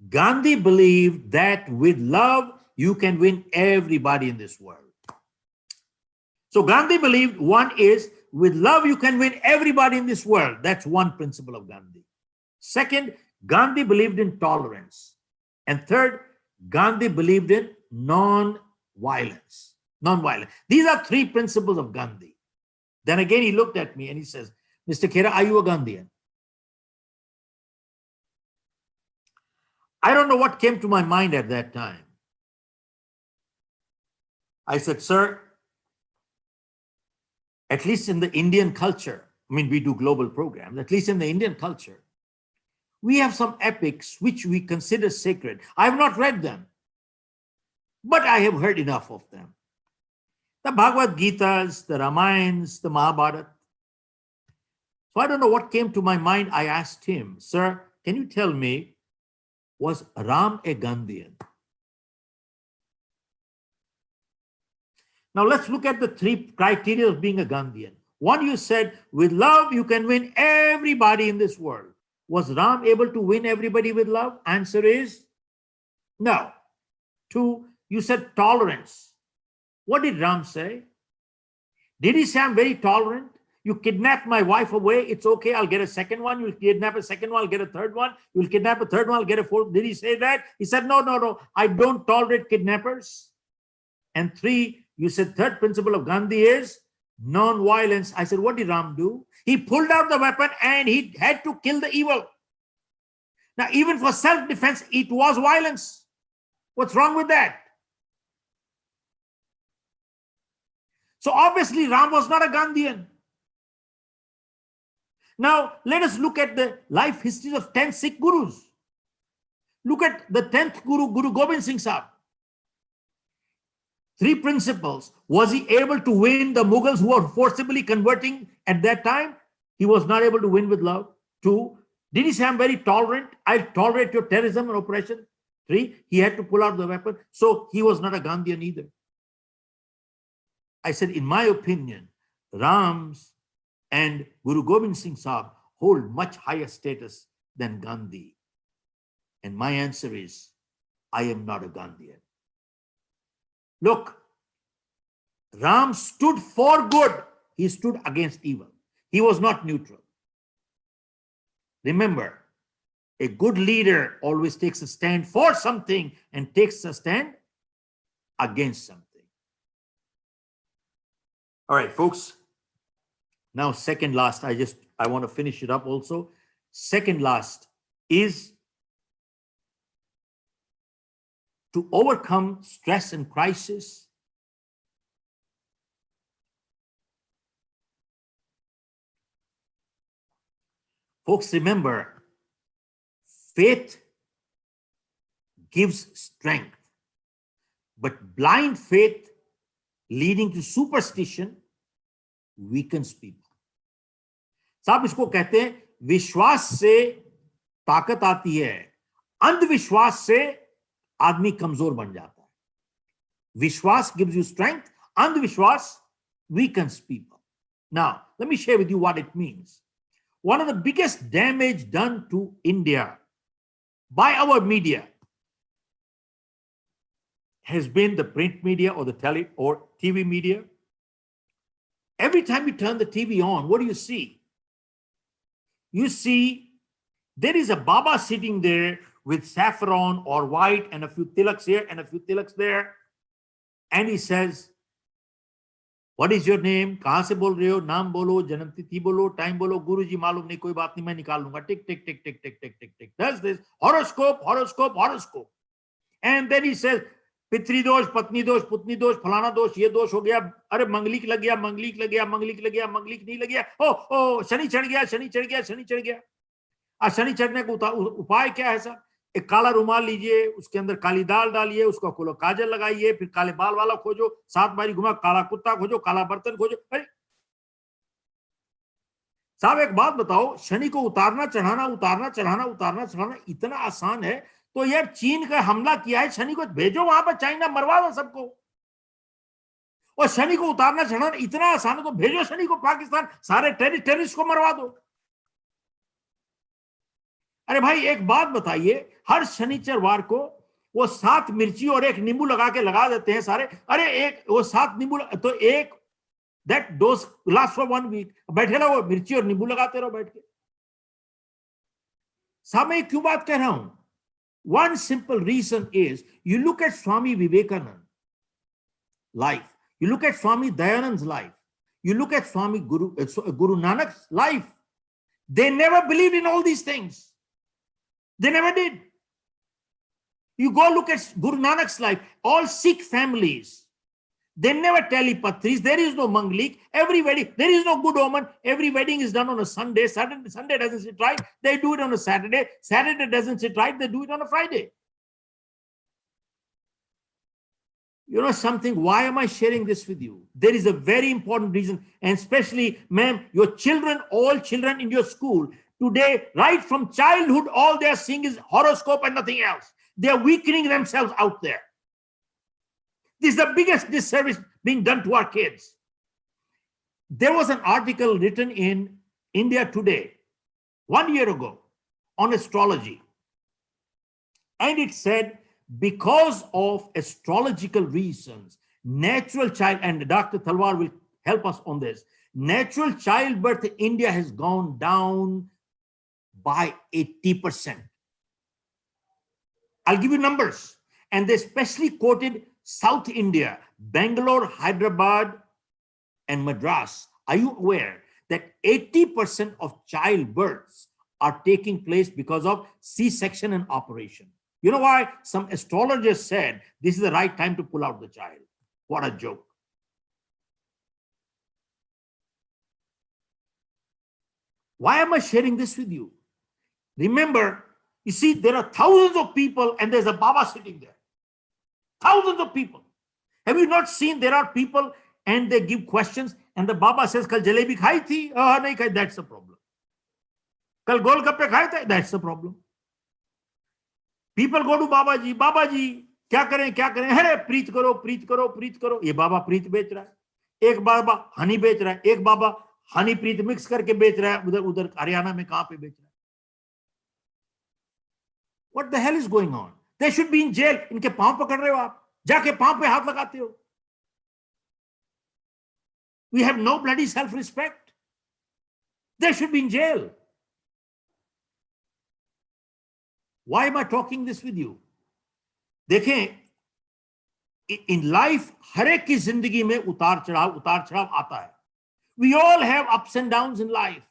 Gandhi believed that with love, you can win everybody in this world. So Gandhi believed, one is, with love, you can win everybody in this world. That's one principle of Gandhi. Second, Gandhi believed in tolerance. And third, Gandhi believed in non-violence. Non-violence. These are 3 principles of Gandhi. Then again, he looked at me and he says, Mr. Khera, are you a Gandhian? I don't know what came to my mind at that time. I said, sir, at least in the Indian culture, I mean, we do global programs, at least in the Indian culture, we have some epics which we consider sacred. I have not read them, but I have heard enough of them. The Bhagavad Gitas, the Ramayans, the Mahabharata. So I don't know what came to my mind. I asked him, sir, can you tell me, was Ram a Gandhian? Now let's look at the 3 criteria of being a Gandhian. One, you said, with love, you can win everybody in this world. Was Ram able to win everybody with love? Answer is no. 2, you said tolerance. What did Ram say? Did he say, I'm very tolerant? You kidnap my wife away, it's okay, I'll get a second one. You'll kidnap a second one, I'll get a third one. You'll kidnap a third one, I'll get a fourth. Did he say that? He said, no, I don't tolerate kidnappers. And 3, you said third principle of Gandhi is non-violence. I said, what did Ram do? He pulled out the weapon and he had to kill the evil. Now, even for self-defense, it was violence. What's wrong with that? So obviously, Ram was not a Gandhian. Now, let us look at the life history of 10 Sikh gurus. Look at the 10th Guru, Guru Gobind Singh Sahib. 3 principles. Was he able to win the Mughals who were forcibly converting at that time? He was not able to win with love. 2, did he say, I'm very tolerant? I'll tolerate your terrorism and oppression. 3, he had to pull out the weapon. So he was not a Gandhian either. I said, in my opinion, Ram's and Guru Gobind Singh Sahib hold much higher status than Gandhi. And my answer is, I am not a Gandhian. Look, Ram stood for good. He stood against evil. He was not neutral. Remember, a good leader always takes a stand for something and takes a stand against something. All right, folks. Now, second last, I want to finish it up also. Second last is to overcome stress and crisis. Folks, remember, faith gives strength, but blind faith leading to superstition weakens people. साहब इसको कहते हैं विश्वास से ताकत आती है, अंधविश्वास से आदमी कमजोर बन जाता है. Vishwas gives you strength. Andhvishwas weakens people. Now, let me share with you what it means. One of the biggest damage done to India by our media has been the print media or the tele or TV media. Every time you turn the TV on, what do you see? You see there is a Baba sitting there with saffron or white and a few tilaks here and a few tilaks there. And he says, what is your name? कहाँ से बोल रहे हो? नाम बोलो, जन्म तिथि बोलो, टाइम बोलो. गुरुजी मालूम नहीं, कोई बात नहीं, मैं निकाल लूंगा. Tick, tick, tick, tick, tick, tick, tick, tick. Does this horoscope, horoscope, horoscope. And then he says, पितृ दोष, पत्नी दोष, पुतनी दोष, फलाना दोष, ये दोष हो गया. अरे मंगलिक लग गया, मंगलिक लग गया, मंगलिक लग गया, मंगलिक नहीं लग गया. ओ शनि चढ़ गया, शनि चढ़ गया, शनि चढ़ गया. शनि चढ़ने का उपाय क्या है सर? एक काला रुमाल लीजिए, उसके अंदर काली दाल डालिए, उसको खोलो, काजल लगाइए, फिर काले बाल वाला खोजो, 7 बारी घुमा, काला कुत्ता खोजो, काला बर्तन खोजो. अरे साहब एक बात बताओ, शनि को उतारना चढ़ाना, उतारना चढ़ाना, उतारना चढ़ाना इतना आसान है तो यार चीन का हमला किया है, शनि को भेजो वहां पर, चाइना मरवा दो सबको. और शनि को उतारना चढ़ाना इतना आसान है तो भेजो शनि को पाकिस्तान, सारे टेररिस्ट को मरवा दो. अरे भाई एक बात बताइए, हर शनिचरवार को वो 7 मिर्ची और 1 नींबू लगा के लगा देते हैं सारे. अरे एक वो 7 नींबू तो एक that dose last for 1 week. बैठे रहो, मिर्ची और नींबू लगाते रहो बैठ के. साहब मैं क्यों बात कह रहा हूं? One simple reason is you look at Swami Vivekananda's life, you look at Swami Dayanand's life, you look at Swami Guru Nanak's life. They never believed in all these things. They never did. You go look at Guru Nanak's life, all Sikh families, they never telepathies. There is no manglik. Every wedding, there is no good omen. Every wedding is done on a Sunday. Sunday doesn't sit right. They do it on a Saturday. Saturday doesn't sit right. They do it on a Friday. You know something? Why am I sharing this with you? There is a very important reason. And especially, ma'am, your children, all children in your school, today, right from childhood, all they are seeing is horoscope and nothing else. They are weakening themselves out there. This is the biggest disservice being done to our kids. There was an article written in India Today 1 year ago on astrology. And it said, because of astrological reasons, natural child, and Dr. Talwar will help us on this, natural childbirth in India has gone down by 80%. I'll give you numbers. And they especially quoted South India, Bangalore, Hyderabad, and Madras. Are you aware that 80% of childbirths are taking place because of C-section and operation? You know why? Some astrologers said this is the right time to pull out the child. What a joke. Why am I sharing this with you? Remember, you see, there are thousands of people and there's a Baba sitting there. Thousands of people. Have you not seen there are people and they give questions and the Baba says, Kal jalebi khai thi? Oh, nahi khai. That's the problem. Kal golgappe khaye the? That's the problem. People go to Baba ji, kya kare, kya kare? Hey, preach karo, preach karo, preach karo. Ye Baba preach bech raha hai. Ek Baba honey bech raha hai. Ek Baba honey preach mix karke bech raha hai. Udhar Haryana mein kahan pe bech raha hai? What the hell is going on? They should be in jail. इनके पांव पकड़ रहे हो आप, जाके पांव पे हाथ लगाते हो. We have no bloody self-respect. They should be in jail. Why am I talking this with you? देखें, in life हर एक की जिंदगी में उतार चढ़ाव आता है. We all have ups and downs in life.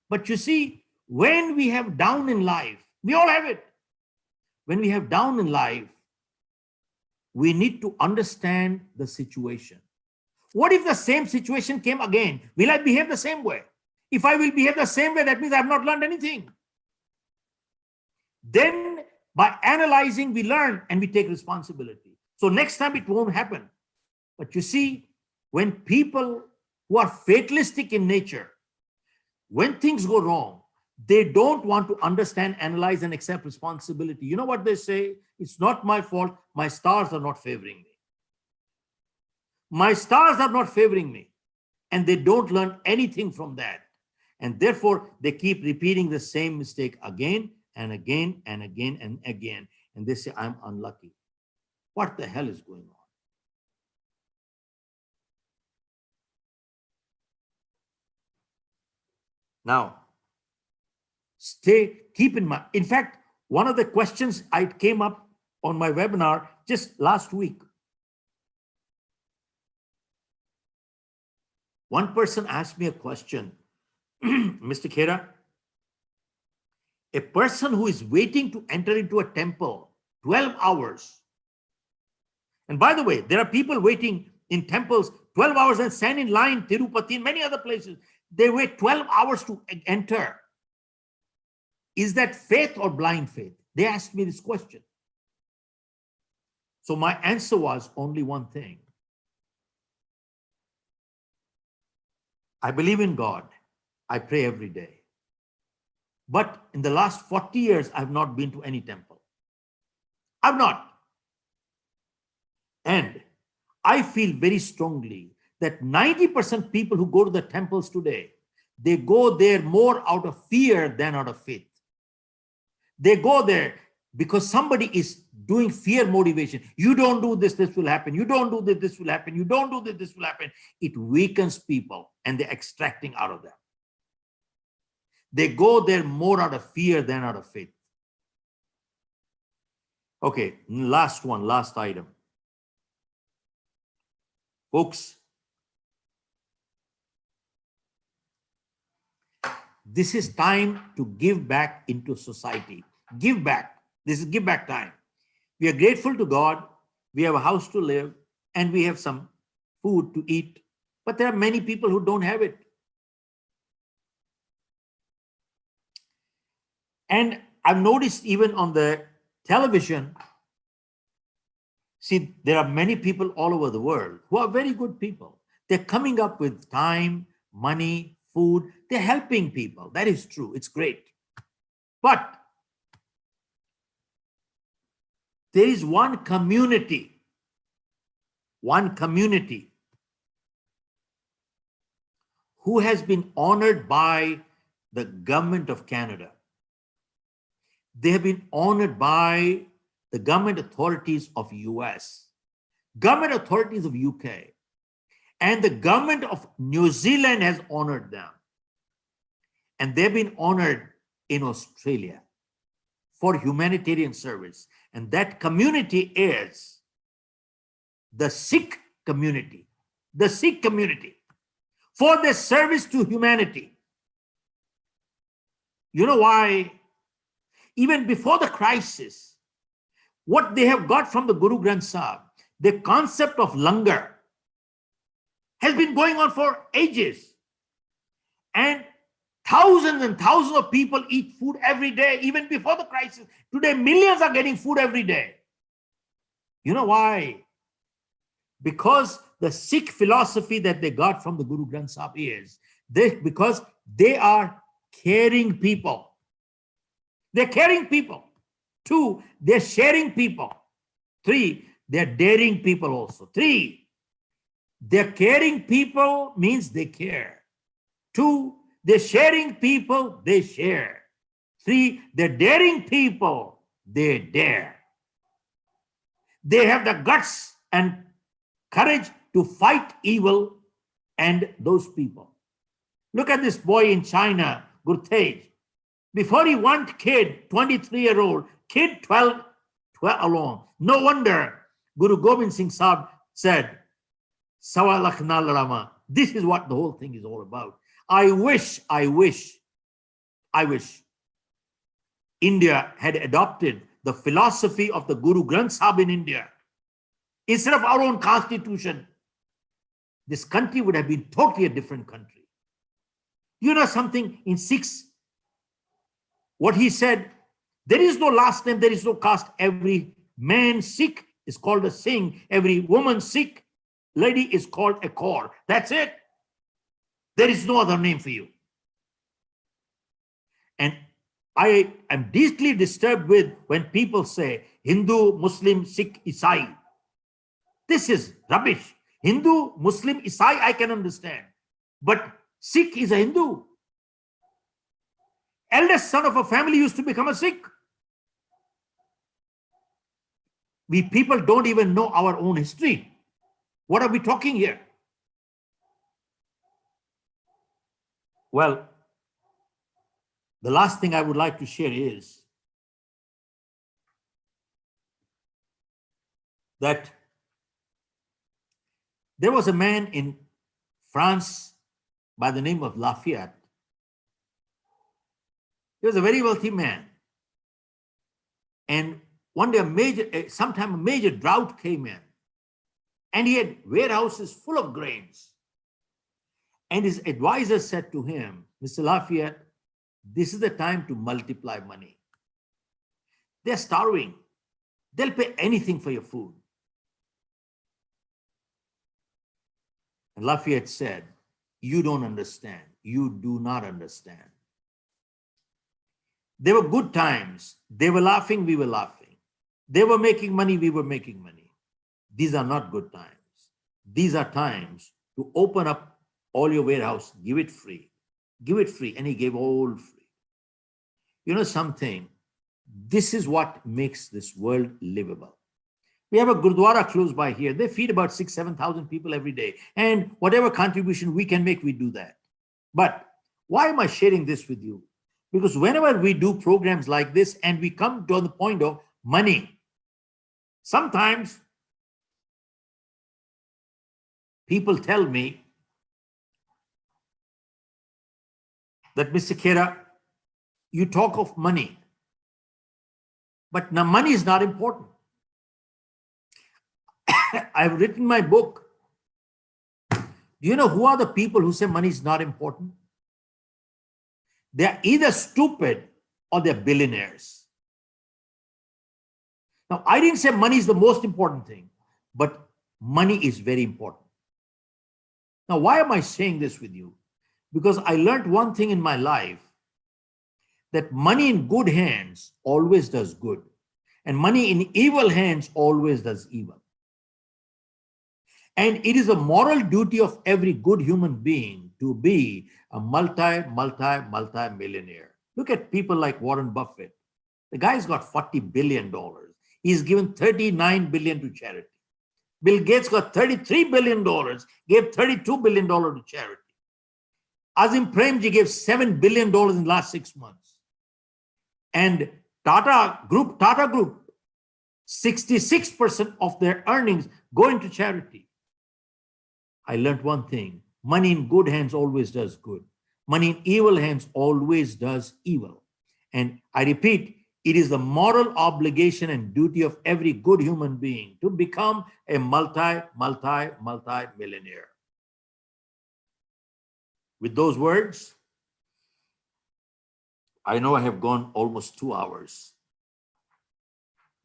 But you see, when we have down in life, we all have it. When we have down in life, we need to understand the situation. What if the same situation came again? Will I behave the same way? If I will behave the same way, that means I have not learned anything. Then by analyzing, we learn and we take responsibility. So next time it won't happen. But you see, when people who are fatalistic in nature, when things go wrong, They don't want to understand, analyze, and accept responsibility. You know what they say? It's not my fault. My stars are not favoring me. My stars are not favoring me. And they don't learn anything from that. And therefore, they keep repeating the same mistake again and again and again and again. And they say, I'm unlucky. What the hell is going on? Now, keep in mind. In fact, one of the questions I came up on my webinar just last week. One person asked me a question, Mr. Khera, a person who is waiting to enter into a temple 12 hours. And by the way, there are people waiting in temples 12 hours and stand in line, Tirupati, and many other places. They wait 12 hours to enter. Is that faith or blind faith? They asked me this question. So my answer was only one thing. I believe in God. I pray every day. But in the last 40 years, I've not been to any temple. I've not. And I feel very strongly that 90% people who go to the temples today, they go there more out of fear than out of faith. They go there because somebody is doing fear motivation. You don't do this, this will happen. You don't do this, this will happen. You don't do this, this will happen. It weakens people and they're extracting out of them. They go there more out of fear than out of faith. Okay, last one, last item. Folks, this is time to give back into society. Give back. This is give back time. We are grateful to God. We have a house to live and we have some food to eat. But there are many people who don't have it. And I've noticed even on the television, see, there are many people all over the world who are very good people. They're coming up with time, money, food. They're helping people. That is true. It's great. But there is one community who has been honored by the government of Canada. They have been honored by the government authorities of US, government authorities of UK, and the government of New Zealand has honored them. And they've been honored in Australia for humanitarian service. And that community is the Sikh community, for their service to humanity. You know why? Even before the crisis, what they have got from the Guru Granth Sahib, the concept of langar has been going on for ages. And thousands and thousands of people eat food every day, even before the crisis. Today, millions are getting food every day. You know why? Because the Sikh philosophy that they got from the Guru Granth Sahib is because they are caring people. They're caring people. 2, they're sharing people. 3, they're daring people also. 3, they're caring people means they care. 2, they're sharing people, they share. 3, they're daring people, they dare. They have the guts and courage to fight evil and those people. Look at this boy in China, Gurtej. Before he went kid, 23-year-old, kid 12 alone. No wonder Guru Gobind Singh Sahib said, Sawa lakh na ladama. This is what the whole thing is all about. I wish India had adopted the philosophy of the Guru Granth Sahib in India. Instead of our own constitution, this country would have been totally a different country. You know something in Sikhs, what he said, there is no last name, there is no caste. Every man Sikh is called a Singh. Every woman Sikh lady is called a Kaur. That's it. There is no other name for you. And I am deeply disturbed with when people say Hindu, Muslim, Sikh, Isai. This is rubbish. Hindu, Muslim, Isai, I can understand. But Sikh is a Hindu. Eldest son of a family used to become a Sikh. We people don't even know our own history. What are we talking here? Well, the last thing I would like to share is that there was a man in France by the name of Lafayette. He was a very wealthy man. And one day, sometime a major drought came in, and he had warehouses full of grains. And his advisor said to him, Mr. Lafayette, this is the time to multiply money. They're starving. They'll pay anything for your food. And Lafayette said, you don't understand. You do not understand. There were good times. They were laughing, we were laughing. They were making money, we were making money. These are not good times. These are times to open up all your warehouse, give it free. Give it free. And he gave all free. You know something? This is what makes this world livable. We have a Gurdwara close by here. They feed about 6,000 to 7,000 people every day. And whatever contribution we can make, we do that. But why am I sharing this with you? Because whenever we do programs like this and we come to the point of money, sometimes people tell me that, Mr. Khera, you talk of money, but now money is not important. I've written my book. Do you know who are the people who say money is not important? They're either stupid or they're billionaires. Now, I didn't say money is the most important thing, but money is very important. Now, why am I saying this with you? Because I learned one thing in my life, that money in good hands always does good, and money in evil hands always does evil. And it is a moral duty of every good human being to be a multi-millionaire. Look at people like Warren Buffett. The guy's got $40 billion. He's given $39 billion to charity. Bill Gates got $33 billion, gave $32 billion to charity. Azim Premji gave $7 billion in the last 6 months. And Tata Group, 66% of their earnings go into charity. I learned one thing: money in good hands always does good. Money in evil hands always does evil. And I repeat, it is the moral obligation and duty of every good human being to become a multi-millionaire. With those words, I know I have gone almost 2 hours.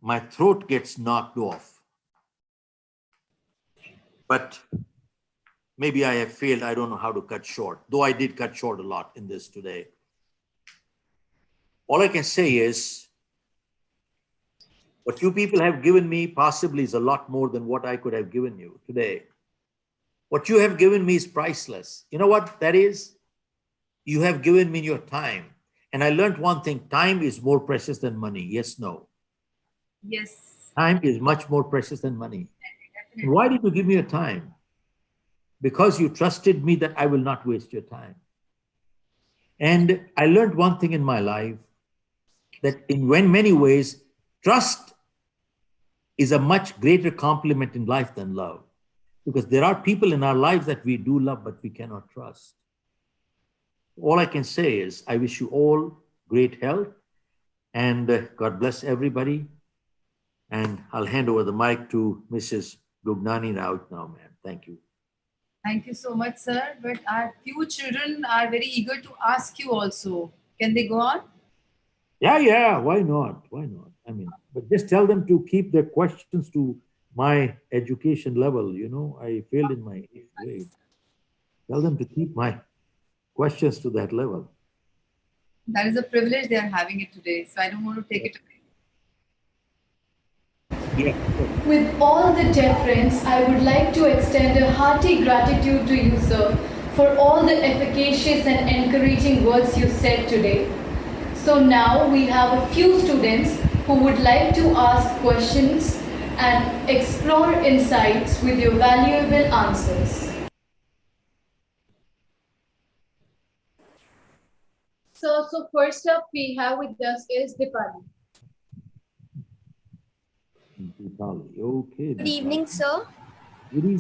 My throat gets knocked off. But maybe I have failed. I don't know how to cut short, though I did cut short a lot in this today. All I can say is, what you people have given me possibly is a lot more than what I could have given you today. What you have given me is priceless. You know what that is? You have given me your time. And I learned one thing: time is more precious than money. Yes, no? Yes. Time is much more precious than money. And why did you give me your time? Because you trusted me that I will not waste your time. And I learned one thing in my life, that in many ways, trust is a much greater compliment in life than love. Because there are people in our lives that we do love, but we cannot trust. All I can say is, I wish you all great health, and God bless everybody. And I'll hand over the mic to Mrs. Gugnani now, ma'am. Thank you. Thank you so much, sir. But our few children are very eager to ask you also. Can they go on? Yeah, why not? Why not? I mean, but just tell them to keep their questions to my education level. You know, I failed in my 8th grade. Tell them to keep my questions to that level. That is a privilege they are having it today. So I don't want to take it away. Yeah. With all the deference, I would like to extend a hearty gratitude to you, sir, for all the efficacious and encouraging words you said today. So now we have a few students who would like to ask questions and explore insights with your valuable answers. So first up we have with us is Dipali. Okay. Good evening, sir. Good evening.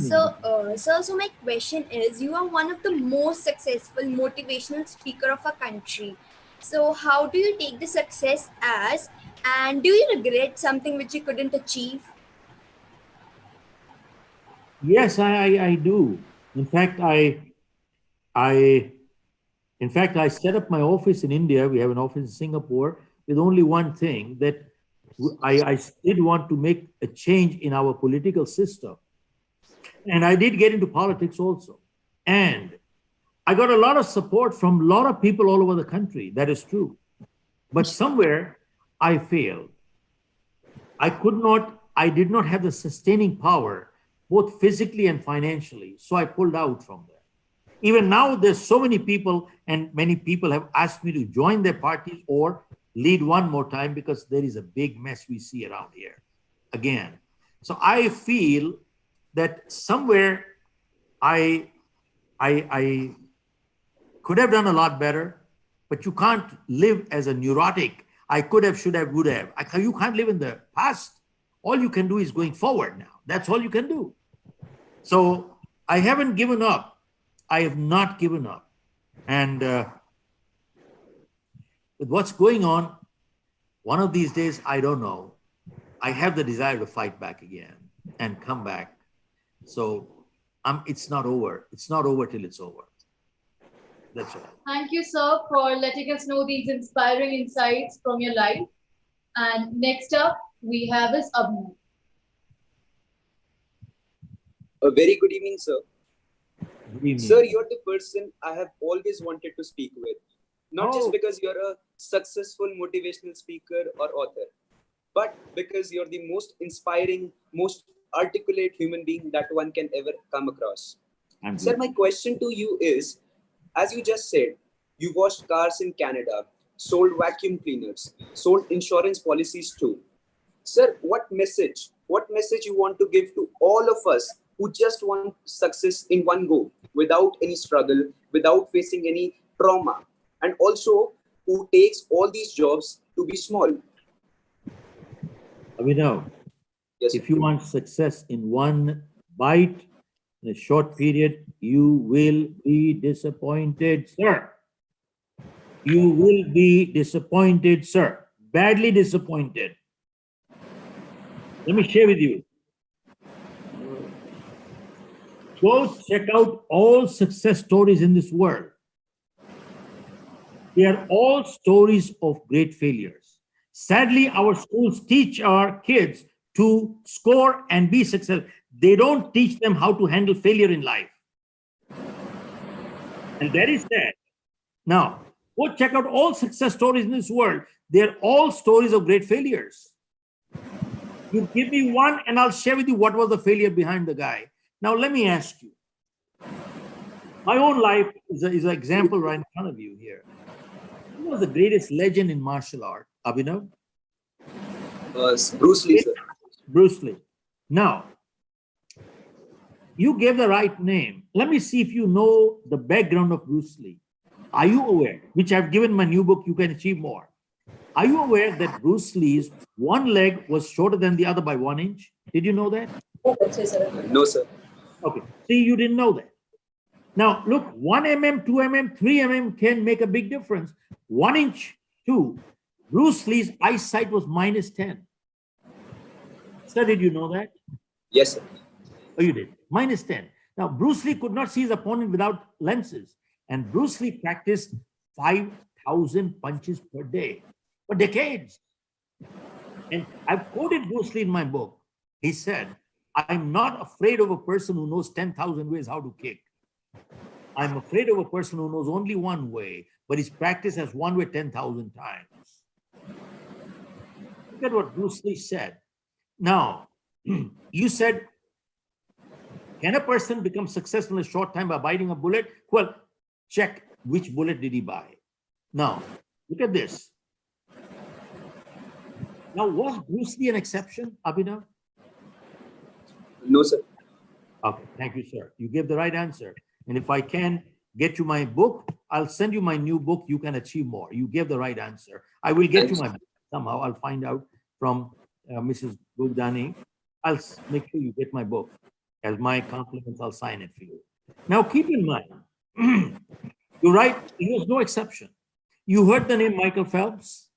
So my question is, you are one of the most successful motivational speaker of our country. So how do you take the success as, and do you regret something which you couldn't achieve? Yes, I do. In fact, I set up my office in India. We have an office in Singapore with only one thing, that I did want to make a change in our political system. And I did get into politics also. And I got a lot of support from a lot of people all over the country. That is true. But somewhere I failed. I did not have the sustaining power, both physically and financially. So I pulled out from there. Even now, there's so many people, and many people have asked me to join their parties or lead one more time, because there is a big mess we see around here again. So I feel that somewhere I could have done a lot better, but you can't live as a neurotic. I could have, should have, would have. You can't live in the past. All you can do is going forward now. That's all you can do. So I haven't given up. I have not given up. And with what's going on, one of these days, I don't know, I have the desire to fight back again and come back. So it's not over. It's not over till it's over. That's all. Thank you, sir, for letting us know these inspiring insights from your life. And next up, we have is Abnu. A very good evening, sir. Good evening. Sir, you're the person I have always wanted to speak with. Not just because you're a successful motivational speaker or author, but because you're the most inspiring, most articulate human being that one can ever come across. Sir, my question to you is, as you just said, you washed cars in Canada, sold vacuum cleaners, sold insurance policies too. Sir, what message you want to give to all of us who just want success in one go, without any struggle, without facing any trauma, and also who takes all these jobs to be small? Abhinav, yes, if you want success in one bite, in a short period, you will be disappointed, sir. You will be disappointed, sir. Badly disappointed. Let me share with you. Go check out all success stories in this world. They are all stories of great failures. Sadly, our schools teach our kids to score and be successful. They don't teach them how to handle failure in life. And that is sad. Now, go check out all success stories in this world. They're all stories of great failures. You give me one and I'll share with you what was the failure behind the guy. Now, let me ask you. My own life is an example right in front of you here. Who was the greatest legend in martial art? Abhinav? Bruce Lee, sir. Bruce Lee. Now, you gave the right name. Let me see if you know the background of Bruce Lee. Are you aware, which I've given my new book, You Can Achieve More. Are you aware that Bruce Lee's one leg was shorter than the other by 1 inch? Did you know that? No, sir. Okay. See, you didn't know that. Now, look, 1 mm, 2 mm, 3 mm can make a big difference. 1 inch, 2. Bruce Lee's eyesight was -10. Sir, did you know that? Yes, sir. Oh, you did. -10. Now, Bruce Lee could not see his opponent without lenses. And Bruce Lee practiced 5,000 punches per day for decades. And I've quoted Bruce Lee in my book. He said, I'm not afraid of a person who knows 10,000 ways how to kick. I'm afraid of a person who knows only one way, but his practice has won with 10,000 times. Look at what Bruce Lee said. Now, you said, can a person become successful in a short time by biting a bullet? Well, check which bullet did he buy. Now, look at this. Now, was Bruce Lee an exception, Abhinav? No, sir. Okay, thank you, sir. You gave the right answer. And if I can get you my book, I'll send you my new book, You Can Achieve More. You gave the right answer. I will get you my book somehow. I'll find out from Mrs. Gugdani. I'll make sure you get my book. As my compliments, I'll sign it for you. Now, keep in mind, you're right, he was no exception. You heard the name Michael Phelps?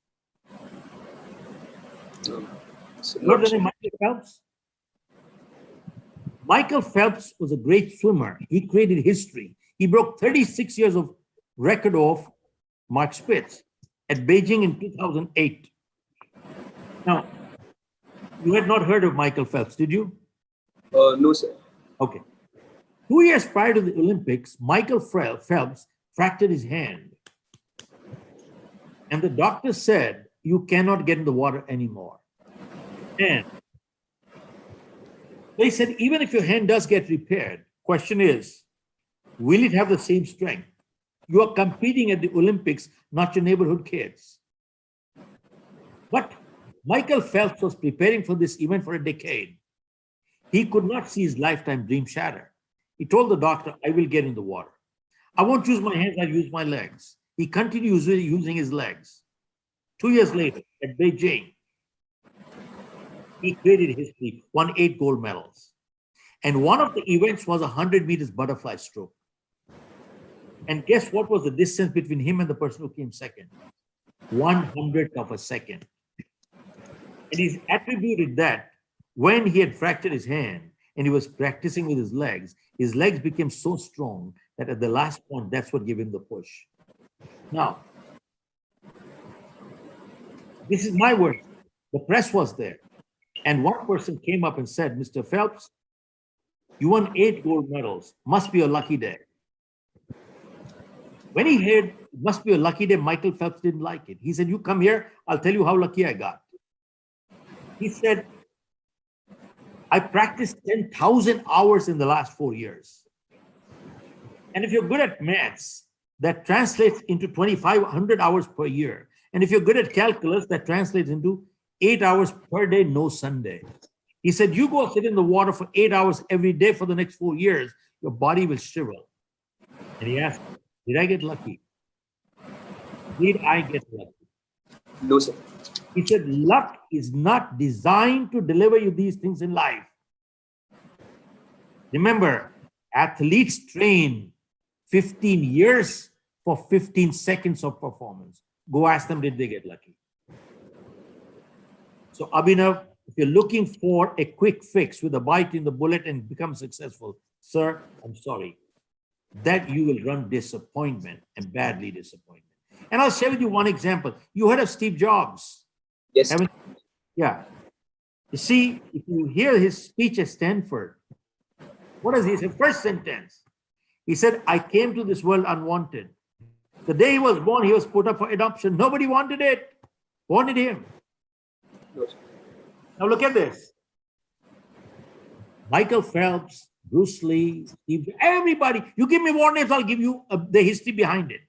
Heard the name Michael Phelps? Michael Phelps was a great swimmer. He created history. He broke 36 years of record of Mark Spitz at Beijing in 2008. Now, you had not heard of Michael Phelps, did you? No, sir. Okay. 2 years prior to the Olympics, Michael Phelps fractured his hand. And the doctor said, you cannot get in the water anymore. And they said, even if your hand does get repaired, question is, will it have the same strength? You are competing at the Olympics, not your neighborhood kids. But Michael Phelps was preparing for this event for a decade. He could not see his lifetime dream shatter. He told the doctor, I will get in the water. I won't use my hands, I'll use my legs. He continued using his legs. 2 years later, at Beijing, he created history, won 8 gold medals. And one of the events was a 100 meters butterfly stroke. And guess what was the distance between him and the person who came second? 1/100th of a second. And he's attributed that when he had fractured his hand and he was practicing with his legs became so strong that at the last point, that's what gave him the push. Now, this is my word. The press was there. And one person came up and said, Mr. Phelps, you won 8 gold medals. Must be a lucky day. When he heard it must be a lucky day, Michael Phelps didn't like it. He said, you come here, I'll tell you how lucky I got. He said, I practiced 10,000 hours in the last 4 years. And if you're good at maths, that translates into 2,500 hours per year. And if you're good at calculus, that translates into 8 hours per day, no Sunday. He said, you go sit in the water for 8 hours every day for the next 4 years, your body will shrivel. And he asked, did I get lucky? Did I get lucky? No, sir. He said, luck is not designed to deliver you these things in life. Remember, athletes train 15 years for 15 seconds of performance. Go ask them, did they get lucky? So Abhinav, if you're looking for a quick fix with a bite in the bullet and become successful, sir, I'm sorry. That you will run disappointment and badly disappointment. And I'll share with you one example. You heard of Steve Jobs? Yes. Yeah. You see, if you hear his speech at Stanford, what does he say? First sentence. He said, I came to this world unwanted. The day he was born, he was put up for adoption. Nobody wanted it. Wanted him. Now look at this. Michael Phelps, Bruce Lee, Steve, everybody. You give me more names, I'll give you the history behind it.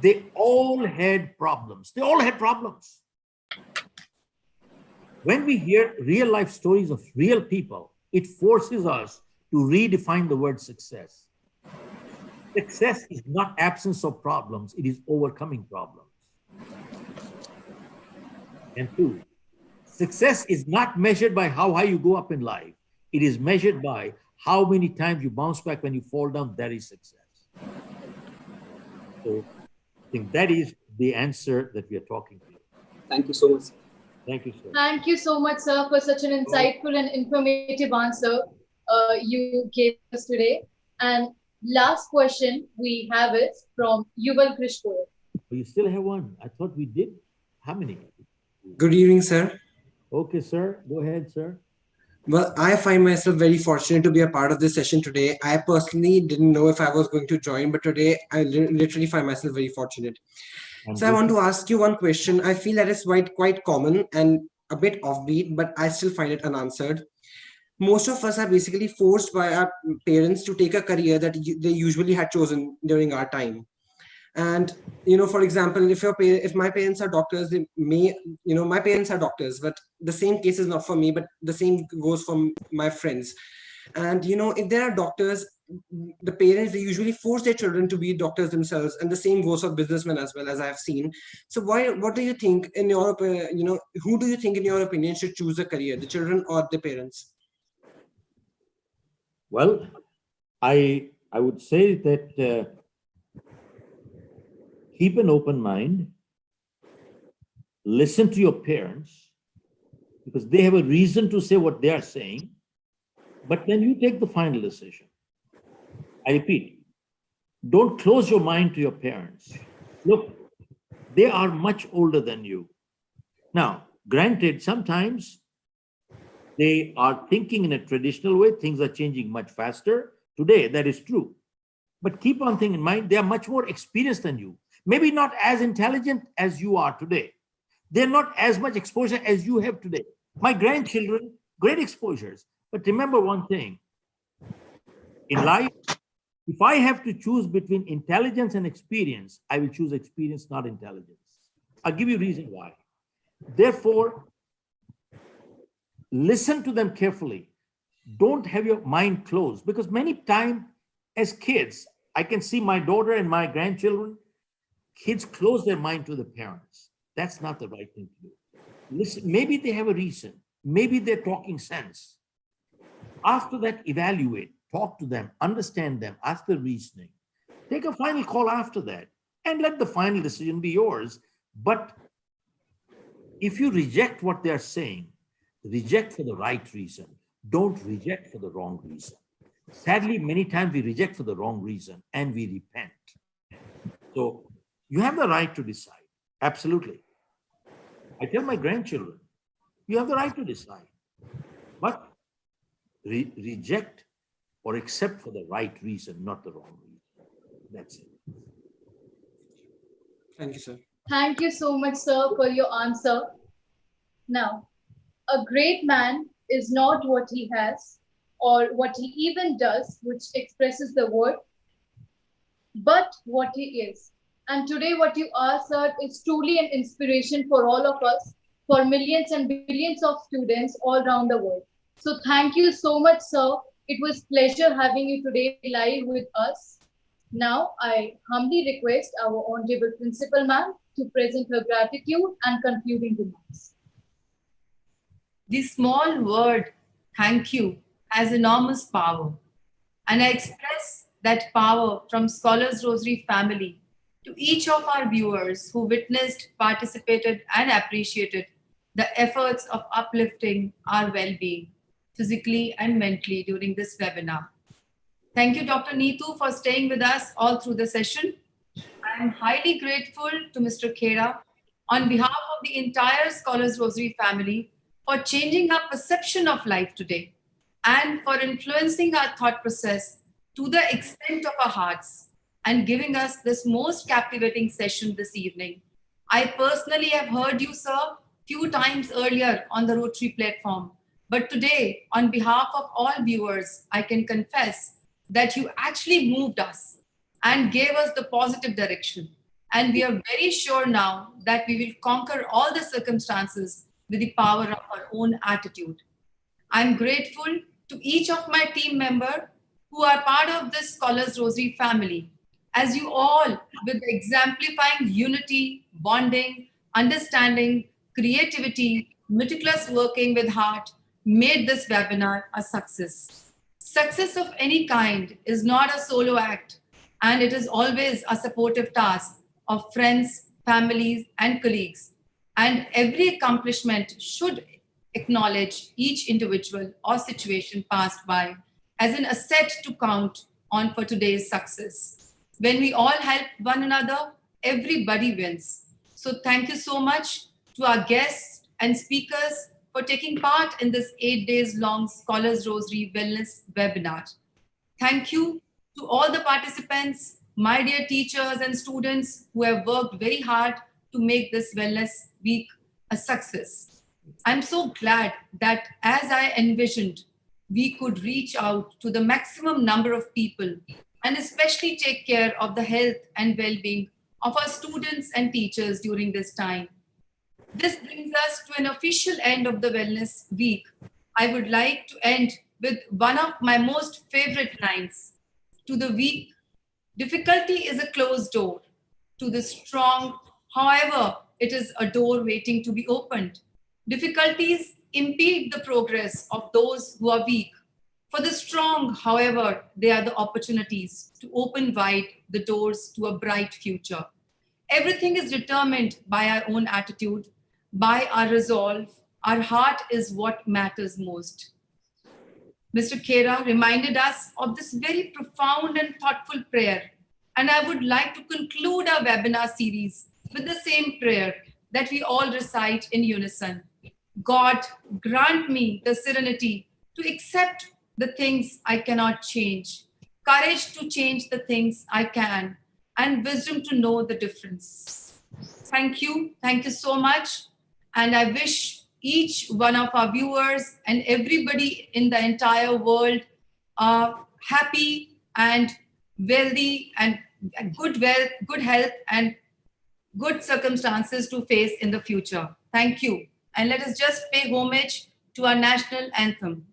They all had problems. They all had problems. When we hear real life stories of real people, it forces us to redefine the word success. Success is not absence of problems, it is overcoming problems. And 2, success is not measured by how high you go up in life. It is measured by how many times you bounce back when you fall down. That is success. So I think that is the answer that we are talking to. Thank you so much. Thank you, sir. Thank you so much, sir, for such an insightful and informative answer you gave us today. And last question we have is from Yuval Krishko. Oh, you still have one? I thought we did. How many? Good evening, sir. Okay, sir. Go ahead, sir. Well, I find myself very fortunate to be a part of this session today. I personally didn't know if I was going to join, but today I literally find myself very fortunate. So I want to ask you one question. I feel that is quite common and a bit offbeat, but I still find it unanswered. Most of us are basically forced by our parents to take a career that they usually had chosen during our time. And for example, if my parents are doctors, they may my parents are doctors, but the same case is not for me, but the same goes for my friends. And if there are doctors, the parents, they usually force their children to be doctors themselves, and the same goes for businessmen as well, as I've seen. So what do you think in your who do you think in your opinion should choose a career, the children or the parents? Well, I would say that keep an open mind, listen to your parents, because they have a reason to say what they are saying, but then you take the final decision. I repeat, don't close your mind to your parents. Look, they are much older than you. Now, granted, sometimes they are thinking in a traditional way. Things are changing much faster. Today, that is true. But keep one thing in mind, they are much more experienced than you. Maybe not as intelligent as you are today. They're not as much exposure as you have today. My grandchildren, great exposures. But remember one thing, in life, if I have to choose between intelligence and experience, I will choose experience, not intelligence. I'll give you a reason why. Therefore, listen to them carefully. Don't have your mind closed, because many times as kids, I can see my daughter and my grandchildren, kids close their mind to the parents. That's not the right thing to do. Listen, maybe they have a reason. Maybe they're talking sense. After that, evaluate, talk to them, understand them, ask the reasoning. Take a final call after that, and let the final decision be yours. But if you reject what they're saying, reject for the right reason. Don't reject for the wrong reason. Sadly, many times we reject for the wrong reason and we repent. So you have the right to decide. Absolutely. I tell my grandchildren, you have the right to decide, but reject or accept for the right reason, not the wrong reason. That's it. Thank you, sir. Thank you so much, sir, for your answer. Now, a great man is not what he has or what he even does, which expresses the word, but what he is. And today, what you are, sir, is truly an inspiration for all of us, for millions and billions of students all around the world. So thank you so much, sir. It was pleasure having you today live with us. Now, I humbly request our Honorable Principal Ma'am to present her gratitude and concluding remarks. The small word, thank you, has enormous power. And I express that power from Scholars Rosary family to each of our viewers who witnessed, participated, and appreciated the efforts of uplifting our well-being, physically and mentally during this webinar. Thank you, Dr. Neetu, for staying with us all through the session. I am highly grateful to Mr. Khera on behalf of the entire Scholars Rosary family for changing our perception of life today and for influencing our thought process to the extent of our hearts and giving us this most captivating session this evening. I personally have heard you, sir, few times earlier on the Rotary platform, but today, on behalf of all viewers, I can confess that you actually moved us and gave us the positive direction. And we are very sure now that we will conquer all the circumstances with the power of our own attitude. I'm grateful to each of my team members who are part of this Scholars Rosary family, as you all, with exemplifying unity, bonding, understanding, creativity, meticulous working with heart, made this webinar a success. Success of any kind is not a solo act, and it is always a supportive task of friends, families, and colleagues. And every accomplishment should acknowledge each individual or situation passed by as an asset to count on for today's success. When we all help one another, everybody wins. So thank you so much to our guests and speakers for for taking part in this 8 days long Scholars Rosary Wellness webinar. Thank you to all the participants, my dear teachers and students who have worked very hard to make this Wellness Week a success. I'm so glad that as I envisioned, we could reach out to the maximum number of people and especially take care of the health and well-being of our students and teachers during this time. This brings us to an official end of the Wellness Week. I would like to end with one of my most favorite lines. To the weak, difficulty is a closed door. To the strong, however, it is a door waiting to be opened. Difficulties impede the progress of those who are weak. For the strong, however, they are the opportunities to open wide the doors to a bright future. Everything is determined by our own attitude, by our resolve. Our heart is what matters most. Mr. Khera reminded us of this very profound and thoughtful prayer, and I would like to conclude our webinar series with the same prayer that we all recite in unison. God, grant me the serenity to accept the things I cannot change, courage to change the things I can, and wisdom to know the difference. Thank you so much. And I wish each one of our viewers and everybody in the entire world happy and wealthy and good health and good circumstances to face in the future. Thank you. And let us just pay homage to our national anthem.